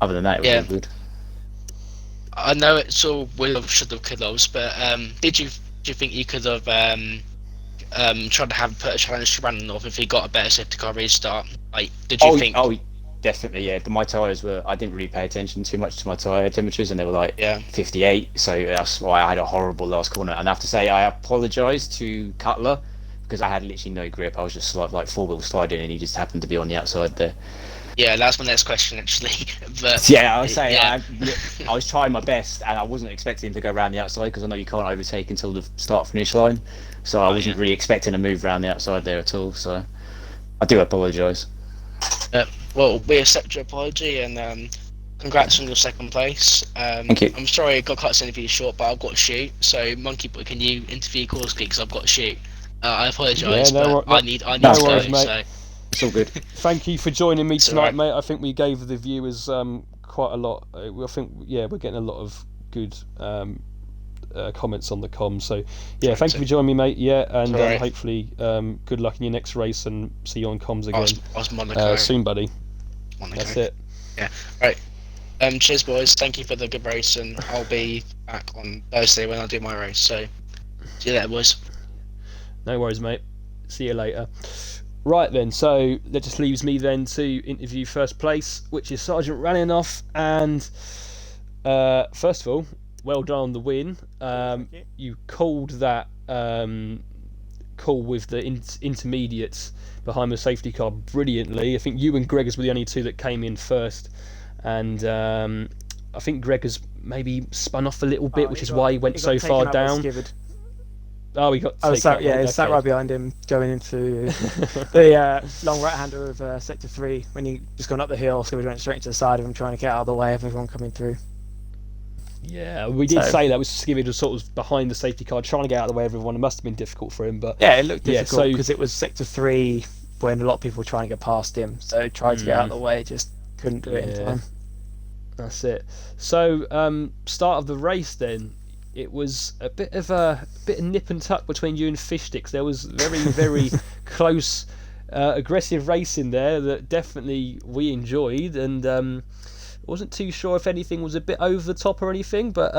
Other than that, it was all good. I know it's all will have, should have, could have, but do you think you could have tried to put a challenge to Randolph if he got a better safety car restart? Like, did you think? Oh, definitely, yeah. My tyres I didn't really pay attention too much to my tyre temperatures, and they were like 58, so that's why I had a horrible last corner. And I have to say, I apologise to Cutler, because I had literally no grip. I was just like four-wheel sliding, and he just happened to be on the outside there. Yeah, that's my next question actually. But yeah, I was saying, I was trying my best, and I wasn't expecting him to go around the outside, because I know you can't overtake until the start-finish line. So I wasn't really expecting to move around the outside there at all. So I do apologise. Well, we accept your apology, and congrats on your second place. Thank you. I'm sorry I got cut this interview short, but I've got to shoot. So, Monkey Boy, can you interview Course because I've got to shoot? I apologise, Yeah, no but wor- I need no to go. worries, mate. So, It's all good. Thank you for joining me It's tonight, alright. mate. I think we gave the viewers quite a lot. I think we're getting a lot of good comments on the comms. So yeah, thank you for joining me, mate. Yeah, and alright. hopefully good luck in your next race and see you on comms I again was Monaco. soon, buddy. Monaco. That's it. Right. Cheers, boys. Thank you for the good race, and I'll be back on Thursday when I do my race. So, see you later, boys. No worries, mate. See you later. Right then, so that just leaves me then to interview first place, which is Sergeant Raninoff. And first of all, well done on the win. You called that call with the intermediates behind the safety car brilliantly. I think you and Gregors were the only two that came in first, and I think Gregors maybe spun off a little bit, which is why he went so far down. Oh, he got. I was sat, taken out, yeah, sat okay. right behind him going into the long right-hander of Sector 3 when he just gone up the hill, so we went straight to the side of him trying to get out of the way of everyone coming through. Yeah, we did So- say that was Skivid was sort of behind the safety car, trying to get out of the way of everyone. It must have been difficult for him, but Yeah, it looked Yeah, difficult so- because it was Sector 3 when a lot of people were trying to get past him, so he tried to get out of the way, just couldn't do it in Yeah. time. that's it. So, start of the race then. It was a bit of nip and tuck between you and Fishsticks. There was very close, aggressive racing there that definitely we enjoyed, and wasn't too sure if anything was a bit over the top or anything. But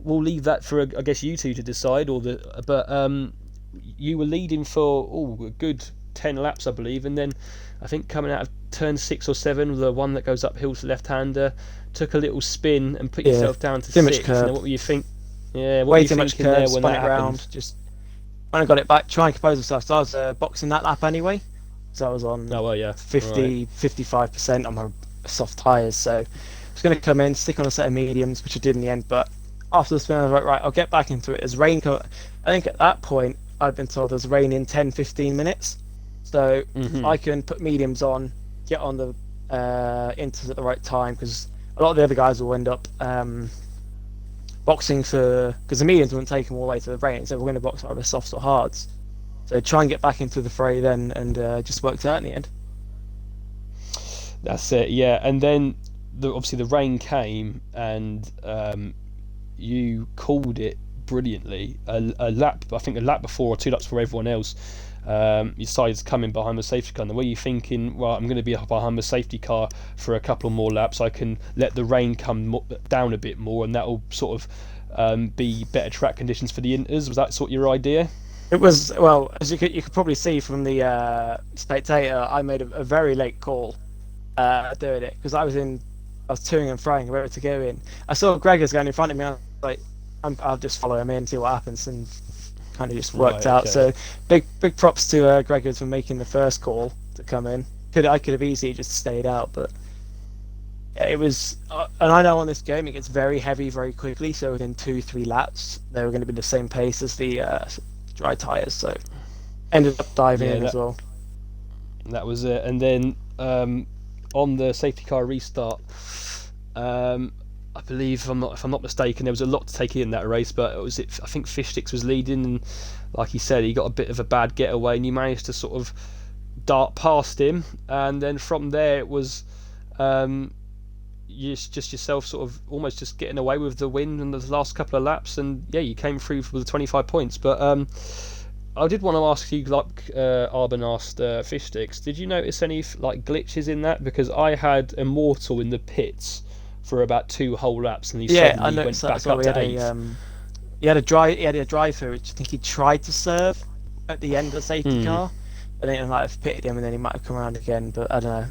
we'll leave that for I guess you two to decide. But you were leading for a good 10 laps, I believe, and then I think coming out of turn 6 or 7, the one that goes uphill to left-hander, took a little spin and put Yeah, yourself down to too much 6. curb. Now, what were you think? Yeah, what were Way you too much thinking there curve, when spun that it happened? round, just when I got it back, try and compose myself. So I was boxing that lap anyway, so I was on Oh well, yeah. 55% on my soft tyres, so I was going to come in, stick on a set of mediums, which I did in the end, but after the spin I was like, right, I'll get back into it. As rain I think at that point I'd been told there's rain in 10-15 minutes, so I can put mediums on, get on the inters at the right time, because a lot of the other guys will end up boxing for, because the mediums wouldn't take them all the way to the rain, so we're going to box either softs or hards. So try and get back into the fray then, and just worked out in the end. That's it, yeah. And then obviously the rain came, and you called it brilliantly. A lap before or 2 laps before everyone else. You decided to come in behind the safety car. And were you thinking, well, I'm going to be behind the safety car for a couple more laps, I can let the rain come down a bit more, and that'll sort of be better track conditions for the inters? Was that sort of your idea? It was, well, as you could probably see from the spectator, I made a very late call doing it, because I was toing and froing, ready to go in. I saw Gregors going in front of me, I was like, I'll just follow him in, see what happens, and kind of just worked out. okay. So big props to Gregors for making the first call to come in. I could have easily just stayed out, but yeah, it was, and I know on this game it gets very heavy very quickly, so within 2-3 laps they were going to be the same pace as the dry tyres, so ended up diving in as well. That was it. And then on the safety car restart, I believe, if I'm not mistaken, there was a lot to take in that race, but I think Fishsticks was leading, and like he said, he got a bit of a bad getaway, and you managed to sort of dart past him, and then from there it was just yourself sort of almost just getting away with the win in the last couple of laps, and yeah, you came through with the 25 points. But I did want to ask you, like Arben asked Fishsticks, did you notice any like glitches in that? Because I had Immortal in the pits for about 2 whole laps, and he Yeah, I suddenly went noticed that back as well. up to 8th. He had a drive through, which I think he tried to serve at the end of the safety car, but then it might have pitted him, and then he might have come around again. But I don't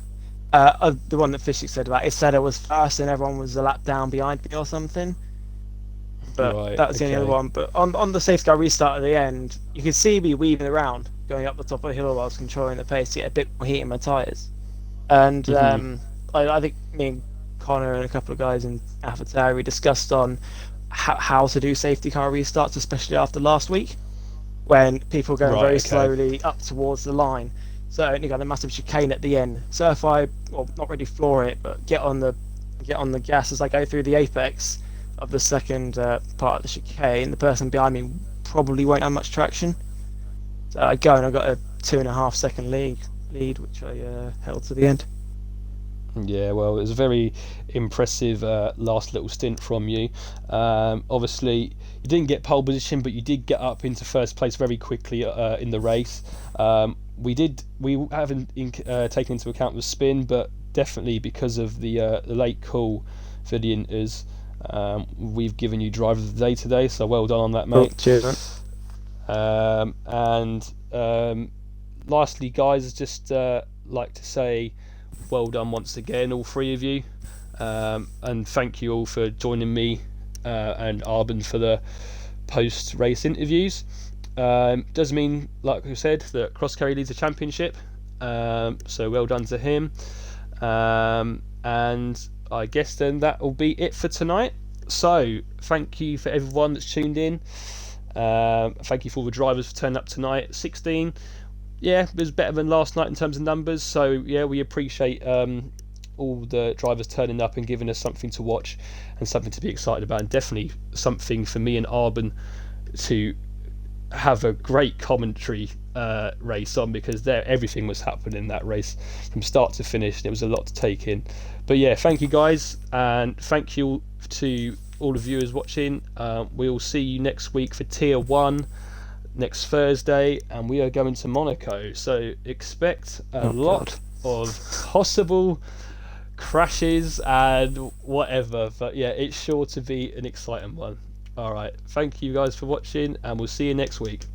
know. The one that Fishsticks said about it said it was first, and everyone was a lap down behind me or something. But Right, that was the only okay. other one. But on the safety car restart at the end, you could see me weaving around, going up the top of the hill while I was controlling the pace to get a bit more heat in my tyres. And I think me and Connor and a couple of guys in AlphaTauri discussed on how to do safety car restarts, especially after last week, when people go Right, very okay. slowly up towards the line. So you got a massive chicane at the end. So if I, well, not really floor it, but get on the get on the gas as I go through the apex of the second part of the chicane. The person behind me probably won't have much traction. So I go and I got a 2.5 second lead, which I held to the end. Yeah, well, it was a very impressive last little stint from you. Obviously, you didn't get pole position, but you did get up into first place very quickly in the race. We haven't taken into account the spin, but definitely because of the late call for the Inters, we've given you driver of the day today. So well done on that, mate. Cheers, mate. And lastly, guys, just like to say well done once again, all three of you, and thank you all for joining me and Arben for the post-race interviews. Does mean, like we said, that Crosscarry leads the championship, so well done to him. And I guess then that will be it for tonight. So thank you for everyone that's tuned in. Thank you for all the drivers for turning up tonight. 16, yeah, it was better than last night in terms of numbers. So yeah, we appreciate all the drivers turning up and giving us something to watch and something to be excited about, and definitely something for me and Arben to have a great commentary race on, because everything was happening in that race from start to finish, and it was a lot to take in. But yeah, thank you guys, and thank you to all the viewers watching. We'll see you next week for Tier 1 next Thursday, and we are going to Monaco, so expect a lot of possible crashes and whatever, but yeah, it's sure to be an exciting one. Alright, thank you guys for watching, and we'll see you next week.